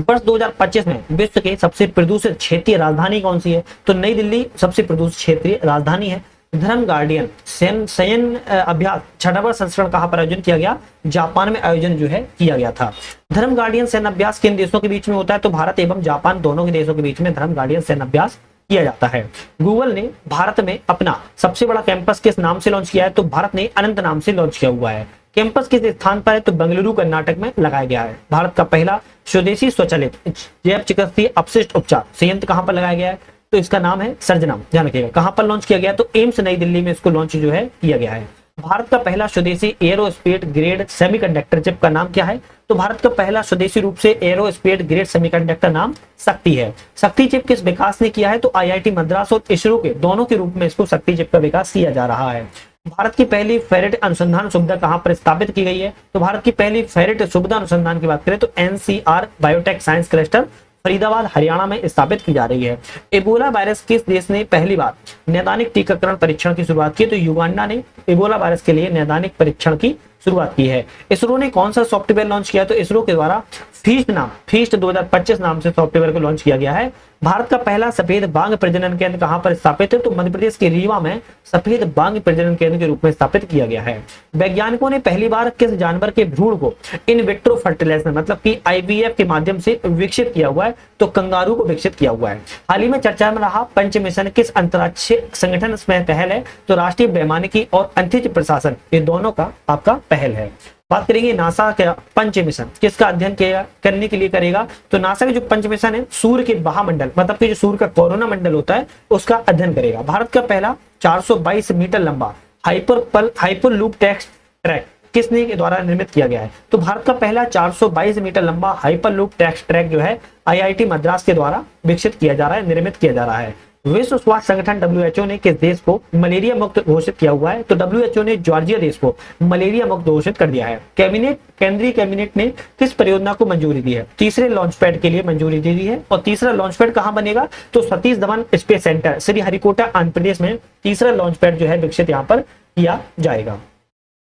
वर्ष 2025 में विश्व के सबसे प्रदूषित क्षेत्रीय राजधानी कौन सी है, तो नई दिल्ली सबसे प्रदूषित क्षेत्रीय राजधानी है। धर्म गार्डियन सैन्य अभ्यास 6वां संस्करण कहां पर आयोजन किया गया, जापान में आयोजन जो है किया गया था। धर्म गार्डियन सैन्य अभ्यास किन देशों के बीच में होता है, तो भारत एवं जापान दोनों के देशों के बीच में धर्म गार्डियन सैन्य अभ्यास किया जाता है। गूगल ने भारत में अपना सबसे बड़ा कैंपस किस नाम से लॉन्च किया है, तो भारत ने अनंत नाम से लॉन्च किया हुआ है। कैंपस किस स्थान पर है, तो बेंगलुरु कर्नाटक में लगाया गया है। भारत का पहला स्वदेशी स्वचालित जैव चिकित्सीय अपशिष्ट उपचार संयंत्र कहां पर लगाया गया है, तो इसका नाम है सर्जनम, ध्यान रखिएगा। कहां पर लॉन्च किया गया, तो एम्स नई दिल्ली में इसको लॉन्च जो है किया गया है। भारत का पहला स्वदेशी एरोस्पेस ग्रेड सेमीकंडक्टर चिप का नाम क्या है, तो भारत का पहला स्वदेशी रूप से एरोस्पेस ग्रेड सेमीकंडक्टर नाम शक्ति है। शक्ति चिप किस विकास ने किया है, तो IIT मद्रास और इसरो के दोनों के रूप में इसको शक्ति चिप का विकास किया जा रहा है। भारत की पहली फेरेट अनुसंधान सुविधा कहां पर स्थापित की गई है, तो भारत की पहली फेरेट सुविधा अनुसंधान की बात करें तो NCR biotech science cluster Faridabad Haryana में स्थापित की जा रही है। एबोला वायरस किस देश ने पहली बार नैदानिक टीकाकरण परीक्षण की शुरुआत की, तो युगांडा ने एबोला वायरस के लिए नैदानिक परीक्षण की शुरुआत की है। इसरो ने कौन सा सॉफ्टवेयर लॉन्च किया, तो इसरो के द्वारा फीस्ट 2025 नाम से सॉफ्टवेयर को लॉन्च किया गया है। भारत का पहला सफेद बाघ प्रजनन केंद्र कहां पर स्थापित है, तो मध्य प्रदेश के रीवा में सफेद बाघ प्रजनन केंद्र के रूप में स्थापित किया गया है। वैज्ञानिकों ने पहली बार किस जानवर के भ्रूण को इन विट्रो फर्टिलाइजेशन मतलब कि IVF के माध्यम से विकसित किया हुआ है, तो कंगारू को विकसित किया हुआ है। हाल ही में चर्चा में रहा पंच मिशन किस अंतर्राष्ट्रीय संगठन में पहल है, तो राष्ट्रीय वैमानिकी और अंतरिक्ष प्रशासन, ये दोनों का आपका पहल है। बात करेंगे नासा का पंच मिशन किसका अध्ययन करने के लिए करेगा, तो नासा के जो पंच मिशन है सूर्य के महामंडल मतलब कि जो सूर्य का कोरोना मंडल होता है उसका अध्ययन करेगा। भारत का पहला 422 मीटर लंबा हाइपर लूप टेक्स्ट ट्रैक किसने के द्वारा निर्मित किया गया है, तो भारत का पहला 422 मीटर लंबा हाइपर लूप टेक्स्ट ट्रैक जो है IIT मद्रास के द्वारा विकसित किया जा रहा है, निर्मित किया जा रहा है। विश्व स्वास्थ्य संगठन WHO ने किस देश को मलेरिया मुक्त घोषित किया हुआ है, तो WHO ने जॉर्जिया देश को मलेरिया मुक्त घोषित कर दिया है। केंद्रीय कैबिनेट ने किस परियोजना को मंजूरी दी है, तीसरे लॉन्च पैड के लिए मंजूरी दे दी है। और तीसरा लॉन्च पैड कहां बनेगा, तो सतीश धवन स्पेस सेंटर श्रीहरिकोटा आंध्र प्रदेश में तीसरा लॉन्च पैड जो है विकसित यहाँ पर किया जाएगा।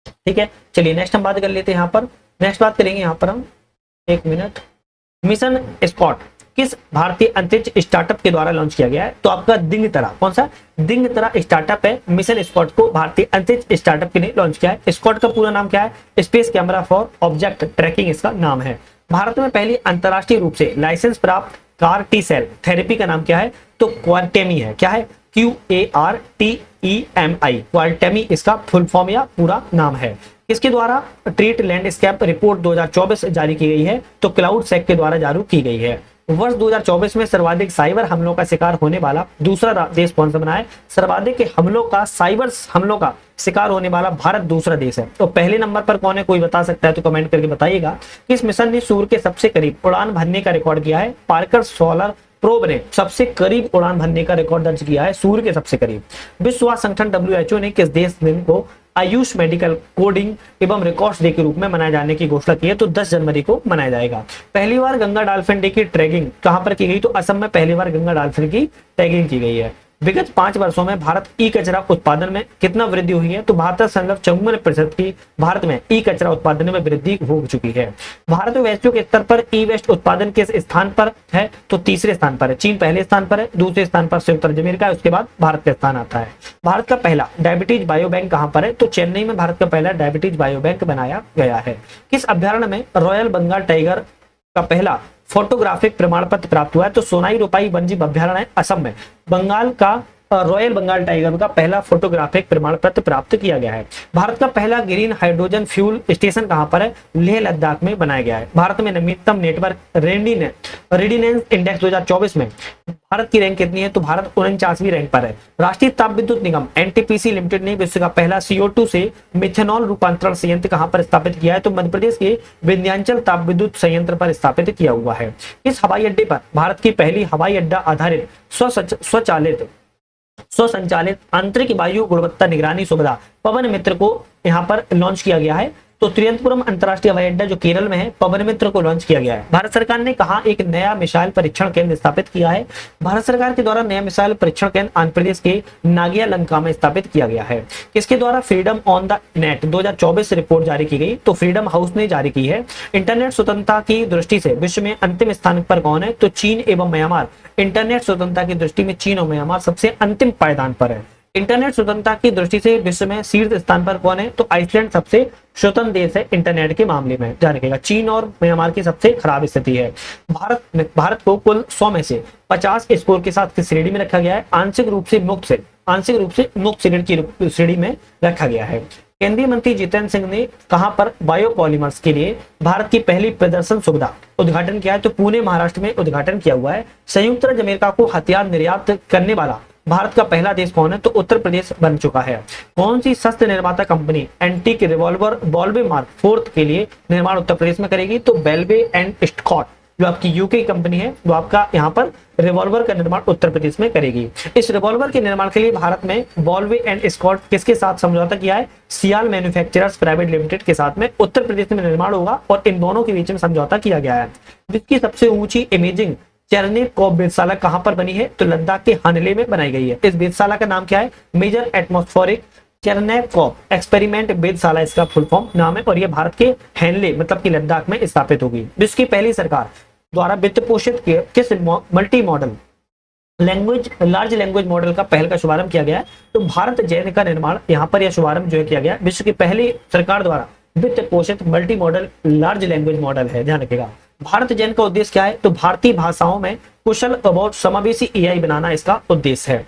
ठीक है, चलिए नेक्स्ट हम बात कर लेते हैं। यहाँ पर नेक्स्ट बात करेंगे, यहाँ पर हम 1 मिनट, मिशन स्कॉट किस भारतीय अंतरिक्ष स्टार्टअप के द्वारा लॉन्च किया गया है? तो आपका दिंगतरा, कौन सा? दिंगतरा स्टार्टअप है। मिशन स्कॉट को भारतीय अंतरिक्ष स्टार्टअप ने लॉन्च किया है। स्कॉट का पूरा नाम क्या है? Space camera for object tracking इसका नाम है। भारत में पहली अंतरराष्ट्रीय रूप से लाइसेंस प्राप्त कार टी सेल थेरेपी का नाम क्या है? तो क्वारटेमी है। क्या है? QARTEMI, क्वारटेमी इसका फुल फॉर्म या पूरा नाम है। इसके द्वारा ट्रीट लैंडस्केप रिपोर्ट 2024 जारी की गई है, तो क्लाउड सेक के द्वारा जारी की गई है। वर्ष 2024 में सर्वाधिक साइबर हमलों का शिकार होने वाला दूसरा देश कौन सा बना है? सर्वाधिक हमलों का साइबर हमलों का शिकार होने वाला भारत दूसरा देश है। तो पहले नंबर पर कौन है, कोई बता सकता है तो कमेंट करके बताइएगा। इस मिशन ने सूर्य के सबसे करीब उड़ान भरने का रिकॉर्ड किया है। पार्कर सोलर प्रोब ने सबसे करीब उड़ान भरने का रिकॉर्ड दर्ज किया है, सूर्य के सबसे करीब। विश्व स्वास्थ्य संगठन WHO ने किस देश दिन को आयुष मेडिकल कोडिंग एवं रिकॉर्ड्स डे के रूप में मनाए जाने की घोषणा की है? तो 10 जनवरी को मनाया जाएगा। पहली बार गंगा डॉल्फिन डे की टैगिंग कहां पर की गई? तो असम में पहली बार गंगा डॉल्फिन की टैगिंग की गई है। विगत 5 वर्षों में भारत ई कचरा उत्पादन में कितना वृद्धि हुई है? तो 72.54% की भारत में ई कचरा उत्पादन में वृद्धि हो चुकी है। भारत में वैश्विक स्तर पर ई वेस्ट उत्पादन किस स्थान पर है? तो तीसरे स्थान पर है। चीन पहले स्थान पर है, दूसरे स्थान पर संयुक्त राज्य अमेरिका है, उसके बाद भारत का स्थान आता है। भारत का पहला डायबिटीज बायो बैंक कहां पर है? तो चेन्नई में भारत का पहला डायबिटीज बायो बैंक बनाया गया है। किस अभ्यारण्य में रॉयल बंगाल टाइगर का पहला फोटोग्राफिक प्रमाण पत्र प्राप्त हुआ है? तो सोनाई रूपाई वन्यजीव अभ्यारण्य असम में बंगाल का रॉयल बंगाल टाइगर का पहला फोटोग्राफिक प्रमाण पत्र प्राप्त किया गया है। भारत का पहला ग्रीन हाइड्रोजन फ्यूल स्टेशन कहां पर है? लेह लद्दाख में बनाया गया है। भारत में नवीनतम नेटवर्क रेडिनेंस इंडेक्स 2024 में भारत की रैंक कितनी है? तो भारत 49वीं रैंक पर है। राष्ट्रीय ताप विद्युत निगम NTPC लिमिटेड ने विश्व का पहला CO2 से मिथेनॉल रूपांतरण संयंत्र कहां पर स्थापित किया है? तो मध्य प्रदेश के विंध्याचल ताप विद्युत संयंत्र पर स्थापित किया हुआ है। इस हवाई अड्डे पर भारत की पहली हवाई अड्डा आधारित स्वसंचालित आंतरिक वायु गुणवत्ता निगरानी सुविधा पवन मित्र को यहां पर लॉन्च किया गया है। तो त्रिवेंद्रपुरम अंतरराष्ट्रीय हवाई अड्डा जो केरल में है, पवन मित्र को लॉन्च किया गया है। भारत सरकार ने कहा एक नया मिसाइल परीक्षण केंद्र स्थापित किया है? भारत सरकार के द्वारा नया मिसाइल परीक्षण केंद्र आंध्र प्रदेश के नागिया लंका में स्थापित किया गया है। किसके द्वारा freedom on the net 2024 report जारी की गई? तो फ्रीडम हाउस ने जारी की है। इंटरनेट स्वतंत्रता की दृष्टि से विश्व में अंतिम स्थान पर कौन है? तो चीन एवं म्यांमार। इंटरनेट स्वतंत्रता की दृष्टि में चीन और म्यांमार सबसे अंतिम पायदान पर है। इंटरनेट स्वतंत्रता की दृष्टि से विश्व में शीर्ष स्थान पर कौन है? तो आइसलैंड सबसे स्वतंत्र देश है इंटरनेट के मामले में, ध्यान रखिएगा। चीन और म्यांमार की सबसे खराब स्थिति है। भारत को कुल 100 में से 50 स्कोर के साथ किस श्रेणी में रखा गया है? आंशिक रूप से मुक्त श्रेणी की श्रेणी में रखा गया है। केंद्रीय मंत्री जितेंद्र सिंह ने कहां पर बायोपॉलीमर्स के लिए भारत की पहली प्रदर्शन सुविधा उद्घाटन किया है? तो पुणे महाराष्ट्र में उद्घाटन किया हुआ है। संयुक्त राज्य अमेरिका को हथियार निर्यात करने वाला भारत का पहला देश कौन है? तो उत्तर प्रदेश बन चुका है। कौन सी शस्त्र निर्माता कंपनी एंटीक रिवॉल्वर बॉल्वे मार्क 4 के लिए निर्माण उत्तर प्रदेश में करेगी? तो बेल्वे एंड स्कॉट जो आपकी यूके कंपनी है वो आपका यहाँ पर रिवॉल्वर का निर्माण उत्तर प्रदेश में करेगी। इस रिवॉल्वर के निर्माण के लिए भारत में बॉल्वे एंड स्कॉट किसके साथ समझौता किया है? सियाल मैन्युफैक्चरर्स प्राइवेट लिमिटेड के साथ में उत्तर प्रदेश में निर्माण होगा और इन दोनों के बीच में समझौता किया गया है। विश्व की सबसे ऊंची इमेजिंग चेरनेवकोव वेधशाला कहां पर बनी है? तो लद्दाख के हानले में बनाई गई है। इस वेधशाला का नाम क्या है? मेजर एटमॉस्फेरिक चेरनेवकोव एक्सपेरिमेंट वेधशाला इसका फुल फॉर्म नाम है और यह भारत के हैनले मतलब कि लद्दाख में स्थापित होगी। विश्व की पहली सरकार द्वारा वित्त पोषित किस multi modal large language model का पहल का शुभारंभ किया गया है? तो भारत जैन का निर्माण यहाँ पर यह शुभारंभ जो है किया गया। विश्व की पहली सरकार द्वारा वित्त पोषित multi modal large language model है, ध्यान रखिएगा। भारत जैन का उद्देश्य क्या है? तो भारतीय भाषाओं में कुशल और समावेशी AI बनाना इसका उद्देश्य है।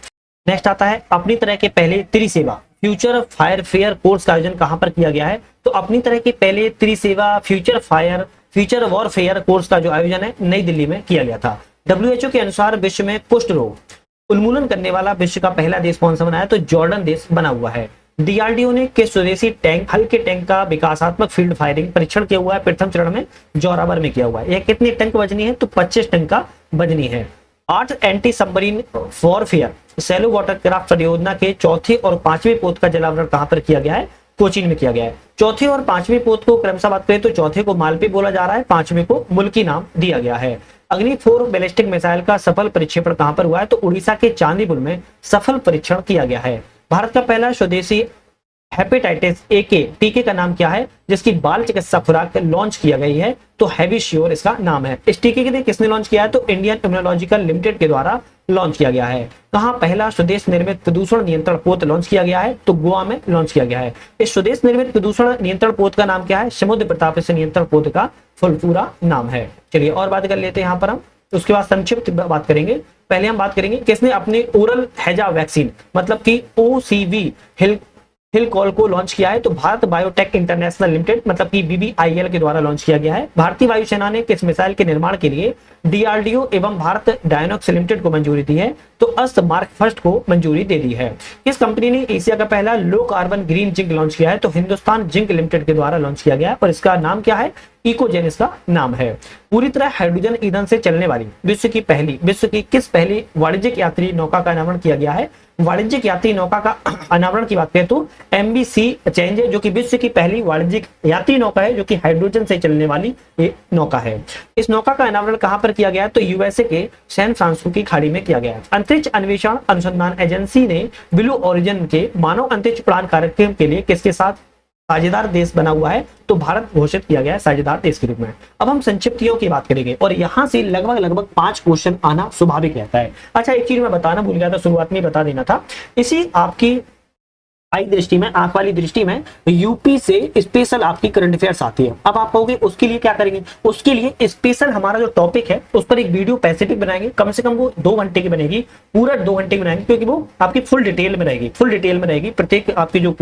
नेक्स्ट आता है अपनी तरह के पहले त्रिसेवा फ्यूचर फायर फेयर कोर्स का आयोजन कहां पर किया गया है? तो अपनी तरह के पहले त्रिसेवा फ्यूचर वॉरफेयर कोर्स का जो आयोजन है नई दिल्ली में किया गया था। WHO के अनुसार विश्व में कुष्ठ रोग उन्मूलन करने वाला विश्व का पहला देश कौन सा बना है? तो जॉर्डन देश बना हुआ है। DRDO ने किस स्वदेशी टैंक हल्के टैंक का विकासात्मक फील्ड फायरिंग परीक्षण किया हुआ है? प्रथम चरण में जोरावर में किया हुआ है। यह कितनी टन वजनी है? तो 25 टन का वजनी है। 8 anti submarine warfare shallow watercraft परियोजना के चौथे और पांचवें पोत का जलावरण कहां पर किया गया है? कोचीन में किया गया है। चौथे और पांचवें पोत को क्रमशः बात करें तो चौथे को मालपे बोला जा रहा है, पांचवें को मुल्की नाम दिया गया है। अग्नि 4 बैलिस्टिक मिसाइल का सफल परीक्षण कहां पर हुआ है? तो उड़ीसा के चांदीपुर में सफल परीक्षण किया गया है। भारत का पहला स्वदेशी हेपेटाइटिस ए के टीके का नाम क्या है जिसकी बाल चिकित्सा खुराक लॉन्च किया गई है? तो हैविश्योर इसका नाम है। इस टीके के लिए किसने लॉन्च किया है? तो इंडियन इम्यूनोलॉजिकल लिमिटेड के द्वारा लॉन्च किया गया है। कहां पहला स्वदेश निर्मित प्रदूषण नियंत्रण पोत लॉन्च किया गया है? तो गोवा में लॉन्च किया गया है। इस स्वदेश निर्मित प्रदूषण नियंत्रण पोत का नाम क्या है? समुद्र प्रताप से नियंत्रण पोत का फुल पूरा नाम है। चलिए और बात कर लेते हैं यहाँ पर हम। उसके बाद संक्षिप्त बात करेंगे। पहले हम बात करेंगे किसने अपने ओरल हैजा वैक्सीन मतलब कि ओसीवी हिलकॉल को लॉन्च किया है? तो भारत बायोटेक इंटरनेशनल लिमिटेड मतलब कि बीबीआईएल के द्वारा लॉन्च किया गया है। भारतीय वायुसेना ने किस मिसाइल के निर्माण के लिए डीआरडीओ एवं भारत डायनोक्स लिमिटेड को मंजूरी दी है? तो अस्त्र मार्क फर्स्ट को मंजूरी दे दी है। किस कंपनी ने एशिया का पहला low carbon green zinc launch किया है? तो हिंदुस्तान जिंक लिमिटेड के द्वारा लॉन्च किया गया है और इसका नाम क्या है? इकोजेन इसका नाम है। पूरी तरह हाइड्रोजन ईंधन से चलने वाली विश्व की किस पहली वाणिज्यिक यात्री नौका का अनावरण किया गया है? वाणिज्यिक यात्री नौका का अनावरण की बात करें तो एमबीसी चेंज है जो कि विश्व की पहली वाणिज्यिक यात्री नौका है जो कि हाइड्रोजन से चलने वाली ये नौका है। इस नौका का अनावरण कहां पर किया गया है? तो यूएसए के सैन फ्रांसिस्को की खाड़ी में किया गया है। अंतरिक्ष अन्वेषण अनुसंधान एजेंसी ने ब्लू ओरिजिन के मानव अंतरिक्ष उड़ान कार्यक्रम के लिए किसके साथ साझेदार देश बना हुआ है? तो भारत घोषित किया गया है साझेदार देश के रूप में। अब हम संक्षिप्तियों की बात करेंगे और यहां से लगभग 5 क्वेश्चन आना स्वाभाविक रहता है। अच्छा एक चीज मैं बताना भूल गया था, शुरुआत में बता देना था। इसी आपकी आई दृष्टि में, आंख वाली दृष्टि में यूपी से स्पेशल आपकी करंट अफेयर्स आती है। अब आप कहोगे उसके लिए क्या करेंगे? उसके लिए स्पेशल हमारा जो टॉपिक है उस पर एक वीडियो पैसिफिक बनाएंगे, कम से कम वो 2 घंटे की बनेगी, पूरा 2 घंटे की बनाएंगे क्योंकि वो आपकी फुल डिटेल में रहेगी। प्रत्येक आपकी जो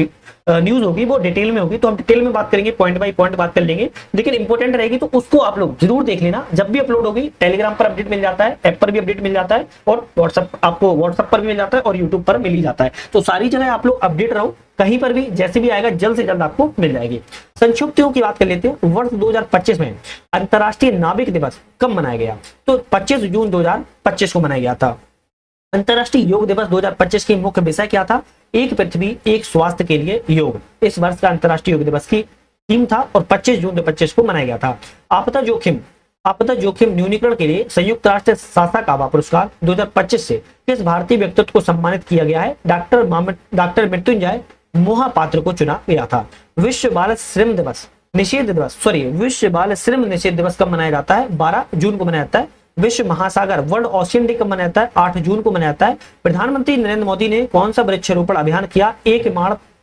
न्यूज होगी वो डिटेल में होगी, तो हम डिटेल में बात करेंगे, पॉइंट बाय पॉइंट बात कर लेंगे, लेकिन इंपॉर्टेंट रहेगी तो उसको आप लोग जरूर देख लेना। जब भी अपलोड होगी टेलीग्राम पर अपडेट मिल जाता है, ऐप पर भी अपडेट मिल जाता है और व्हाट्सएप पर भी मिल जाता है और यूट्यूब पर मिल ही जाता है। तो सारी जगह आप लोग अपडेट रहो, कहीं पर भी जैसे भी आएगा जल्द से जल्द आपको मिल जाएगी। संक्षिप्तियों की बात कर लेते हैं। वर्ष 2025 में अंतर्राष्ट्रीय नाविक दिवस कब मनाया गया? तो 25 जून 2025 को मनाया गया था। अंतर्राष्ट्रीय योग दिवस 2025 की मुख्य विषय क्या था? एक पृथ्वी एक स्वास्थ्य के लिए योग इस वर्ष का अंतर्राष्ट्रीय योग दिवस की थीम था और 25 जून 2025 को मनाया गया था। आपदा जोखिम न्यूनीकरण के लिए संयुक्त राष्ट्र सासाकावा पुरस्कार 2025 से किस भारतीय व्यक्तित्व को सम्मानित किया गया है? डॉक्टर मृत्युंजय मोहापात्र को चुना गया था। विश्व बाल श्रम निषेध दिवस कब मनाया जाता है? 12 जून को मनाया जाता है। विश्व महासागर वर्ल्ड ओशियन डे कब मनाया जाता है? 8 जून को मनाया जाता है। प्रधानमंत्री नरेंद्र मोदी ने कौन सा वृक्षारोपण अभियान किया? एक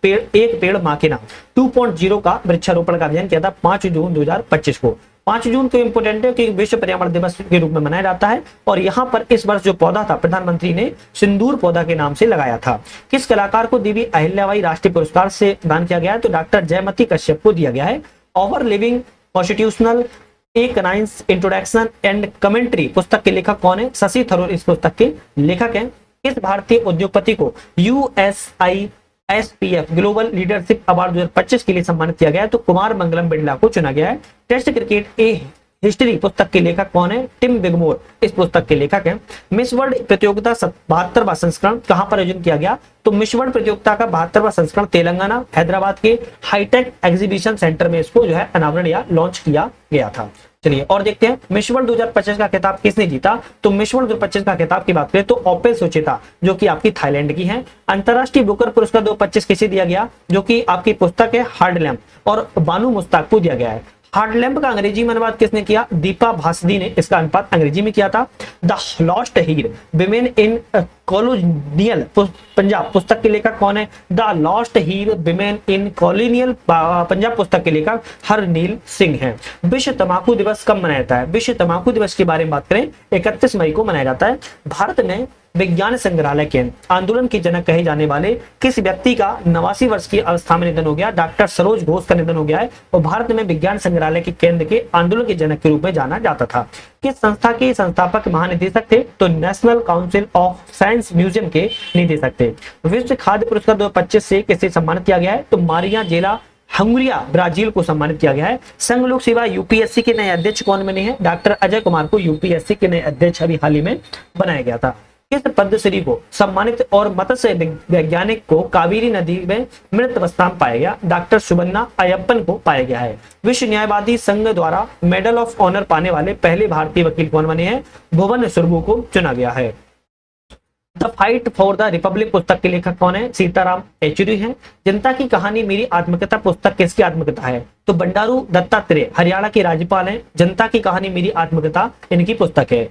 पेड़ मां के नाम 2.0 का वृक्षारोपण का अभियान किया था 5 जून 2025 को। 5 जून को इंपोर्टेंट है कि विश्व पर्यावरण दिवस के रूप में मनाया जाता है और यहाँ पर इस वर्ष जो पौधा था प्रधानमंत्री ने सिंदूर पौधा के नाम से लगाया था। किस कलाकार को देवी अहिल्याबाई राष्ट्रीय पुरस्कार से प्रदान किया गया है? तो डॉक्टर जयमती कश्यप को दिया गया है। Over living constitutional A canines introduction and commentary पुस्तक के लेखक कौन है? शशि थरूर इस पुस्तक के लेखक हैं। किस भारतीय उद्योगपति को USISPF ग्लोबल लीडरशिप अवार्ड 2025 के लिए सम्मानित किया गया है? तो कुमार मंगलम बिरला को चुना गया है। टेस्ट क्रिकेट ए हिस्ट्री पुस्तक के लेखक कौन है? टिम बिगमोर इस पुस्तक के लेखक हैं। मिस वर्ल्ड प्रतियोगिता 72वां संस्करण कहां पर आयोजन किया गया? तो मिस वर्ल्ड प्रतियोगिता का 72वां संस्करण तेलंगाना हैदराबाद के हाईटेक एग्जीबिशन सेंटर में इसको जो है अनावरण या लॉन्च किया गया था। चलिए और देखते हैं मिस वर्ल्ड 2025 का खिताब किसने जीता? तो मिस वर्ल्ड 2025 का खिताब की बात करें तो ओपेल सुचिता जो कि आपकी थाईलैंड की है। अंतरराष्ट्रीय बुकर पुरस्कार 2025 किसे दिया गया? जो कि आपकी पुस्तक है हार्ड लैम्प और बानू मुश्ताक को दिया गया है। हार्ड लैम्प का अंग्रेजी में अनुवाद किसने किया? दीपा भासदी ने इसका अनुवाद अंग्रेजी में किया था। The lost Heer women in colonial Punjab पुस्तक के लेखक कौन है? The lost Heer women in colonial Punjab पुस्तक के लेखक हरनील सिंह हैं। विश्व तंबाकू दिवस कब मनाया जाता है? विश्व तंबाकू दिवस के बारे में बात करें 31 मई को मनाया जाता है। भारत में विज्ञान संग्रहालय के आंदोलन के जनक कहे जाने वाले किस व्यक्ति का 89 वर्ष की अवस्था में निधन हो गया? डॉक्टर सरोज घोष का निधन हो गया है और भारत में विज्ञान संग्रहालय के केंद्र के आंदोलन के जनक के रूप में जाना जाता था। किस संस्था के संस्थापक महानिदेशक थे? तो national council of science museum के निदेशक थे। विश्व खाद्य पुरस्कार 2025 से किसे सम्मानित किया गया है? तो मारिया जेला हंगुरिया ब्राजील को सम्मानित किया गया है। संघ लोक सेवा यूपीएससी के नए अध्यक्ष कौन बने हैं? डॉक्टर अजय कुमार को यूपीएससी के नए अध्यक्ष अभी हाल ही में बनाया गया था। किस पद्मश्री को सम्मानित और मत्स्य वैज्ञानिक को कावेरी नदी में मृत अवस्था में पाया गया? डॉक्टर सुबन्ना अयप्पन को पाया गया है। विश्व न्यायवादी संघ द्वारा मेडल ऑफ ऑनर पाने वाले पहले भारतीय वकील कौन बने हैं? भुवन सुरभु को चुना गया है। The fight for the Republic पुस्तक के लेखक कौन है? सीताराम येचुरी हैं। जनता की कहानी मेरी आत्मकथा पुस्तक किसकी आत्मकथा है? तो बंडारू दत्तात्रेय हरियाणा के राज्यपाल हैं। जनता की कहानी मेरी आत्मकथा इनकी पुस्तक है।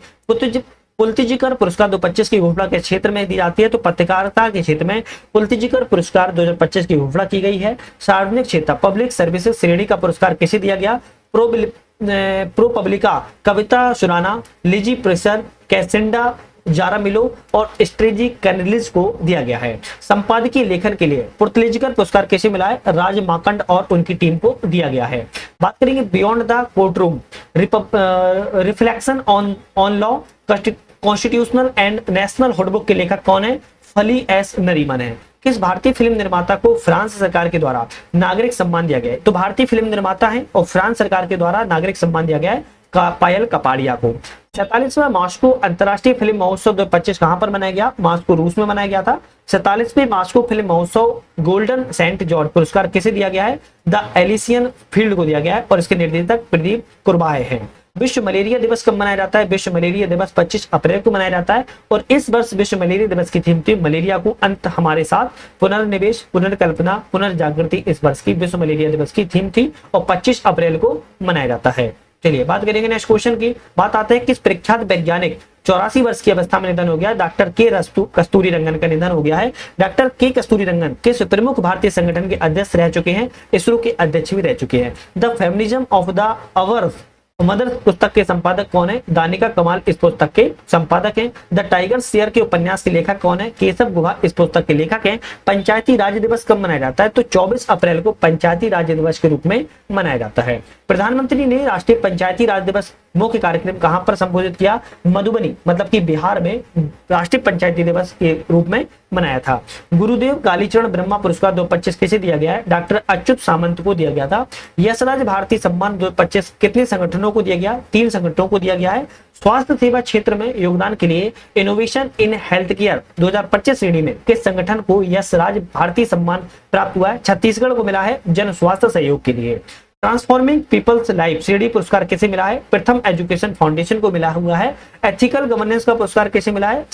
पुलत्ज़िकर पुरस्कार 2025 की घोषणा के क्षेत्र में दी जाती है? तो पत्रकारिता के क्षेत्र में पुलत्ज़िकर पुरस्कार 2025 की घोषणा की गई है। सार्वजनिक क्षेत्र पब्लिक सर्विसेज श्रेणी का पुरस्कार किसे दिया गया? प्रो पब्लिका कविता सुराना, लिजी प्रेसर, कैसेंडा जारामिलो और स्ट्रेजी कैनलिस को दिया गया है। संपादकीय लेखन के लिए पुलत्ज़िकर पुरस्कार किसे मिला है? राज मार्कंड और उनकी टीम को दिया गया है। बात करेंगे beyond the courtroom, reflection on law, constitutional and national hood book के लेखक कौन है? फली एस नरीमन है। किस भारतीय फिल्म निर्माता को फ्रांस सरकार के द्वारा नागरिक सम्मान दिया गया है? तो भारतीय फिल्म निर्माता है और फ्रांस सरकार के द्वारा नागरिक सम्मान दिया गया है पायल कपाड़िया को। 47वां मॉस्को अंतर्राष्ट्रीय फिल्म महोत्सव 2025 कहां पर मनाया गया? मॉस्को रूस में मनाया गया था। 47वें मॉस्को फिल्म महोत्सव गोल्डन सेंट जॉर्ज पुरस्कार किसे दिया गया है? द एलिसियन फील्ड को दिया गया है और इसके निर्देशक प्रदीप कुरबाए हैं। विश्व मलेरिया दिवस कब मनाया जाता है? विश्व मलेरिया दिवस 25 अप्रैल को मनाया जाता है और इस वर्ष विश्व मलेरिया दिवस की थीम थी मलेरिया को अंत हमारे साथ, पुनर्निवेश, पुनर्कल्पना, पुनर्जागृति इस वर्ष की विश्व मलेरिया दिवस की थीम थी और 25 अप्रैल को मनाया जाता है। चलिए बात करेंगे नेक्स्ट क्वेश्चन की। बात आते हैं किस प्रख्यात वैज्ञानिक 84 वर्ष की अवस्था में निधन हो गया? डॉक्टर के कस्तूरी रंगन का निधन हो गया है। डॉक्टर के कस्तूरी रंगन किस प्रमुख भारतीय संगठन के अध्यक्ष रह चुके हैं? इसरो के अध्यक्ष भी रह चुके हैं। The feminism of the our mother पुस्तक के संपादक कौन है? दानिका कमाल इस पुस्तक के संपादक हैं। द टाइगर शेयर के उपन्यास के लेखक कौन है? केशव गुहा इस पुस्तक के लेखक हैं। पंचायती राज दिवस कब मनाया जाता है? तो 24 अप्रैल को पंचायती राज दिवस के रूप में मनाया जाता है। प्रधानमंत्री ने राष्ट्रीय पंचायती राज दिवस मुख्य कार्यक्रम कहां पर संबोधित किया? मधुबनी मतलब कि बिहार में राष्ट्रीय पंचायती दिवस के रूप में मनाया था। गुरुदेव कालीचरण ब्रह्मा पुरस्कार 2025 किसे दिया गया है? डॉक्टर अच्युत सामंत को दिया गया था। यशराज भारती सम्मान 2025 कितने संगठनों को दिया गया? 3 संगठनों को दिया गया है। स्वास्थ्य सेवा क्षेत्र में योगदान के लिए इनोवेशन इन हेल्थ केयर 2025 श्रेणी में किस संगठन को यशराज भारती सम्मान प्राप्त हुआ है? छत्तीसगढ़ को मिला है जन स्वास्थ्य सहयोग के लिए। ट्रांसफॉर्मिंग पीपल्स लाइफ श्रेणी पुरस्कार किसे मिला है? प्रथम एजुकेशन फाउंडेशन को मिला हुआ है। एथिकल गवर्नेंस का पुरस्कार किसे मिला है?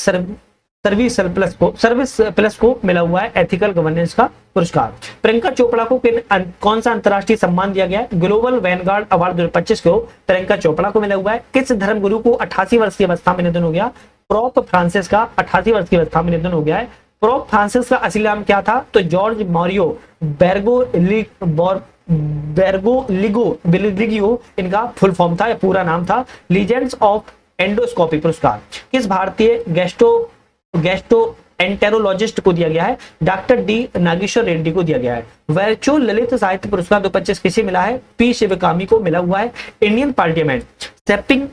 सर्विस प्लस को मिला हुआ है एथिकल गवर्नेंस का पुरस्कार। प्रियंका चोपड़ा को कौन सा अंतरराष्ट्रीय सम्मान दिया गया? ग्लोबल वैनगार्ड अवार्ड 2025 को प्रियंका चोपड़ा को मिला हुआ है। किस धर्मगुरु को 88 वर्ष की अवस्था में निधन हो गया? पोप फ्रांसिस का 88 वर्ष की अवस्था में निधन हो गया है। पोप फ्रांसिस का असली नाम क्या था? तो जॉर्ज मारियो बेर्गोलिगो इनका फुल फॉर्म था, पूरा नाम था। लीजेंड्स ऑफ एंडोस्कोपी पुरस्कार किस भारतीय गैस्ट्रोएंटेरोलॉजिस्ट को दिया गया है? डॉक्टर डी नागेश्वर रेड्डी को दिया गया है। वर्चुअ ललित साहित्य पुरस्कार 2025 किसे मिला है? पी शिवकामी को मिला हुआ है। Indian parliament shaping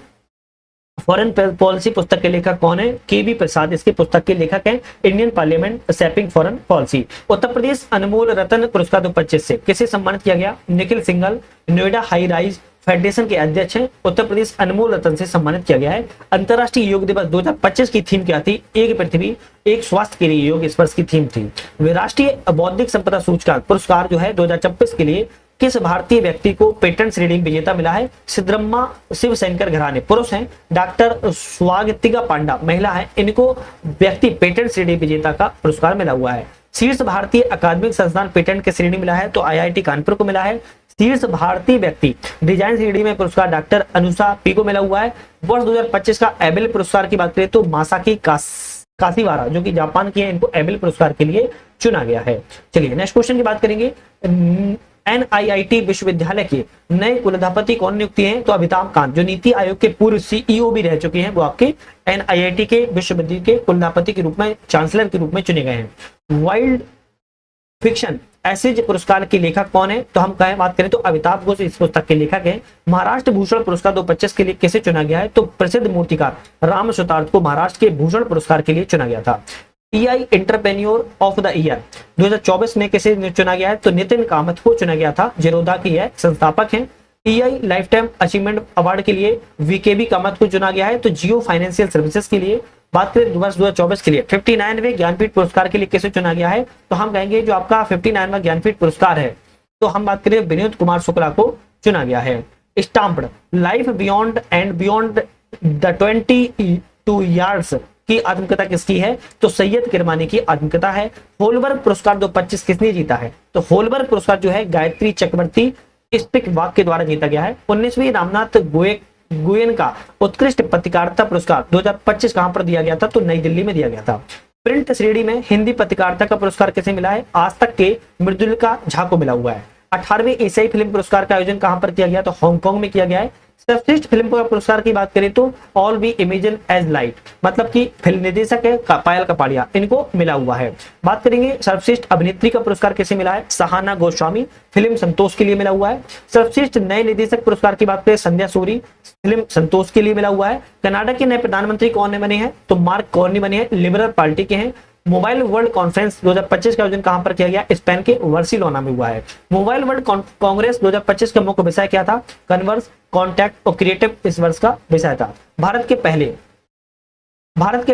foreign policy पुस्तक के लेखक कौन है? केवी प्रसाद इसके पुस्तक के लेखक हैं। Indian parliament shaping foreign policy. Uttar Pradesh Anmol Ratan पुरस्कार 2025 से किसे सम्मानित किया गया? Nikhil Singhal Noida high rise federation के अध्यक्ष हैं। उत्तर प्रदेश अनमोल रतन से सम्मानित किया गया है। अंतर्राष्ट्रीय योग दिवस 2025 की थीम क्या थी? एक पृथ्वी एक स्वास्थ्य के लिए योग इस वर्ष की थीम थी। राष्ट्रीय बौद्धिक संपदा सूचकांक पुरस्कार जो है 2026 के लिए किस भारतीय व्यक्ति को पेटेंट श्रेणी विजेता मिला है? सिद्धरम्मा शिवशंकर घराने पुरुष हैं। डॉक्टर स्वागतिका पांडा महिला है। इनको व्यक्ति पेटेंट श्रेणी विजेता का पुरस्कार मिला हुआ है। शीर्ष भारतीय अकादमिक संस्थान पेटेंट के श्रेणी मिला है तो IIT कानपुर को मिला है। शीर्ष भारतीय व्यक्ति डिजाइन श्रेणी में पुरस्कार डॉक्टर अनुषा पी को मिला हुआ है। वर्ष 2025 का एबेल पुरस्कार की बात करें तो मासाकी काशीवारा जो कि जापान की है, इनको एबेल पुरस्कार के लिए चुना गया है। चलिए नेक्स्ट क्वेश्चन की बात करेंगे। NIIT विश्वविद्यालय के नए कुलाधिपति कौन नियुक्त हैं? तो अमिताभ कांत जो नीति आयोग के पूर्व CEO भी रह चुके हैं, वो आपके NIIT के विश्वविद्यालय के कुलाधिपति के रूप में, चांसलर के रूप में चुने गए हैं। वाइल्ड फिक्शन एसेज पुरस्कार के लेखक कौन है? तो हम बात करें तो अमिताभ घोष इस पुस्तक के लेखक हैं। महाराष्ट्र भूषण पुरस्कार 2025 के लिए किसे चुना गया है? तो प्रसिद्ध मूर्तिकार राम सुतार्थ को महाराष्ट्र के भूषण पुरस्कार के लिए चुना गया था। PI entrepreneur of the year 2024 में किसे चुना गया है? तो नितिन कामत को चुना गया था, जेरोदा की है, संस्थापक हैं। PI life time achievement award के लिए VKB कामत को चुना गया है। तो जियो फाइनेंशियल सर्विसेज के लिए बात करें वर्ष 2024 के लिए 59वें ज्ञानपीठ पुरस्कार के लिए किसे चुना गया है? तो हम कहेंगे जो आपका 59वां ज्ञानपीठ पुरस्कार है तो हम बात करें विनोद कुमार शुक्ला को चुना गया है। Stamped life beyond and beyond the 22 years की आत्मकथा किसकी है? तो सैयद किरमानी की आत्मकथा है। होलबर्ग पुरस्कार 2025 किसने जीता है? तो होलबर्ग पुरस्कार जो है गायत्री चक्रवर्ती स्पिक वाक के द्वारा जीता गया है। 19वीं रामनाथ गोयन का उत्कृष्ट पत्रकारिता पुरस्कार 2025 कहां पर दिया गया था? तो नई दिल्ली में दिया गया था। प्रिंट श्रेणी में हिंदी पत्रकारिता का पुरस्कार किसे मिला है? आज तक के मृदुलिका झा को मिला हुआ है। 18वें एशियाई फिल्म पुरस्कार का आयोजन कहां पर किया गया? तो हांगकांग में किया गया है। सर्वश्रेष्ठ फिल्म का पुरस्कार की बात करें तो all we imagine as light, मतलब कि फिल्म निर्देशक है पायल कपाड़िया, इनको मिला हुआ है। बात करेंगे सर्वश्रेष्ठ अभिनेत्री का पुरस्कार किसे मिला है? सहाना गोस्वामी, फिल्म संतोष के लिए मिला हुआ है। सर्वश्रेष्ठ नए निर्देशक पुरस्कार की बात करें संध्या सूरी, फिल्म संतोष के लिए मिला हुआ है। कनाडा के नए प्रधानमंत्री कौन बने हैं? तो मार्क कार्नी बने हैं, लिबरल पार्टी के हैं। मोबाइल वर्ल्ड कॉन्फ्रेंस 2025 का आयोजन कहां पर किया गया? स्पेन के बार्सिलोना में हुआ है। मोबाइल वर्ल्ड कांग्रेस 2025 का मुख्य विषय क्या था? कन्वर्स, कॉन्टैक्ट और क्रिएटिव इस वर्ष का विषय था। भारत के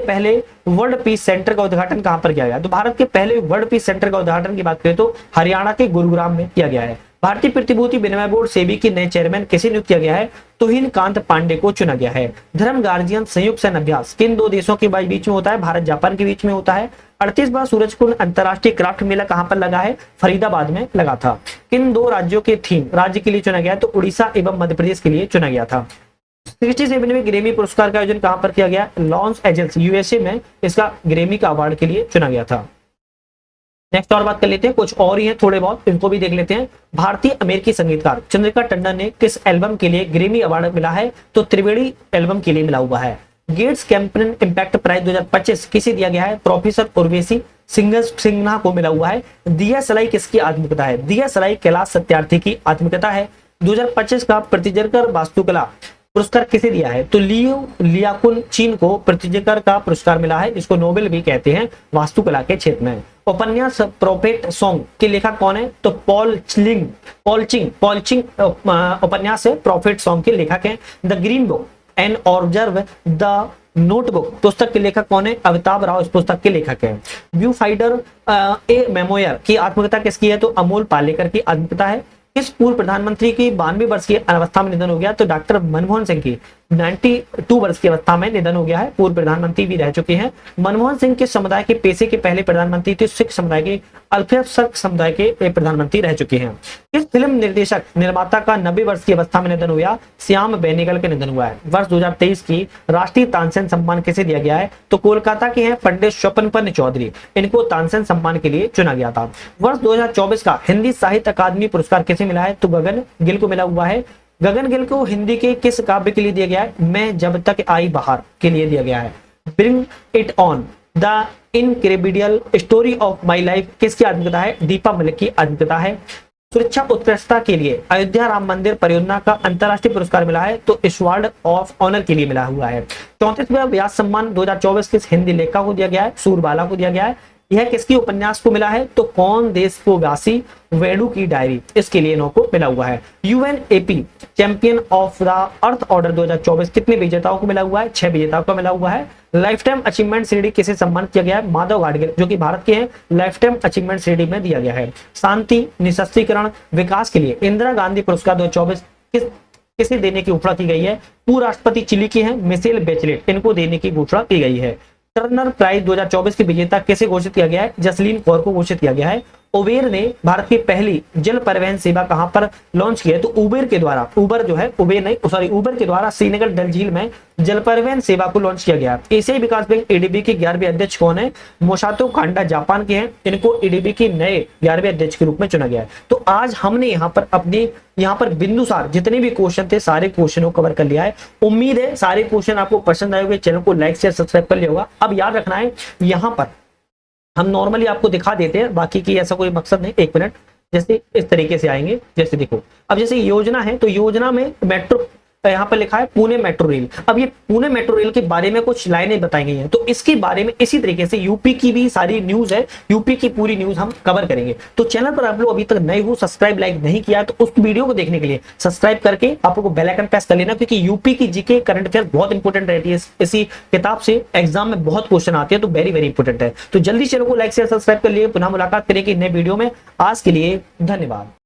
पहले वर्ल्ड पीस सेंटर का उद्घाटन कहां पर किया गया? तो भारत के पहले वर्ल्ड पीस सेंटर का उद्घाटन की बात करें तो हरियाणा के गुरुग्राम में किया गया है। भारतीय प्रतिभूति विनिमय बोर्ड सेबी के नए चेयरमैन किसे नियुक्त किया गया है? तुहिन कांत पांडे को चुना गया है। धर्म गार्जियन संयुक्त सैन्य अभ्यास किन दो देशों के बीच में होता है? भारत जापान के बीच में होता है। 38वां सूरजकुंड अंतरराष्ट्रीय क्राफ्ट मेला कहां पर लगा है? फरीदाबाद में लगा था। किन दो राज्यों के थीम राज्य के लिए चुना गया? तो उड़ीसा एवं मध्य प्रदेश के लिए चुना गया था। 67वें ग्रेमी पुरस्कार का आयोजन कहां पर किया गया? लॉस एंजल्स यूएसए में इसका ग्रेमी का अवार्ड के लिए चुना गया था। नेक्स्ट और बात कर लेते हैं, कुछ और ही है थोड़े बहुत, इनको भी देख लेते हैं। भारतीय अमेरिकी संगीतकार चंद्रिका टंडन ने किस एल्बम के लिए ग्रेमी अवार्ड मिला है? तो त्रिवेणी एल्बम के लिए मिला हुआ है। गेट्स कैंपेन इम्पैक्ट प्राइज 2025 किसे दिया गया है? प्रोफेसर उर्वशी सिन्हा को मिला हुआ है। दिया सलाई किसकी आत्मकथा है? दिया सलाई कैलाश सत्यार्थी की आत्मकथा है। 2025 का प्रतिजरकर वास्तुकला पुरस्कार किसे दिया है? तो लियो लियाकुन चीन को प्रतिजरकर का पुरस्कार मिला है, जिसको नोबेल भी कहते हैं वास्तुकला के क्षेत्र में। उपन्यास प्रोफेट सॉन्ग के लेखक कौन है? तो पॉल चिंग उपन्यास है प्रॉफिट सॉन्ग के लेखक हैं। The green book an observe the notebook पुस्तक के लेखक कौन है? अमिताभ राव इस पुस्तक के लेखक हैं। व्यू फाइंडर ए मेमोयर की आत्मकथा किसकी है? तो अमोल पालेकर की आत्मकथा है। किस पूर्व प्रधानमंत्री की 92 वर्ष की अवस्था में निधन हो गया? तो डॉक्टर मनमोहन सिंह की 92 वर्ष की अवस्था में निधन हो गया है। पूर्व प्रधानमंत्री भी रह चुके हैं। मनमोहन सिंह के समुदाय के पेशे के पहले प्रधानमंत्री थे, सिख समुदाय के अल्पसंख्यक समुदाय के प्रधानमंत्री रह चुके हैं। किस फिल्म निर्देशक निर्माता का 90 वर्ष की अवस्था में निधन हुआ? श्याम बेनेगल के निधन हुआ है। वर्ष 2023 की राष्ट्रीय तानसेन सम्मान किसे दिया गया है? तो कोलकाता के हैं पंडित स्वपन चौधरी, इनको तानसेन सम्मान के लिए चुना गया था। वर्ष 2024 का हिंदी साहित्य अकादमी पुरस्कार किसे मिला है? तो गगन गिल को मिला हुआ है। गगन गिल को हिंदी के किस काव्य के लिए दिया गया है? मैं जब तक आई बहार के लिए दिया गया है। Bring it on the incredible story of my life किसकी आत्मकथा है? दीपा मलिक की आत्मकथा है। सुरक्षा उत्कृष्टता के लिए अयोध्या राम मंदिर परियोजना का अंतरराष्ट्रीय पुरस्कार मिला है, तो स्वॉर्ड ऑफ ऑनर के लिए मिला हुआ है। 34वां व्यास सम्मान 2024 किस हिंदी लेखक को दिया गया है? सूरबाला को दिया गया है। यह किसकी उपन्यास को मिला है? तो कौन देश को व्यासी वेडू की डायरी, इसके लिए इनको मिला हुआ है। UNEP champion of the earth order 2024 कितने विजेताओं को मिला हुआ है? 6 विजेताओं को मिला हुआ है। लाइफ टाइम अचीवमेंट श्रेणी किसे सम्मान किया गया है? माधव गाडगिल, जो कि भारत के हैं, लाइफ टाइम अचीवमेंट श्रेणी में दिया गया है। शांति, निशस्त्रीकरण, विकास के लिए इंदिरा गांधी पुरस्कार 2024 किसे देने की घोषणा की गई है? पूर्व राष्ट्रपति चिली की है मिशेल बेचलेट, इनको देने की घोषणा की गई है। टर्नर प्राइज 2024 की विजेता किसे घोषित किया गया है? जसलीन कौर को घोषित किया गया है। उबेर ने भारत की पहली जल परिवहन सेवा कहां पर लॉन्च की है? तो उबेर के द्वारा उबर के द्वारा श्रीनगर डल झील में जल परिवहन सेवा को लॉन्च किया गया। एशियाई विकास बैंक एडीबी के 11वें अध्यक्ष कौन है? मोसातो कांडा जापान के हैं, इनको एडीबी के नए 11वें अध्यक्ष के रूप में चुना गया है। तो आज हमने यहाँ पर बिंदुसार जितने भी क्वेश्चन थे सारे क्वेश्चनों को कवर कर लिया है। उम्मीद है सारे क्वेश्चन आपको पसंद आए होंगे। चैनल को लाइक शेयर सब्सक्राइब कर लिया होगा। अब याद रखना है, यहाँ पर हम नॉर्मली आपको दिखा देते हैं, बाकी की ऐसा कोई मकसद नहीं। 1 मिनट, जैसे इस तरीके से आएंगे, जैसे देखो अब जैसे योजना है, तो योजना में मेट्रो यहाँ पर लिखा है पुणे मेट्रो रेल। अब ये पुणे मेट्रो रेल के बारे में कुछ लाइनें बताई गई हैं, तो इसके बारे में इसी तरीके से यूपी की भी सारी न्यूज है, यूपी की पूरी न्यूज हम कवर करेंगे। तो चैनल पर आप लोग अभी तक नए हो, सब्सक्राइब लाइक नहीं किया तो उस वीडियो को देखने के लिए सब्सक्राइब करके आपको बेल आइकन प्रेस कर लेना, क्योंकि यूपी की जीके करंट अफेयर बहुत इंपॉर्टेंट रहती है। इसी किताब से एग्जाम में बहुत क्वेश्चन आते हैं, तो वेरी वेरी इंपॉर्टेंट है। तो जल्दी चैनल को लाइक शेयर सब्सक्राइब कर लिए। पुनः मुलाकात करेंगे नए वीडियो में। आज के लिए धन्यवाद।